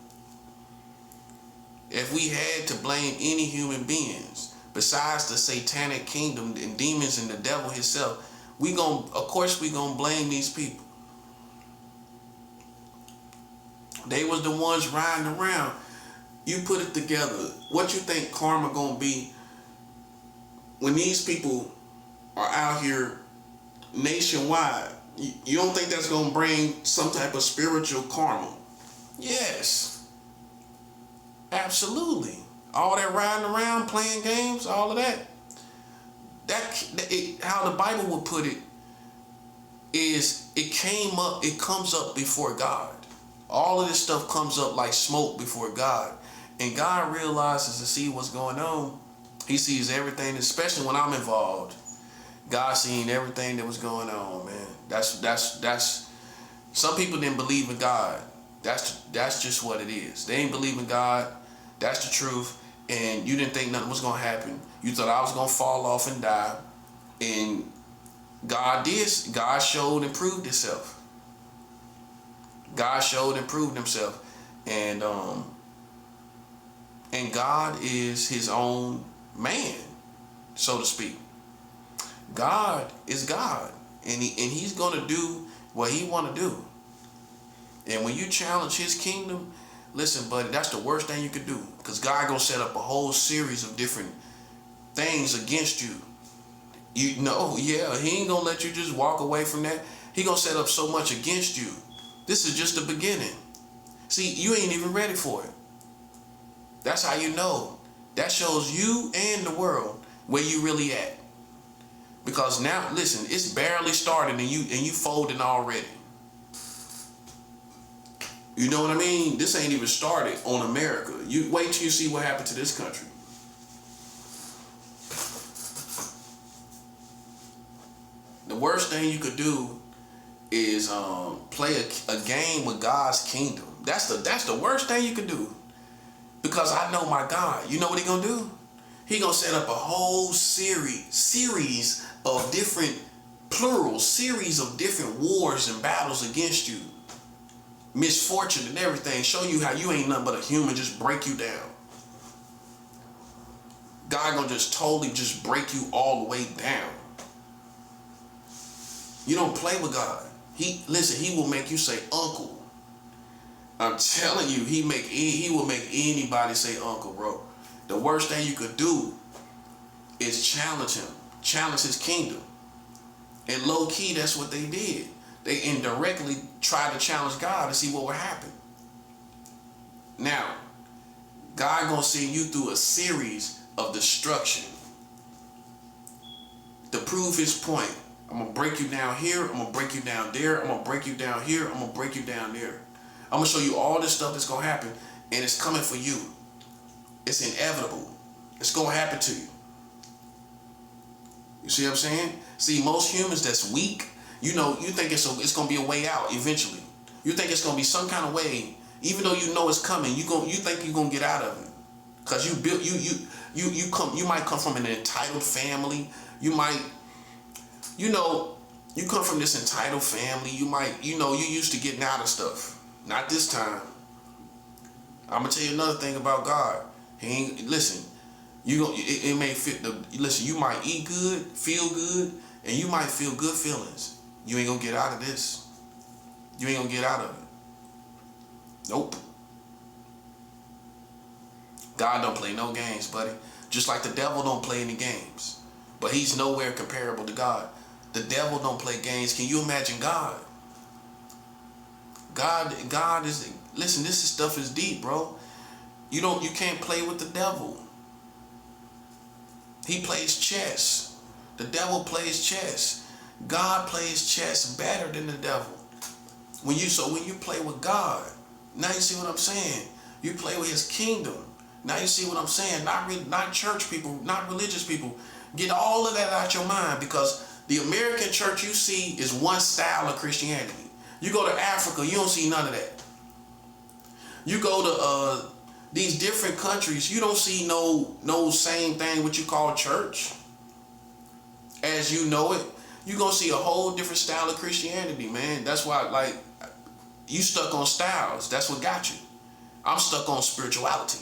Speaker 1: If we had to blame any human beings besides the satanic kingdom and demons and the devil himself, of course we gonna blame these people. They was the ones riding around. You put it together. What you think karma gonna be when these people are out here nationwide? You don't think that's gonna bring some type of spiritual karma? Yes, absolutely. All that riding around, playing games, all of that. How the Bible would put it is, it comes up before God. All of this stuff comes up like smoke before God. And God realizes to see what's going on. He sees everything, especially when I'm involved. God seen everything that was going on, man. That's some people didn't believe in God. That's just what it is. They ain't believe in God. That's the truth. And you didn't think nothing was gonna happen. You thought I was gonna fall off and die. And God showed and proved himself. God showed and proved himself. And God is his own man, so to speak. God is God. And he's gonna do what he wanna do. And when you challenge his kingdom, listen, buddy, that's the worst thing you could do. Because God gonna set up a whole series of different things against you. You know, yeah, he ain't gonna let you just walk away from that. He gonna set up so much against you. This is just the beginning. See, you ain't even ready for it. That's how you know. That shows you and the world where you really at. Because now, listen, it's barely started and you folding already. You know what I mean? This ain't even started on America. You wait till you see what happened to this country. The worst thing you could do is play a game with God's kingdom. That's the worst thing you could do. Because I know my God. You know what he gonna do? He gonna set up a whole series of different series of different wars and battles against you. Misfortune and everything. Show you how you ain't nothing but a human. Just break you down. God gonna just totally just break you all the way down. You don't play with God. He will make you say uncle. I'm telling you, he will make anybody say uncle, bro. The worst thing you could do is challenge him. Challenge his kingdom. And low key, that's what they did. They indirectly tried to challenge God to see what would happen. Now, God gonna send you through a series of destruction to prove his point. I'm gonna break you down here. I'm gonna break you down there. I'm gonna break you down here. I'm gonna break you down there. I'm gonna show you all this stuff that's gonna happen, and it's coming for you. It's inevitable. It's gonna happen to you. You see what I'm saying? See, most humans that's weak, you think it's gonna be a way out eventually. You think it's gonna be some kind of way, even though you know it's coming. You think you're gonna get out of it, cause you might come from an entitled family. You might, you come from this entitled family. You might, you used to getting out of stuff. Not this time. I'm gonna tell you another thing about God. He ain't listen. It may fit the listen. You might eat good, feel good, and you might feel good feelings. You ain't gonna get out of this. You ain't gonna get out of it. Nope. God don't play no games, buddy. Just like the devil don't play any games. But he's nowhere comparable to God. The devil don't play games. Can you imagine God? God is, listen, this stuff is deep, bro. You can't play with the devil. He plays chess. The devil plays chess. God plays chess better than the devil. When you play with God, now you see what I'm saying? You play with his kingdom. Now you see what I'm saying? Not church people, not religious people. Get all of that out your mind, because the American church you see is one style of Christianity. You go to Africa, you don't see none of that. You go to these different countries, you don't see no same thing what you call church as you know it. You're gonna see a whole different style of Christianity, man. That's why, like, you stuck on styles. That's what got you. I'm stuck on spirituality.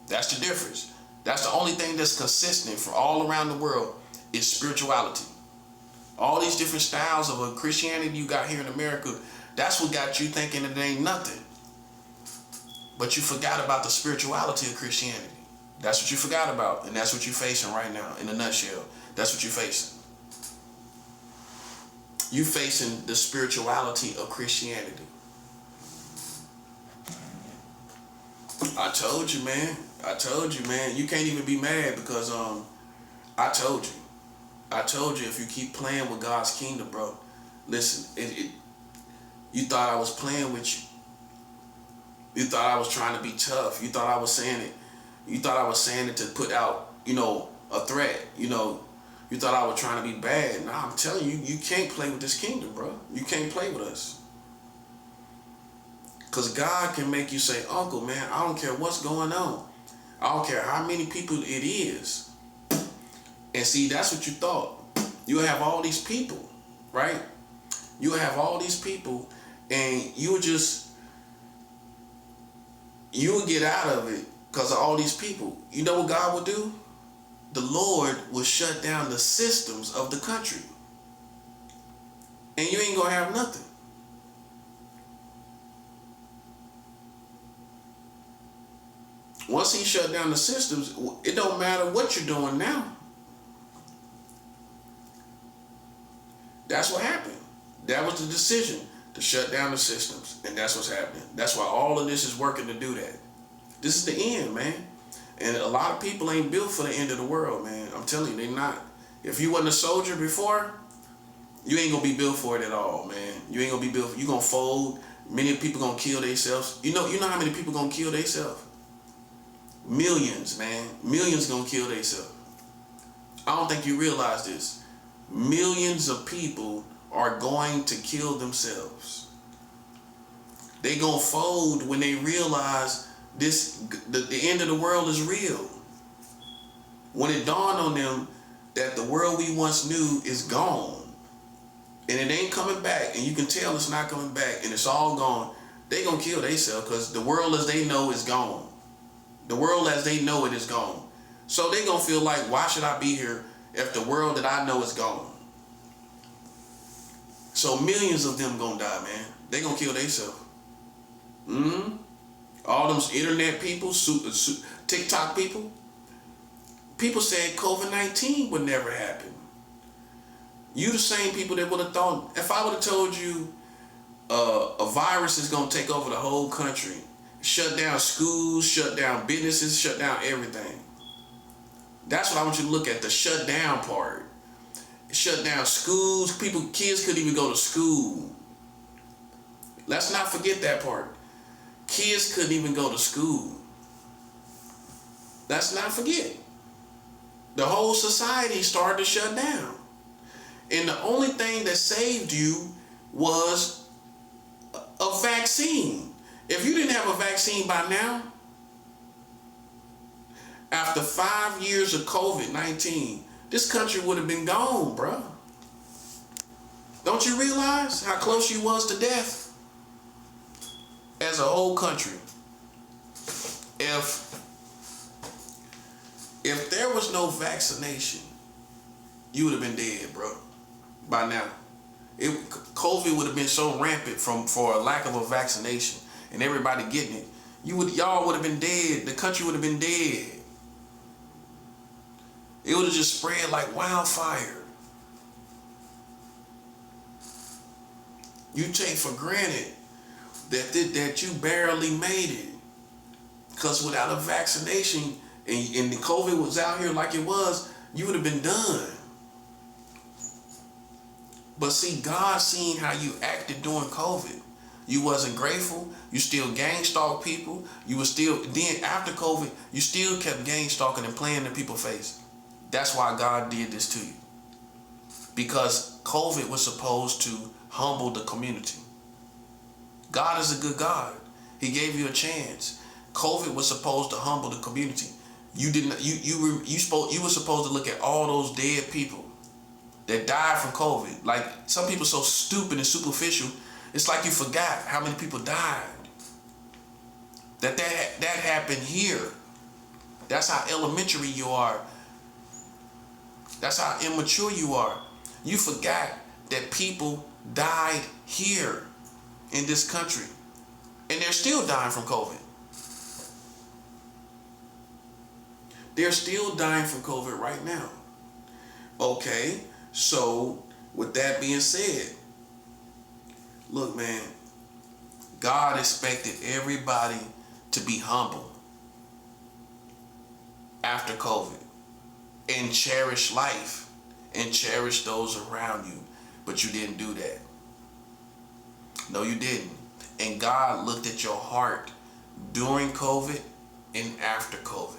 Speaker 1: That's the difference. That's the only thing that's consistent for all around the world is spirituality. All these different styles of a Christianity you got here in America, that's what got you thinking it ain't nothing. But you forgot about the spirituality of Christianity. That's what you forgot about, and that's what you're facing right now. In a nutshell, that's what you're facing. You facing the spirituality of Christianity. I told you, man. I told you, man. You can't even be mad because I told you. I told you if you keep playing with God's kingdom, bro. Listen, you thought I was playing with you. You thought I was trying to be tough. You thought I was saying it. You thought I was saying it to put out, a threat. You thought I was trying to be bad. Nah, I'm telling you, you can't play with this kingdom, bro. You can't play with us. Because God can make you say, Uncle, man, I don't care what's going on. I don't care how many people it is. And see, that's what you thought. You have all these people, right? You have all these people, and you would get out of it because of all these people. You know what God would do? The Lord will shut down the systems of the country. And you ain't going to have nothing. Once he shut down the systems, it don't matter what you're doing now. That's what happened. That was the decision, to shut down the systems. And that's what's happening. That's why all of this is working to do that. This is the end, man. And a lot of people ain't built for the end of the world, man. I'm telling you, they not. If you wasn't a soldier before, you ain't gonna be built for it at all, man. You ain't gonna be built. You gonna fold. Many people gonna kill themselves. You know how many people gonna kill themselves? Millions, man. Millions gonna kill themselves. I don't think you realize this. Millions of people are going to kill themselves. They gonna fold when they realize the end of the world is real. When it dawned on them that the world we once knew is gone, and it ain't coming back, and you can tell it's not coming back, and it's all gone, they gonna kill themselves because the world as they know is gone. The world as they know it is gone. So they gonna feel like, why should I be here if the world that I know is gone? So millions of them gonna die, man. They gonna kill themselves. All them internet people, TikTok people. People said COVID-19 would never happen. You the same people that would have thought, if I would have told you a virus is gonna take over the whole country, shut down schools, shut down businesses, shut down everything. That's what I want you to look at, the shut down part. Shut down schools, kids couldn't even go to school. Let's not forget that part. Kids couldn't even go to school. Let's not forget. The whole society started to shut down. And the only thing that saved you was a vaccine. If you didn't have a vaccine by now, after 5 years of COVID-19, this country would have been gone, bro. Don't you realize how close you was to death? As a whole country. If there was no vaccination, you would have been dead, bro. By now. COVID would have been so rampant for a lack of a vaccination and everybody getting it. Y'all would have been dead. The country would have been dead. It would have just spread like wildfire. You take for granted that you barely made it. Because without a vaccination and the COVID was out here like it was, you would have been done. But see, God seen how you acted during COVID. You wasn't grateful. You still gang stalked people. Then after COVID, you still kept gang stalking and playing in people's face. That's why God did this to you. Because COVID was supposed to humble the community. God is a good God. He gave you a chance. COVID was supposed to humble the community. You were supposed to look at all those dead people that died from COVID. Like, some people so stupid and superficial, it's like you forgot how many people died. That happened here. That's how elementary you are. That's how immature you are. You forgot that people died here in this country. And they're still dying from COVID. They're still dying from COVID right now. Okay, so with that being said, look, man, God expected everybody to be humble after COVID and cherish life and cherish those around you. But you didn't do that. No, you didn't. And God looked at your heart during COVID and after COVID.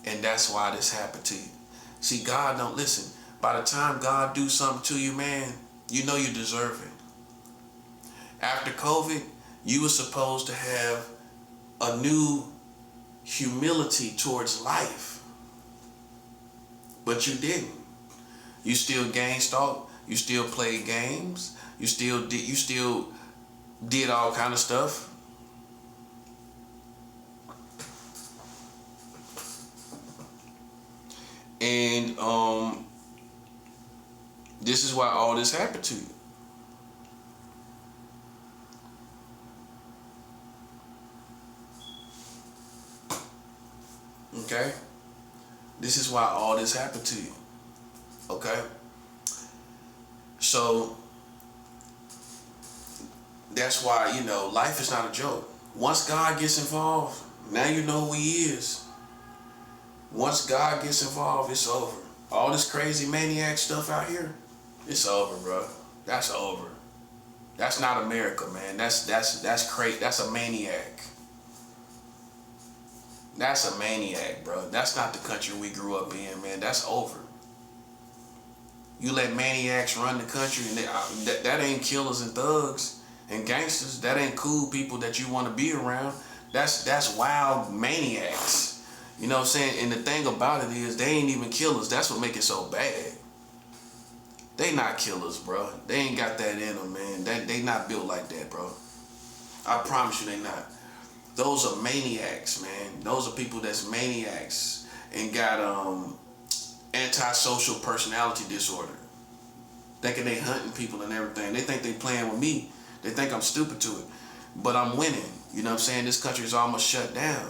Speaker 1: And that's why this happened to you. See, God don't listen. By the time God do something to you, man, you know you deserve it. After COVID, you were supposed to have a new humility towards life. But you didn't. You still gang stalked. You still played games. You still did all kind of stuff. And this is why all this happened to you. Okay? This is why all this happened to you. Okay? So that's why, life is not a joke. Once God gets involved, now you know who he is. Once God gets involved, it's over. All this crazy maniac stuff out here, it's over, bro. That's over. That's not America, man. That's crazy. That's a maniac. That's a maniac, bro. That's not the country we grew up in, man. That's over. You let maniacs run the country, and that ain't killers and thugs and gangsters. That ain't cool people that you want to be around. That's wild maniacs. You know what I'm saying? And the thing about it is, they ain't even killers. That's what make it so bad. They not killers, bro. They ain't got that in them, man. They not built like that, bro. I promise you they not. Those are maniacs, man. Those are people that's maniacs and got antisocial personality disorder. Thinking they hunting people and everything. They think they playing with me. They think I'm stupid to it. But I'm winning. You know what I'm saying? This country is almost shut down.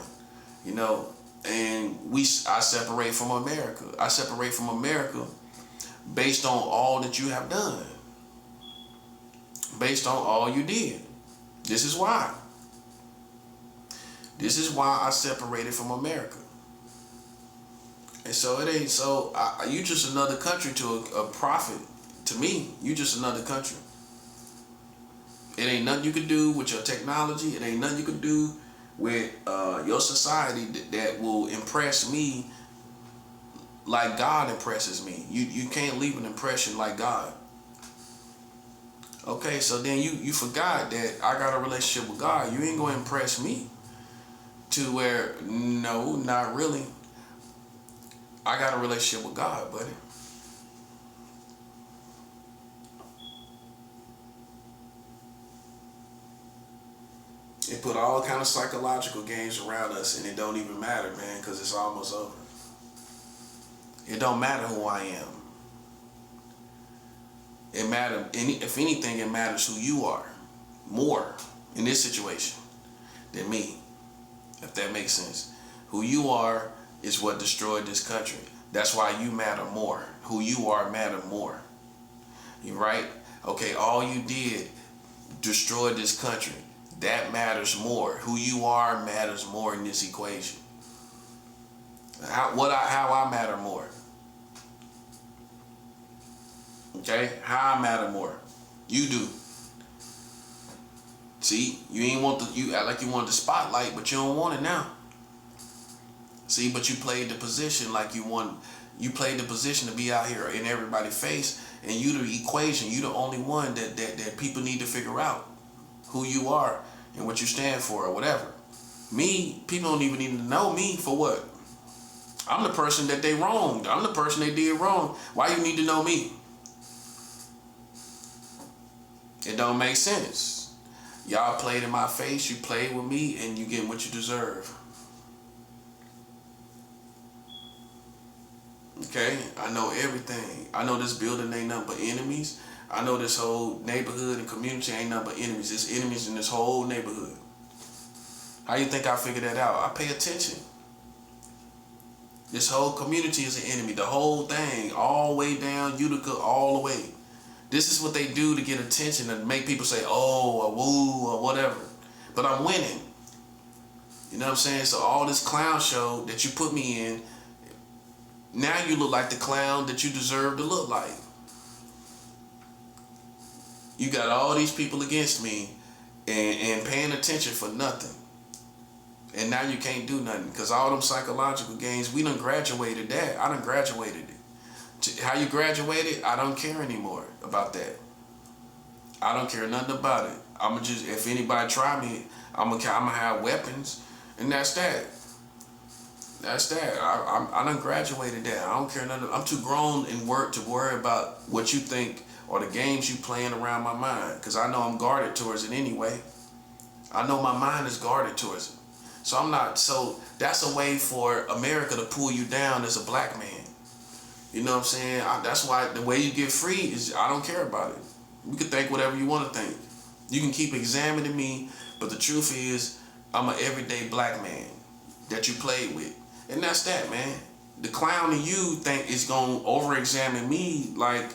Speaker 1: And I separate from America. I separate from America based on all that you have done. Based on all you did. This is why. This is why I separated from America. And so it ain't so, you just another country to a prophet. To me, you just another country. It ain't nothing you can do with your technology. It ain't nothing you can do with your society that will impress me like God impresses me. You can't leave an impression like God. Okay, so then you forgot that I got a relationship with God. You ain't gonna impress me to where, no, not really. I got a relationship with God, buddy. It put all kind of psychological games around us, and it don't even matter, man, because it's almost over. It don't matter who I am. It matter, if anything, it matters who you are more in this situation than me, if that makes sense. Who you are is what destroyed this country. That's why you matter more. Who you are matter more. You right? Okay, all you did destroyed this country. That matters more. Who you are matters more in this equation. How I matter more. Okay? How I matter more. You do. See, you act like you want the spotlight, but you don't want it now. See, but you played the position like you played the position to be out here in everybody's face, and you the equation, you the only one that people need to figure out who you are and what you stand for or whatever. Me, people don't even need to know me for what? I'm the person that they wronged. I'm the person they did wrong. Why you need to know me? It don't make sense. Y'all played in my face, you played with me, and you get what you deserve. Okay? I know everything. I know this building ain't nothing but enemies. I know this whole neighborhood and community ain't nothing but enemies. There's enemies in this whole neighborhood. How you think I figured that out? I pay attention. This whole community is an enemy. The whole thing, all the way down Utica, all the way. This is what they do to get attention and make people say, oh, or woo, or whatever. But I'm winning. You know what I'm saying? So all this clown show that you put me in, now you look like the clown that you deserve to look like. You got all these people against me and paying attention for nothing. And now you can't do nothing because all them psychological games, we done graduated that. I done graduated it. How you graduated, I don't care anymore about that. I don't care nothing about it. I'ma just, if anybody try me, I'ma have weapons, and that's that. That's that. I done graduated that. I don't care nothing. I'm too grown in work to worry about what you think or the games you playing around my mind, because I know I'm guarded towards it anyway. I know my mind is guarded towards it. So I'm not, so that's a way for America to pull you down as a black man. You know what I'm saying? That's why the way you get free is I don't care about it. You can think whatever you want to think. You can keep examining me, but the truth is I'm an everyday black man that you played with. And that's that, man. The clown in you think is going to over-examine me like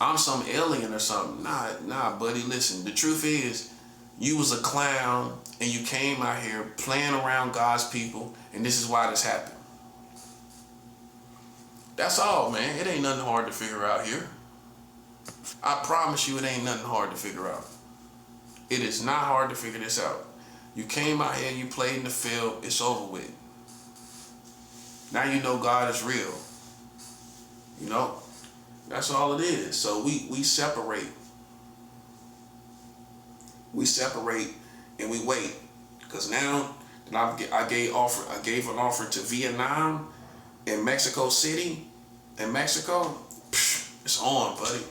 Speaker 1: I'm some alien or something. Nah, buddy, listen. The truth is you was a clown and you came out here playing around God's people, and this is why this happened. That's all, man. It ain't nothing hard to figure out here. I promise you it ain't nothing hard to figure out. It is not hard to figure this out. You came out here, you played in the field, it's over with. Now you know God is real. You know? That's all it is. So we separate. We separate and we wait. Because now that I gave an offer to Vietnam and Mexico City and Mexico, it's on, buddy.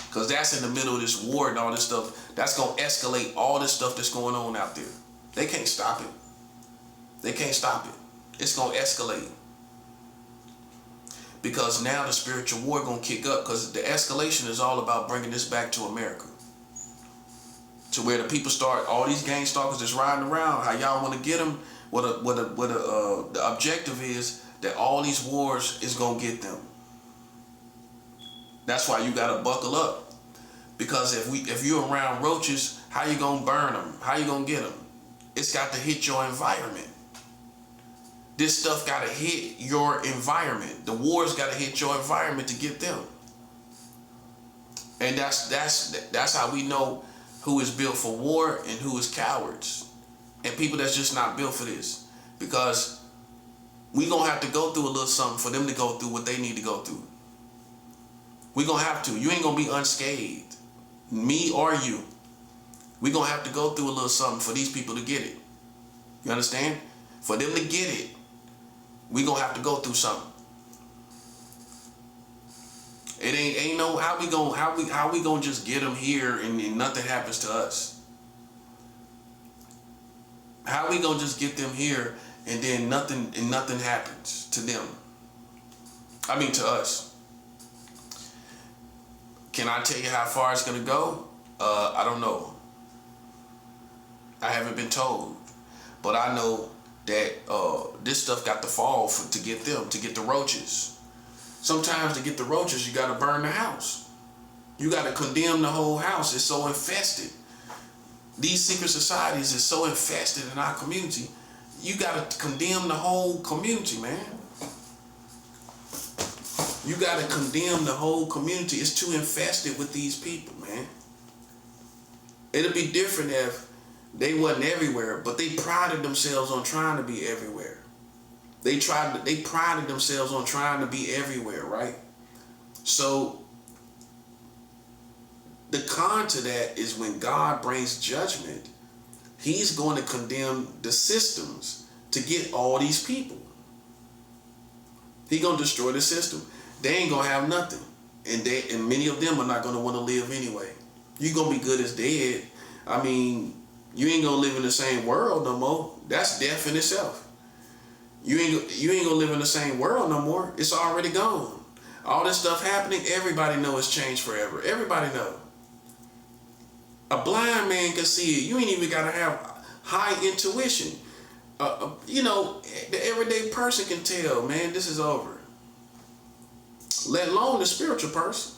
Speaker 1: Because that's in the middle of this war and all this stuff. That's going to escalate all this stuff that's going on out there. They can't stop it. They can't stop it. It's going to escalate. Because now the spiritual war going to kick up, because the escalation is all about bringing this back to America. To where the people start, all these gang stalkers that's riding around, how y'all want to get them, the objective is that all these wars is going to get them. That's why you got to buckle up. Because if you're around roaches, how you going to burn them? How you going to get them? It's got to hit your environment. This stuff got to hit your environment. The war's got to hit your environment to get them. And that's how we know who is built for war and who is cowards. And people that's just not built for this. Because we going to have to go through a little something for them to go through what they need to go through. We going to have to. You ain't going to be unscathed. Me or you. We going to have to go through a little something for these people to get it. You understand? For them to get it, we going to have to go through something. It ain't no how we going to just get them here and nothing happens to us. How we going to just get them here and then nothing happens to them? I mean to us. Can I tell you how far it's going to go? I don't know. I haven't been told. But I know that this stuff got to fall to get them, to get the roaches. Sometimes to get the roaches, you got to burn the house. You got to condemn the whole house. It's so infested. These secret societies is so infested in our community. You got to condemn the whole community, man. You got to condemn the whole community. It's too infested with these people, man. It'll be different if they wasn't everywhere, but they prided themselves on trying to be everywhere. They prided themselves on trying to be everywhere, right? So the con to that is when God brings judgment, he's going to condemn the systems to get all these people. He's going to destroy the system. They ain't going to have nothing. And many of them are not going to want to live anyway. You're going to be good as dead. I mean, you ain't going to live in the same world no more. That's death in itself. You ain't going to live in the same world no more. It's already gone. All this stuff happening, everybody know it's changed forever. Everybody know. A blind man can see it. You ain't even got to have high intuition. You know, the everyday person can tell, man, this is over. Let alone the spiritual person.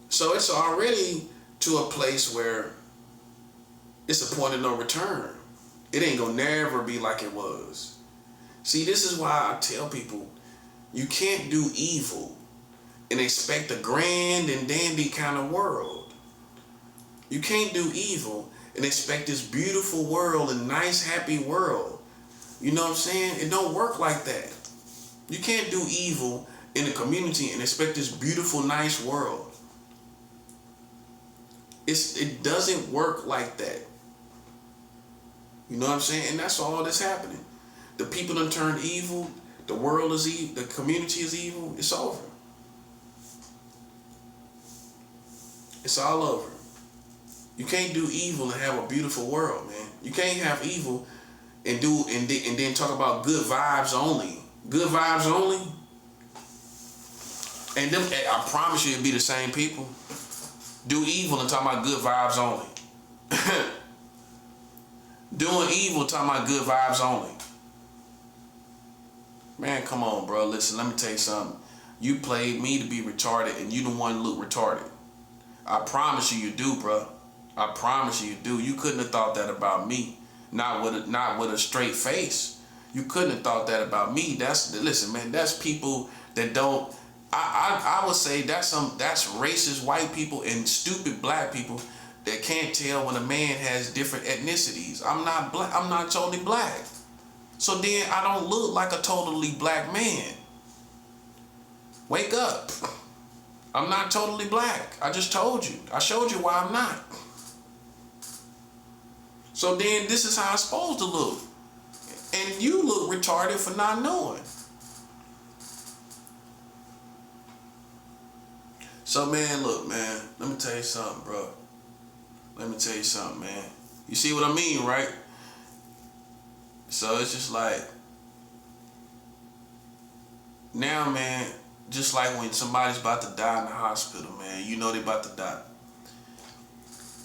Speaker 1: So it's already to a place where it's a point of no return. It ain't gonna never be like it was. See, this is why I tell people, you can't do evil and expect a grand and dandy kind of world. You can't do evil and expect this beautiful world and nice, happy world. You know what I'm saying? It don't work like that. You can't do evil in a community and expect this beautiful, nice world. It doesn't work like that. You know what I'm saying? And that's all that's happening. The people done turned evil. The world is evil. The community is evil. It's over. It's all over. You can't do evil and have a beautiful world, man. You can't have evil and then talk about good vibes only. Good vibes only. And them, I promise you, it'll be the same people. Do evil and talk about good vibes only. Doing evil, talking about good vibes only. Man, come on, bro. Listen, let me tell you something. You played me to be retarded, and you the one look retarded. I promise you do, bro. I promise you do. You couldn't have thought that about me. Not with a straight face. You couldn't have thought that about me. Listen, man. That's people that don't. I would say that's racist white people and stupid black people that can't tell when a man has different ethnicities. I'm not black. I'm not totally black. So then I don't look like a totally black man. Wake up. I'm not totally black. I just told you. I showed you why I'm not. So then this is how it's supposed to look. And you look retarded for not knowing. So man, look, man, let me tell you something, bro. Let me tell you something, man. You see what I mean, right? So it's just like, now, man, just like when somebody's about to die in the hospital, man, you know they about to die.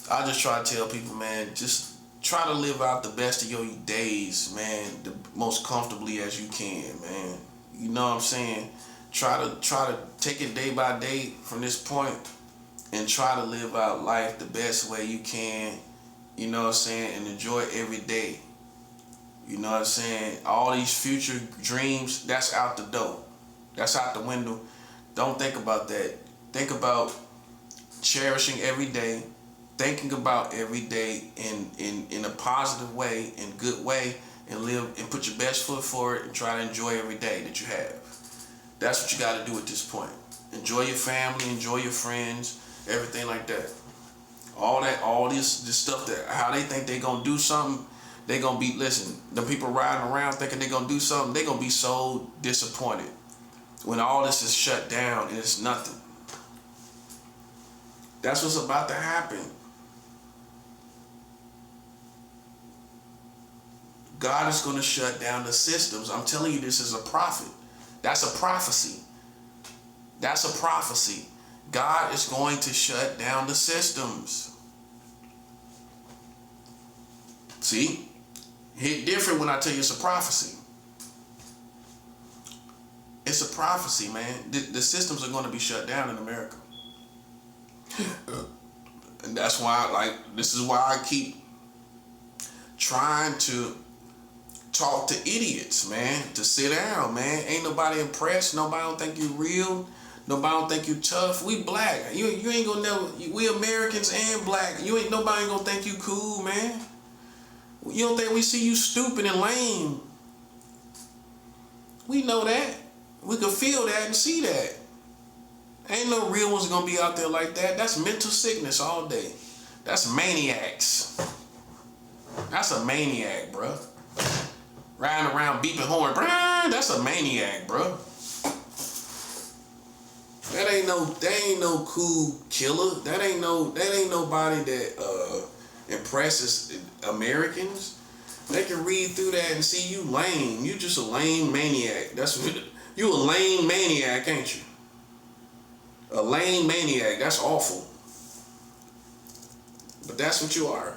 Speaker 1: I just try to tell people, man, just try to live out the best of your days, man, the most comfortably as you can, man. You know what I'm saying? Try to take it day by day from this point and try to live out life the best way you can, you know what I'm saying, and enjoy every day. You know what I'm saying? All these future dreams, that's out the door. That's out the window. Don't think about that. Think about cherishing every day, thinking about every day in a positive way, in good way, and live and put your best foot forward and try to enjoy every day that you have. That's what you got to do at this point. Enjoy your family, enjoy your friends, everything like that. All this stuff that how they think they gonna do something, they gonna be, listen, the people riding around thinking they gonna do something, they gonna be so disappointed when all this is shut down and it's nothing. That's what's about to happen. God is gonna shut down the systems. I'm telling you, this is a prophet. That's a prophecy. That's a prophecy. God is going to shut down the systems. See? Hit different when I tell you it's a prophecy. It's a prophecy, man. The systems are going to be shut down in America. And that's why, this is why I keep trying to talk to idiots, man, to sit down, man. Ain't nobody impressed. Nobody don't think you real. Nobody don't think you tough. We black. You ain't gonna never. We Americans and black. Nobody gonna think you cool, man. You don't think we see you stupid and lame? We know that. We can feel that and see that. Ain't no real ones gonna be out there like that. That's mental sickness all day. That's maniacs. That's a maniac, bruh. Riding around beeping horn, that's a maniac, bro. That ain't no cool killer. That ain't nobody that impresses Americans. They can read through that and see you lame. You just a lame maniac. That's what you a lame maniac, ain't you? A lame maniac. That's awful. But that's what you are.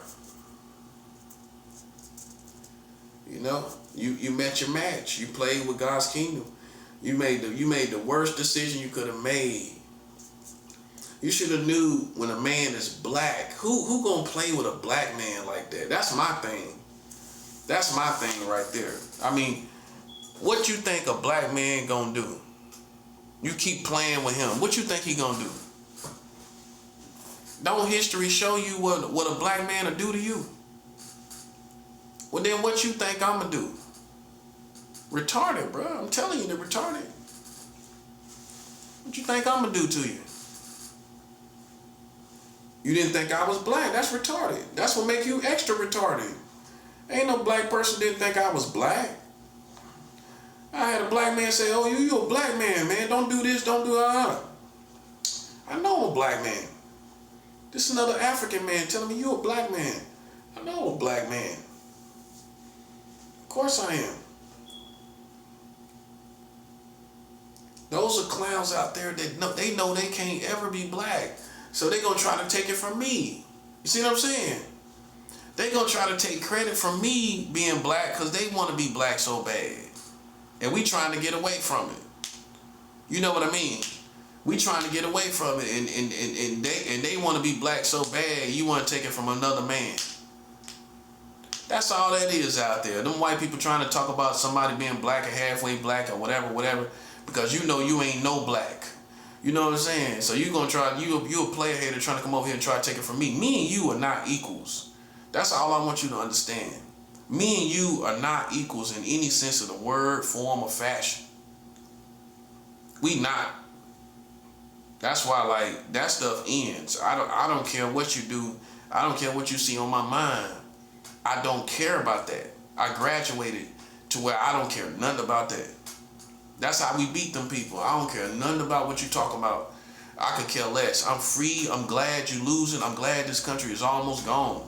Speaker 1: know, you met your match. You played with God's kingdom. You made the worst decision you could have made. You should have knew when a man is black. Who gonna play with a black man like that? That's my thing. That's my thing right there. I mean, what you think a black man gonna do? You keep playing with him. What you think he gonna do? Don't history show you what a black man will do to you? Well, then what you think I'm gonna do? Retarded, bro. I'm telling you, they're retarded. What you think I'm gonna do to you? You didn't think I was black. That's retarded. That's what make you extra retarded. Ain't no black person didn't think I was black. I had a black man say, oh, you a black man, man. Don't do this, don't do that. I know I'm a black man. This is another African man telling me you a black man. I know I'm a black man. Of course I am. Those are clowns out there that know they can't ever be black. So they're going to try to take it from me. You see what I'm saying? They're going to try to take credit from me being black because they want to be black so bad. And we trying to get away from it. You know what I mean? We trying to get away from it, and they want to be black so bad, you want to take it from another man. That's all that is out there. Them white people trying to talk about somebody being black or halfway black or whatever, because you know you ain't no black. You know what I'm saying? So you gonna try, you a player hater trying to come over here and try to take it from me. Me and you are not equals. That's all I want you to understand. Me and you are not equals in any sense of the word, form, or fashion. We not. That's why, like, that stuff ends. I don't care what you do. I don't care what you see on my mind. I don't care about that. I graduated to where I don't care nothing about that. That's how we beat them people. I don't care nothing about what you talking about. I could care less. I'm free. I'm glad you losing. I'm glad this country is almost gone.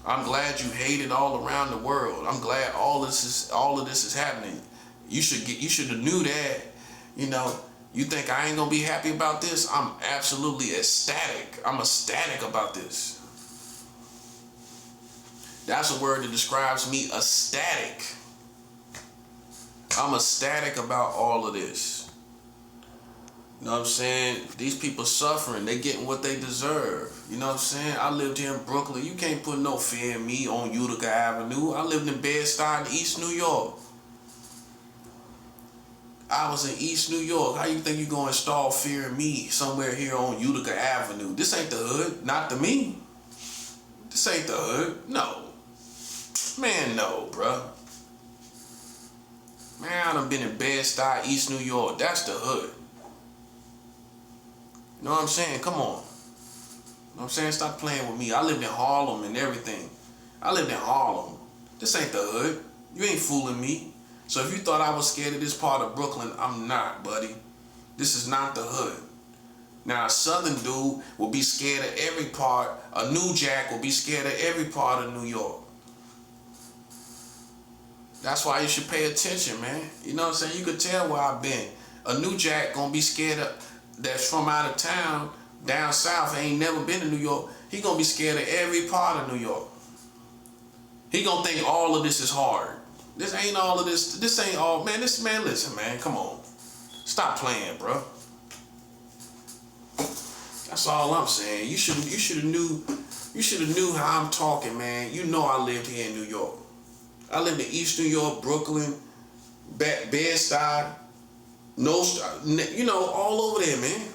Speaker 1: I'm glad you hate it all around the world. I'm glad all of this is happening. You should have knew that. You know, you think I ain't gonna be happy about this? I'm absolutely ecstatic. I'm ecstatic about this. That's a word that describes me, ecstatic. I'm ecstatic about all of this. You know what I'm saying? These people suffering. They getting what they deserve. You know what I'm saying? I lived here in Brooklyn. You can't put no fear in me on Utica Avenue. I lived in Bed-Stuy in East New York. I was in East New York. How you think you gonna install fear in me somewhere here on Utica Avenue? This ain't the hood. Not to me. This ain't the hood. No. Man, no, bruh. Man, I done been in Bed-Stuy, East New York. That's the hood. You know what I'm saying? Come on. You know what I'm saying? Stop playing with me. I lived in Harlem and everything. I lived in Harlem. This ain't the hood. You ain't fooling me. So if you thought I was scared of this part of Brooklyn, I'm not, buddy. This is not the hood. Now, a Southern dude will be scared of every part. A New Jack will be scared of every part of New York. That's why you should pay attention, man. You know what I'm saying? You could tell where I've been. A New Jack gonna be scared of, that's from out of town, down south, ain't never been to New York. He gonna be scared of every part of New York. He gonna think all of this is hard. This ain't all of this. This ain't all, man. Listen, man. Come on. Stop playing, bro. That's all I'm saying. You should have knew how I'm talking, man. You know I lived here in New York. I lived in East New York, Brooklyn, Bed-Stuy, you know, all over there, man.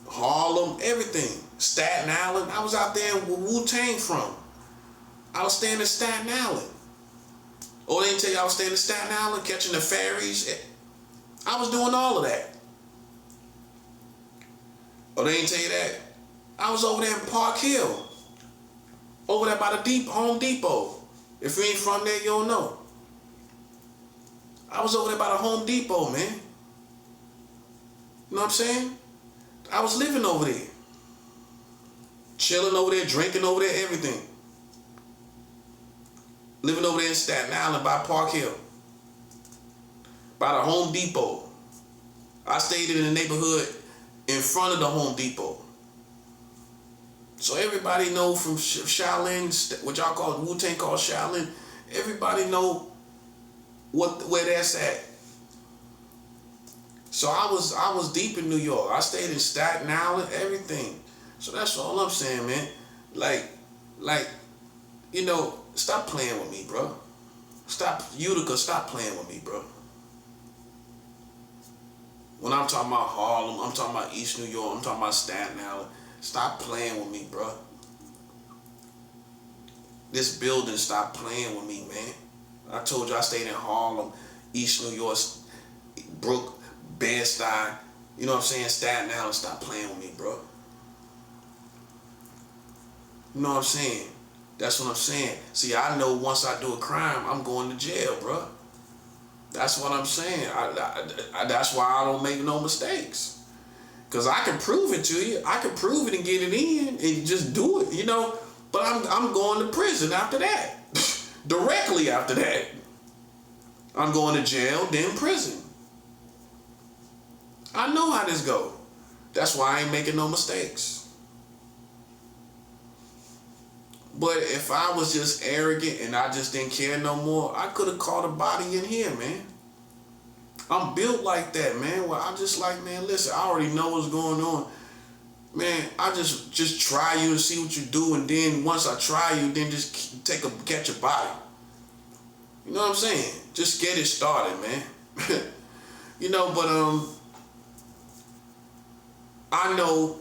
Speaker 1: Harlem, everything. Staten Island. I was out there where Wu-Tang from. I was staying in Staten Island. Oh, they didn't tell you I was staying in Staten Island, catching the ferries. I was doing all of that. Oh, they didn't tell you that? I was over there in Park Hill. Over there by the Home Depot. If you ain't from there, you don't know. I was over there by the Home Depot, man. You know what I'm saying? I was living over there. Chilling over there, drinking over there, everything. Living over there in Staten Island by Park Hill. By the Home Depot. I stayed in the neighborhood in front of the Home Depot. So everybody know from Shaolin, what y'all call Wu-Tang called Shaolin. Everybody know where that's at. So I was deep in New York. I stayed in Staten Island, everything. So that's all I'm saying, man. Like, stop playing with me, bro. Utica, stop playing with me, bro. When I'm talking about Harlem, I'm talking about East New York, I'm talking about Staten Island. Stop playing with me, bro. This building, stop playing with me, man. I told you I stayed in Harlem, East New York, Brook, Bed-Stuy, you know what I'm saying? Staten Island, stop playing with me, bro. You know what I'm saying? That's what I'm saying. See, I know once I do a crime, I'm going to jail, bro. That's what I'm saying. That's why I don't make no mistakes. Because I can prove it to you. I can prove it and get it in and just do it, But I'm going to prison after that. Directly after that. I'm going to jail, then prison. I know how this go. That's why I ain't making no mistakes. But if I was just arrogant and I just didn't care no more, I could have caught a body in here, man. I'm built like that, man. Well, I'm just like, man, listen, I already know what's going on. Man, I just try you and see what you do, and then once I try you, then just catch a body. You know what I'm saying? Just get it started, man. But I know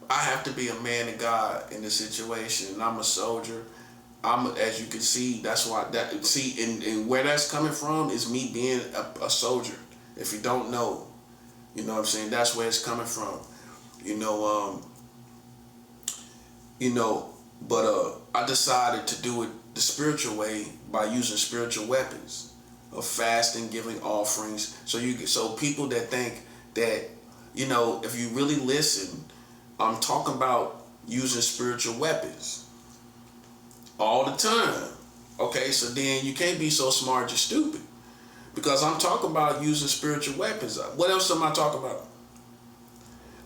Speaker 1: I have to be a man of God in this situation, and I'm a soldier. As you can see, that's why and where that's coming from is me being a soldier. If you don't know, you know what I'm saying, that's where it's coming from. But I decided to do it the spiritual way by using spiritual weapons of fasting, giving offerings. So people that think that, if you really listen, I'm talking about using spiritual weapons all the time. Okay, so then you can't be so smart you're stupid. Because I'm talking about using spiritual weapons. What else am I talking about?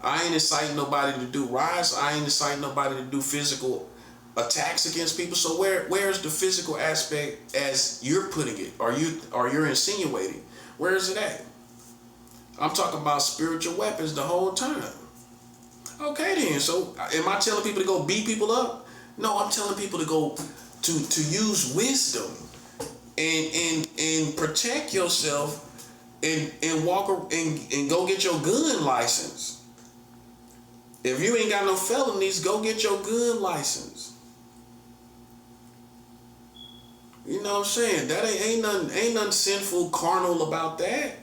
Speaker 1: I ain't inciting nobody to do riots. I ain't inciting nobody to do physical attacks against people. So where's the physical aspect as you're putting it, or you're insinuating? Where is it at? I'm talking about spiritual weapons the whole time. Okay then, so am I telling people to go beat people up? No, I'm telling people to go to use wisdom and protect yourself and walk and go get your gun license. If you ain't got no felonies, go get your gun license. You know what I'm saying? That ain't nothing sinful, carnal about that.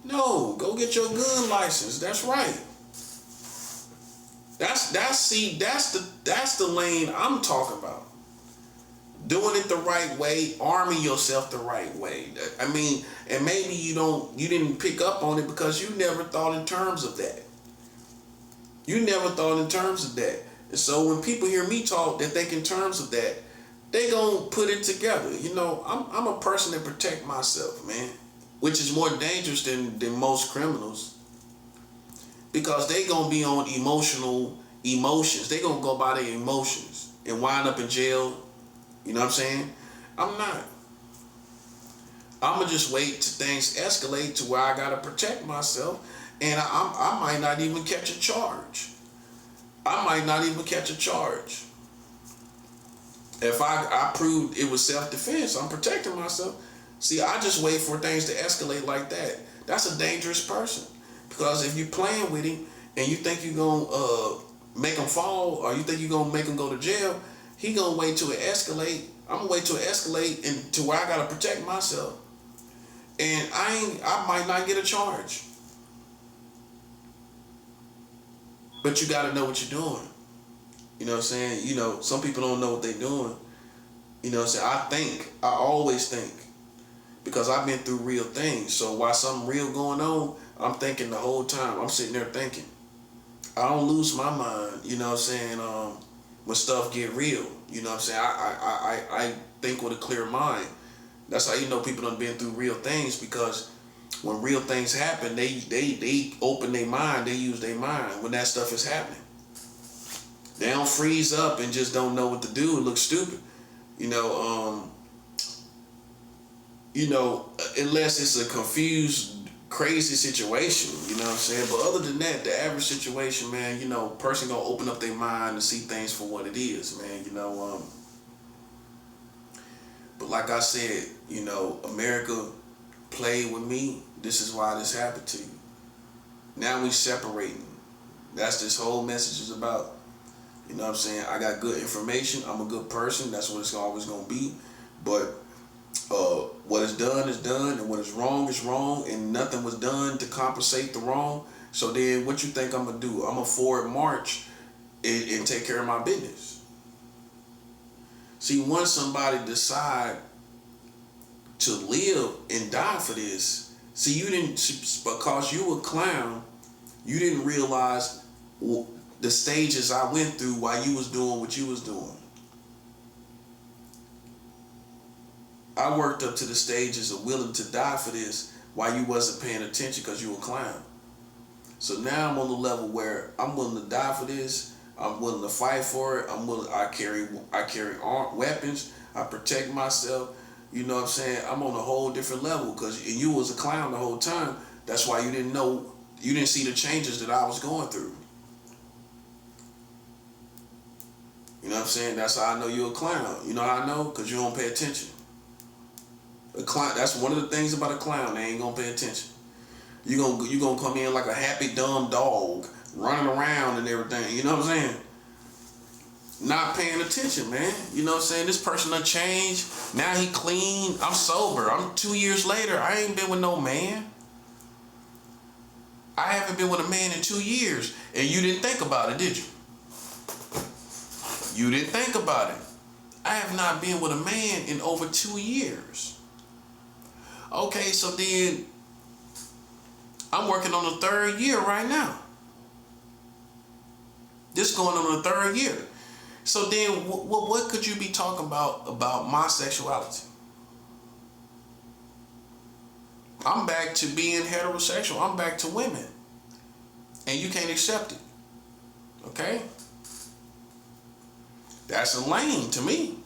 Speaker 1: No, go get your gun license. That's right. That's the lane I'm talking about. Doing it the right way, arming yourself the right way. I mean, and maybe you didn't pick up on it because you never thought in terms of that. You never thought in terms of that. And so when people hear me talk, they think in terms of that, they gonna put it together. I'm a person that protect myself, man, which is more dangerous than most criminals. Because they gonna be on emotions. They gonna go by their emotions and wind up in jail. You know what I'm saying? I'm not. I'm gonna just wait till things escalate to where I gotta protect myself, and I might not even catch a charge. If I proved it was self-defense, I'm protecting myself. See, I just wait for things to escalate like that. That's a dangerous person. Because if you're playing with him and you think you're going to make him fall, or you think you're going to make him go to jail, he going to wait till it escalate. I'm going to wait till it escalate and to where I got to protect myself. And I might not get a charge. But you got to know what you're doing. You know what I'm saying? Some people don't know what they're doing. You know what I'm saying? I always think. Because I've been through real things. So while something real going on, I'm thinking the whole time. I'm sitting there thinking. I don't lose my mind, you know what I'm saying, when stuff get real. You know what I'm saying? I think with a clear mind. That's how you know people done been through real things, because when real things happen, they open their mind, they use their mind when that stuff is happening. They don't freeze up and just don't know what to do and look stupid. You know, unless it's a confused, crazy situation, you know what I'm saying? But other than that, the average situation, man, person gonna open up their mind and see things for what it is, man, But like I said, America played with me. This is why this happened to you. Now we separating. That's this whole message is about. You know what I'm saying? I got good information. I'm a good person. That's what it's always gonna be. But what is done is done, and what is wrong, and nothing was done to compensate the wrong. So then, what you think I'm gonna do? I'm gonna forward march and take care of my business. See, once somebody decide to live and die for this, see, you didn't, because you a clown, you didn't realize the stages I went through while you was doing what you was doing. I worked up to the stages of willing to die for this while you wasn't paying attention because you a clown. So now I'm on the level where I'm willing to die for this. I'm willing to fight for it. I carry weapons. I protect myself. You know what I'm saying? I'm on a whole different level because you was a clown the whole time. That's why you didn't see the changes that I was going through. You know what I'm saying? That's how I know you're a clown. You know how I know? Because you don't pay attention. A clown, that's one of the things about a clown. They ain't gonna pay attention. You gonna come in like a happy dumb dog running around and everything. You know what I'm saying? Not paying attention, man. You know what I'm saying? This person done changed. Now he clean. I'm sober. I'm 2 years later. I ain't been with no man. I haven't been with a man in 2 years. And you didn't think about it, did you? You didn't think about it. I have not been with a man in over 2 years. Okay, so then I'm working on the 3rd year right now. This going on the 3rd year. So then what could you be talking about my sexuality? I'm back to being heterosexual. I'm back to women. And you can't accept it. Okay? That's a lane to me.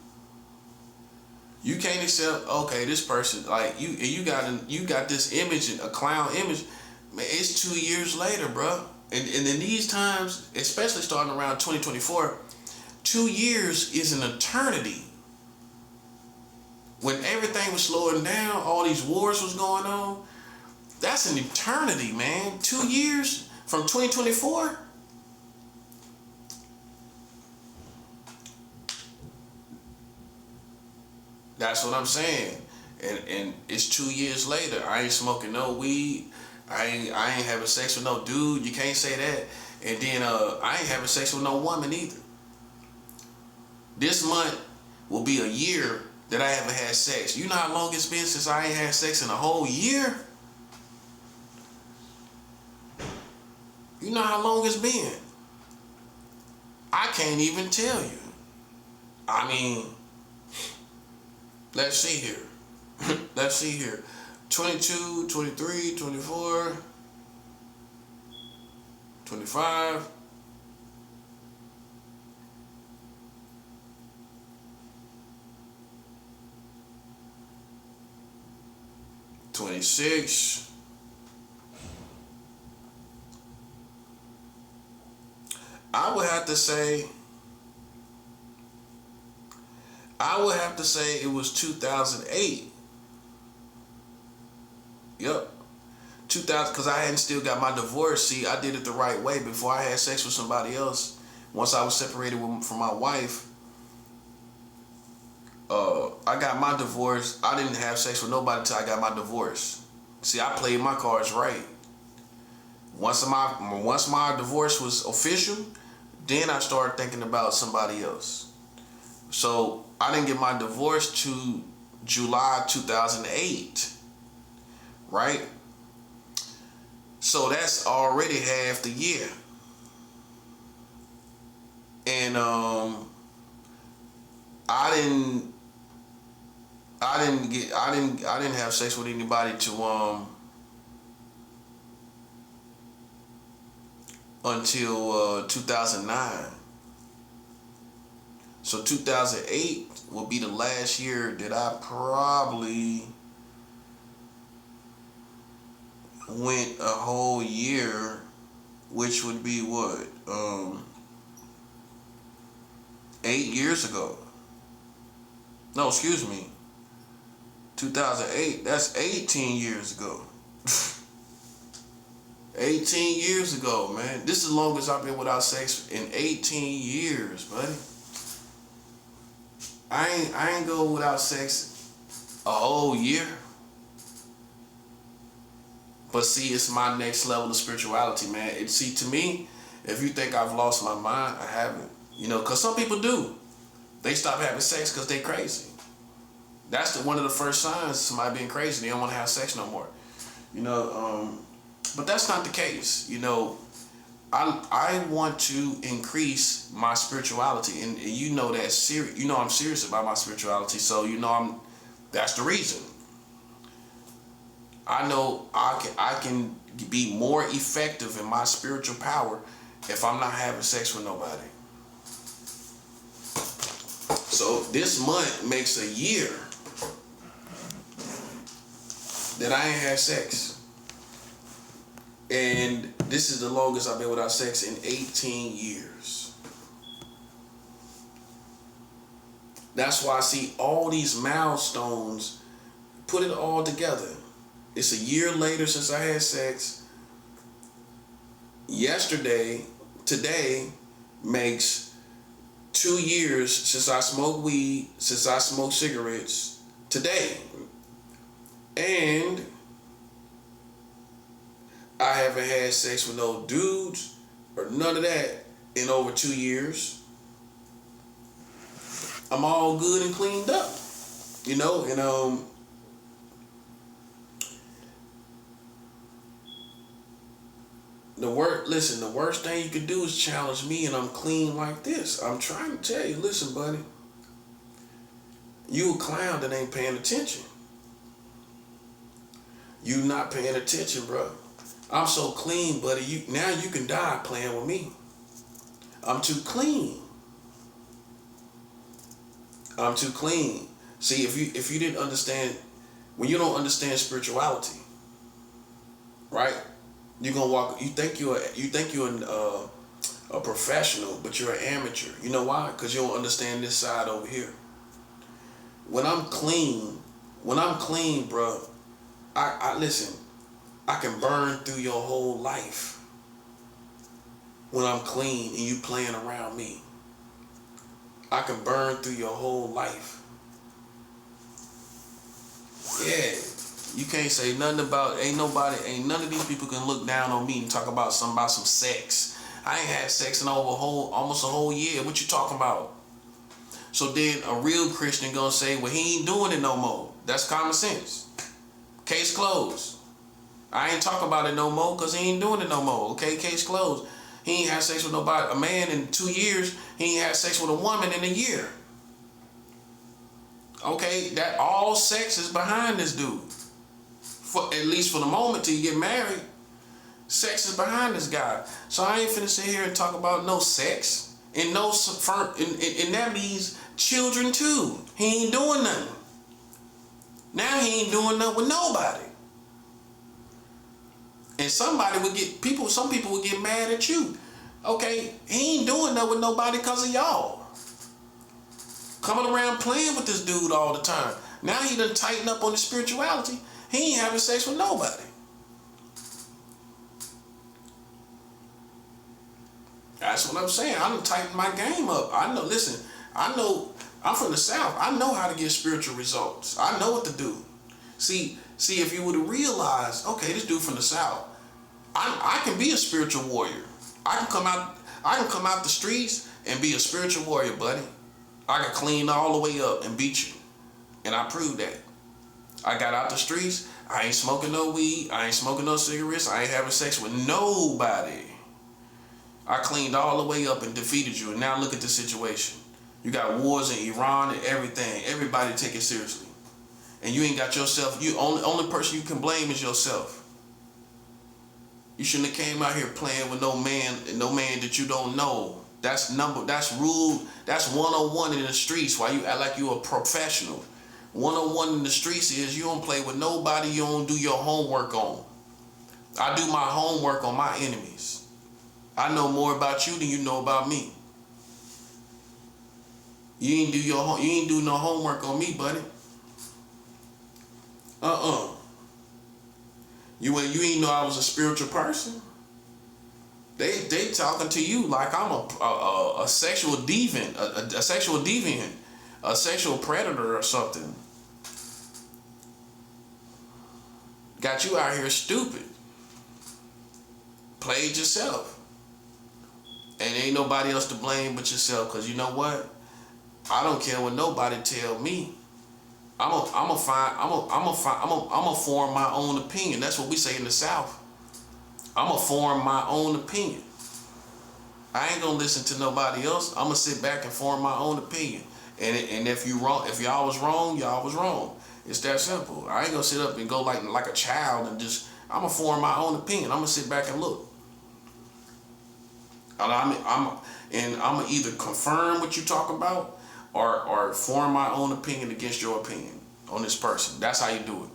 Speaker 1: You can't accept, okay, this person, like you got this image, a clown image. Man, it's 2 years later, bro. And in these times, especially starting around 2024, 2 years is an eternity. When everything was slowing down, all these wars was going on, that's an eternity, man. 2 years from 2024. That's what I'm saying. And it's 2 years later. I ain't smoking no weed. I ain't having sex with no dude. You can't say that. And then I ain't having sex with no woman either. This month will be a year that I haven't had sex. You know how long it's been since I ain't had sex in a whole year? You know how long it's been? I can't even tell you. I mean, let's see here. Let's see here. 22, 23, 24, 25. 26. I would have to say it was 2008. Yep. 2000, because I hadn't still got my divorce. See, I did it the right way before I had sex with somebody else. Once I was separated from my wife, I got my divorce. I didn't have sex with nobody until I got my divorce. See, I played my cards right. Once my divorce was official, then I started thinking about somebody else. So I didn't get my divorce to July 2008, right? So that's already half the year. And I didn't have sex with anybody to until 2009. So 2008 will be the last year that I probably went a whole year, which would be what? 8 years ago. No, excuse me. 2008, that's 18 years ago. 18 years ago, man. This is the longest I've been without sex in 18 years, buddy. I ain't go without sex a whole year. But see, it's my next level of spirituality, man. See, to me, if you think I've lost my mind, I haven't. You know, because some people do. They stop having sex because they crazy. That's one of the first signs of somebody being crazy. They don't want to have sex no more. You know, but that's not the case. You know, I want to increase my spirituality, and you know that you know I'm serious about my spirituality. So you know that's the reason. I know I can be more effective in my spiritual power if I'm not having sex with nobody. So this month makes a year that I ain't had sex. And this is the longest I've been without sex in 18 years. That's why I see all these milestones, put it all together. It's a year later since I had sex. Today makes 2 years since I smoked weed, since I smoked cigarettes. Today. And I haven't had sex with no dudes or none of that in over 2 years. I'm all good and cleaned up, you know, and the worst thing you could do is challenge me, and I'm clean like this. I'm trying to tell you, listen, buddy, you a clown that ain't paying attention. You not paying attention, bro. I'm so clean, buddy. Now you can die playing with me. I'm too clean. I'm too clean. See, if you didn't understand, when you don't understand spirituality, right? You're gonna walk. You think you're a professional, but you're an amateur. You know why? Because you don't understand this side over here. When I'm clean, bro, I listen. I can burn through your whole life when I'm clean and you playing around me. I can burn through your whole life. Yeah, you can't say nothing about, ain't none of these people can look down on me and talk about some sex. I ain't had sex in almost a whole year. What you talking about? So then a real Christian gonna say, well, he ain't doing it no more. That's common sense. Case closed. I ain't talking about it no more because he ain't doing it no more. Okay, case closed. He ain't had sex with nobody, a man in 2 years. He ain't had sex with a woman in a year. Okay, that all sex is behind this dude. At least for the moment till you get married. Sex is behind this guy. So I ain't finna sit here and talk about no sex. And and that means children too. He ain't doing nothing. Now he ain't doing nothing with nobody. And some people would get mad at you. Okay, he ain't doing nothing with nobody because of y'all. Coming around playing with this dude all the time. Now he done tighten up on his spirituality. He ain't having sex with nobody. That's what I'm saying. I done tightened my game up. I know, I'm from the South. I know how to get spiritual results. I know what to do. See, if you would have realized, okay, this dude from the South, I can be a spiritual warrior. I can come out the streets and be a spiritual warrior, buddy. I can clean all the way up and beat you. And I proved that. I got out the streets. I ain't smoking no weed. I ain't smoking no cigarettes. I ain't having sex with nobody. I cleaned all the way up and defeated you. And now look at the situation. You got wars in Iran and everything. Everybody take it seriously. And you ain't got yourself. Only person you can blame is yourself. You shouldn't have came out here playing with no man that you don't know. That's rule. That's 101 in the streets. Why you act like you a professional? 101 in the streets is you don't play with nobody you don't do your homework on. I do my homework on my enemies. I know more about you than you know about me. You ain't do no homework on me, buddy. You ain't know I was a spiritual person. They talking to you like I'm a sexual deviant, a sexual deviant, a sexual predator or something. Got you out here stupid. Played yourself. And ain't nobody else to blame but yourself, because you know what? I don't care what nobody tell me. I'm a form my own opinion. That's what we say in the South. I'm gonna form my own opinion. I ain't gonna listen to nobody else. I'm gonna sit back and form my own opinion. And if you wrong, if y'all was wrong, y'all was wrong. It's that simple. I ain't gonna sit up and go like a child and just. I'm gonna form my own opinion. I'm gonna sit back and look. And I'm gonna either confirm what you talk about or form my own opinion against your opinion on this person. That's how you do it.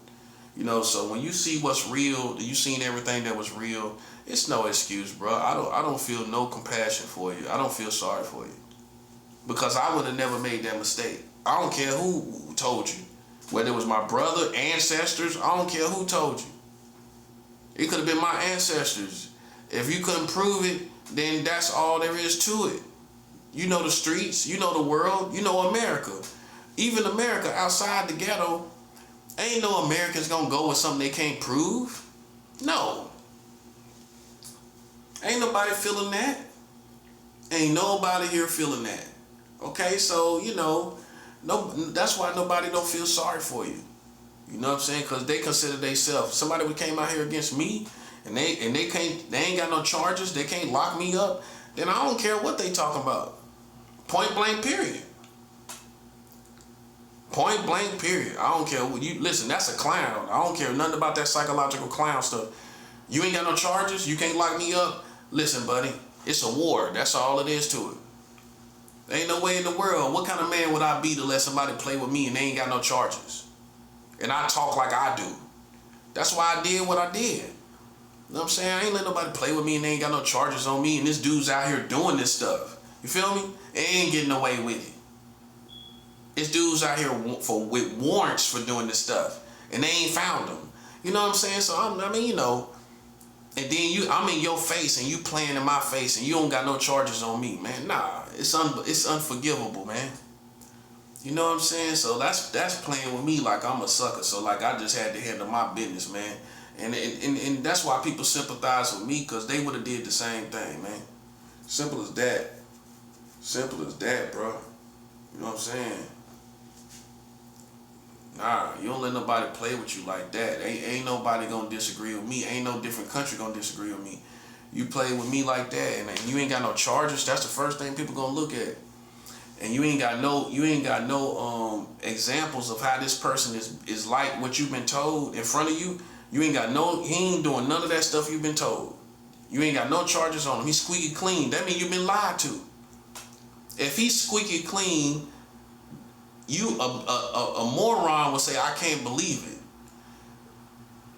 Speaker 1: You know, so when you see what's real, you seen everything that was real, it's no excuse, bro. I don't feel no compassion for you. I don't feel sorry for you. Because I would have never made that mistake. I don't care who told you. Whether it was my brother, ancestors, I don't care who told you. It could have been my ancestors. If you couldn't prove it, then that's all there is to it. You know the streets, you know the world, you know America. Even America outside the ghetto, ain't no Americans gonna go with something they can't prove. No. Ain't nobody feeling that. Ain't nobody here feeling that. Okay, so, you know, no, that's why nobody don't feel sorry for you. You know what I'm saying? Because they consider themselves. Somebody who came out here against me and they ain't got no charges, they can't lock me up, then I don't care what they talking about. Point blank period. Point blank period. I don't care. You listen, that's a clown. I don't care nothing about that psychological clown stuff. You ain't got no charges, you can't lock me up. Listen, buddy, it's a war. That's all it is to it. There ain't no way in the world. What kind of man would I be to let somebody play with me and they ain't got no charges? And I talk like I do. That's why I did what I did. You know what I'm saying? I ain't let nobody play with me and they ain't got no charges on me, and this dude's out here doing this stuff. You feel me? They ain't getting away with it. This dude's out here with warrants for doing this stuff, and they ain't found them. You know what I'm saying? So I mean, you know, and then I'm in your face and you playing in my face and you don't got no charges on me, man. Nah, it's unforgivable, man. You know what I'm saying? So that's playing with me like I'm a sucker. So like I just had to handle my business, man. And that's why people sympathize with me, because they would have did the same thing, man. Simple as that. Simple as that, bro. You know what I'm saying? Nah, you don't let nobody play with you like that. Ain't nobody gonna disagree with me. Ain't no different country gonna disagree with me. You play with me like that and you ain't got no charges, that's the first thing people gonna look at. And you ain't got no examples of how this person is like what you've been told in front of you. He ain't doing none of that stuff you've been told. You ain't got no charges on him. He's squeaky clean. That means you've been lied to. If he's squeaky clean, a moron will say, I can't believe it.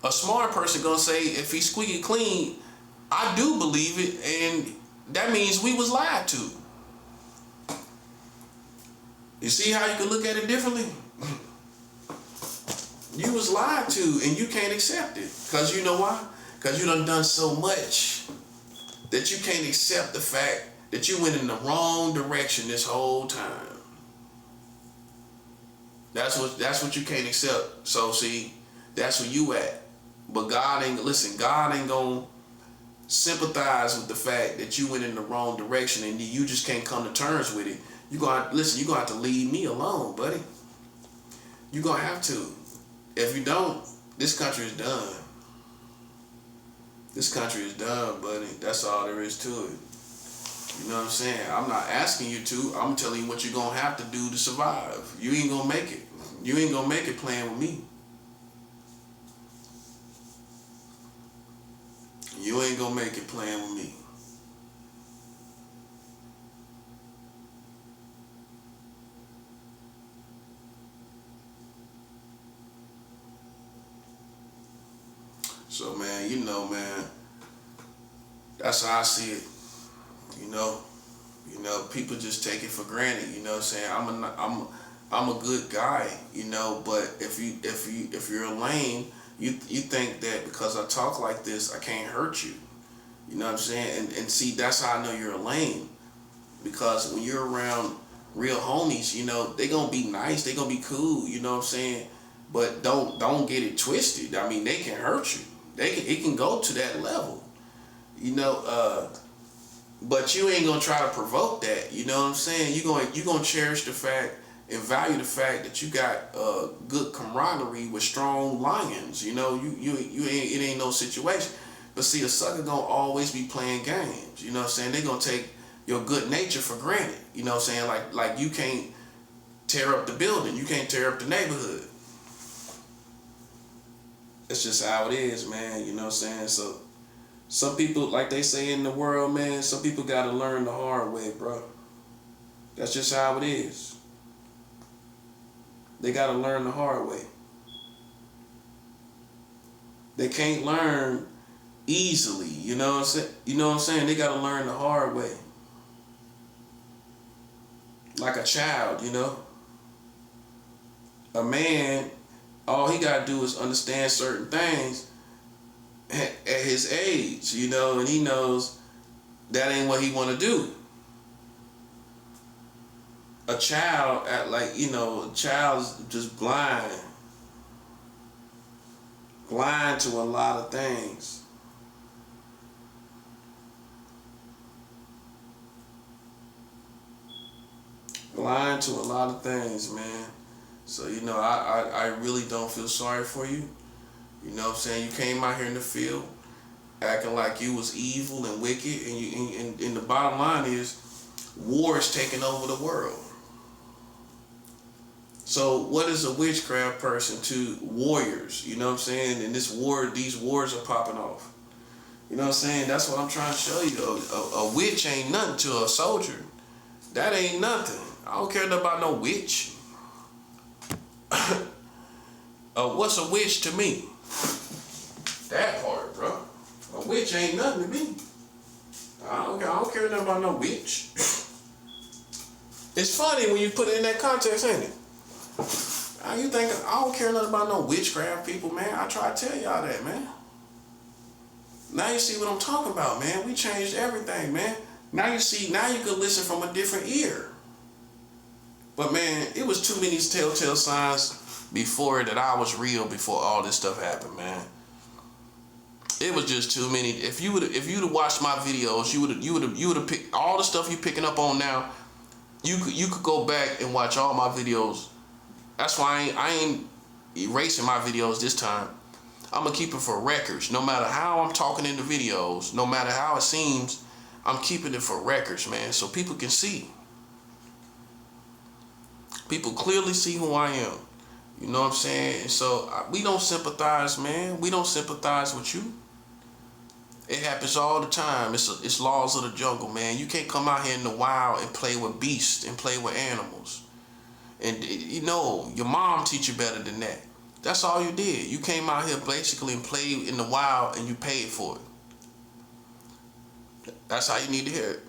Speaker 1: A smart person gonna say, if he's squeaky clean, I do believe it, and that means we was lied to. You see how you can look at it differently? You was lied to, and you can't accept it. Because you know why? Because you done so much that you can't accept the fact that you went in the wrong direction this whole time. That's what you can't accept. So see, that's where you at. But God ain't gonna sympathize with the fact that you went in the wrong direction and you just can't come to terms with it. You're gonna have to leave me alone, buddy. You're gonna have to. If you don't, this country is done. This country is done, buddy. That's all there is to it. You know what I'm saying? I'm not asking you to. I'm telling you what you're gonna have to do to survive. You ain't gonna make it. You ain't gonna make it playing with me. You ain't gonna make it playing with me. So man, man, that's how I see it. You know, people just take it for granted. You know what I'm saying? I'm a good guy. But if you're a lame, you think that because I talk like this, I can't hurt you. You know what I'm saying? And see, that's how I know you're a lame. Because when you're around real homies, they gonna be nice, they gonna be cool, you know what I'm saying? But don't get it twisted. I mean, they can hurt you. It can go to that level. But you ain't gonna try to provoke that, you know what I'm saying? You gonna cherish the fact and value the fact that you got good camaraderie with strong lions. You ain't, it ain't no situation. But see, a sucker gonna always be playing games. You know what I'm saying? They gonna take your good nature for granted. You know what I'm saying? Like you can't tear up the building. You can't tear up the neighborhood. It's just how it is, man. You know what I'm saying? So some people, like they say in the world, man, some people gotta learn the hard way, bro. That's just how it is. They gotta learn the hard way. They can't learn easily, you know what I'm saying? You know what I'm saying? They gotta learn the hard way. Like a child, A man, all he gotta do is understand certain things at his age, and he knows that ain't what he wanna do. A child a child's just blind to a lot of things. Blind to a lot of things, man. So, I really don't feel sorry for you. You know what I'm saying? You came out here in the field acting like you was evil and wicked, and the bottom line is war is taking over the world. So what is a witchcraft person to warriors? You know what I'm saying? And these wars are popping off. You know what I'm saying? That's what I'm trying to show you. A witch ain't nothing to a soldier. That ain't nothing. I don't care about no witch. What's a witch to me? That part, bro. A witch ain't nothing to me. I don't care nothing about no witch. It's funny when you put it in that context, ain't it? You think I don't care nothing about no witchcraft people, man? I try to tell y'all that, man. Now you see what I'm talking about, man. We changed everything, man. Now you can listen from a different ear. But man, it was too many telltale signs before that I was real before all this stuff happened, man. It was just too many. If you'd have watched my videos, you would have picked all the stuff you picking up on now. You could go back and watch all my videos. That's why I ain't erasing my videos this time. I'm gonna keep it for records. No matter how I'm talking in the videos, no matter how it seems, I'm keeping it for records, man, so people can see. People clearly see who I am. You know what I'm saying? And so we don't sympathize, man. We don't sympathize with you. It happens all the time. It's laws of the jungle, man. You can't come out here in the wild and play with beasts and play with animals. And your mom teach you better than that. That's all you did. You came out here basically and played in the wild and you paid for it. That's how you need to hear it.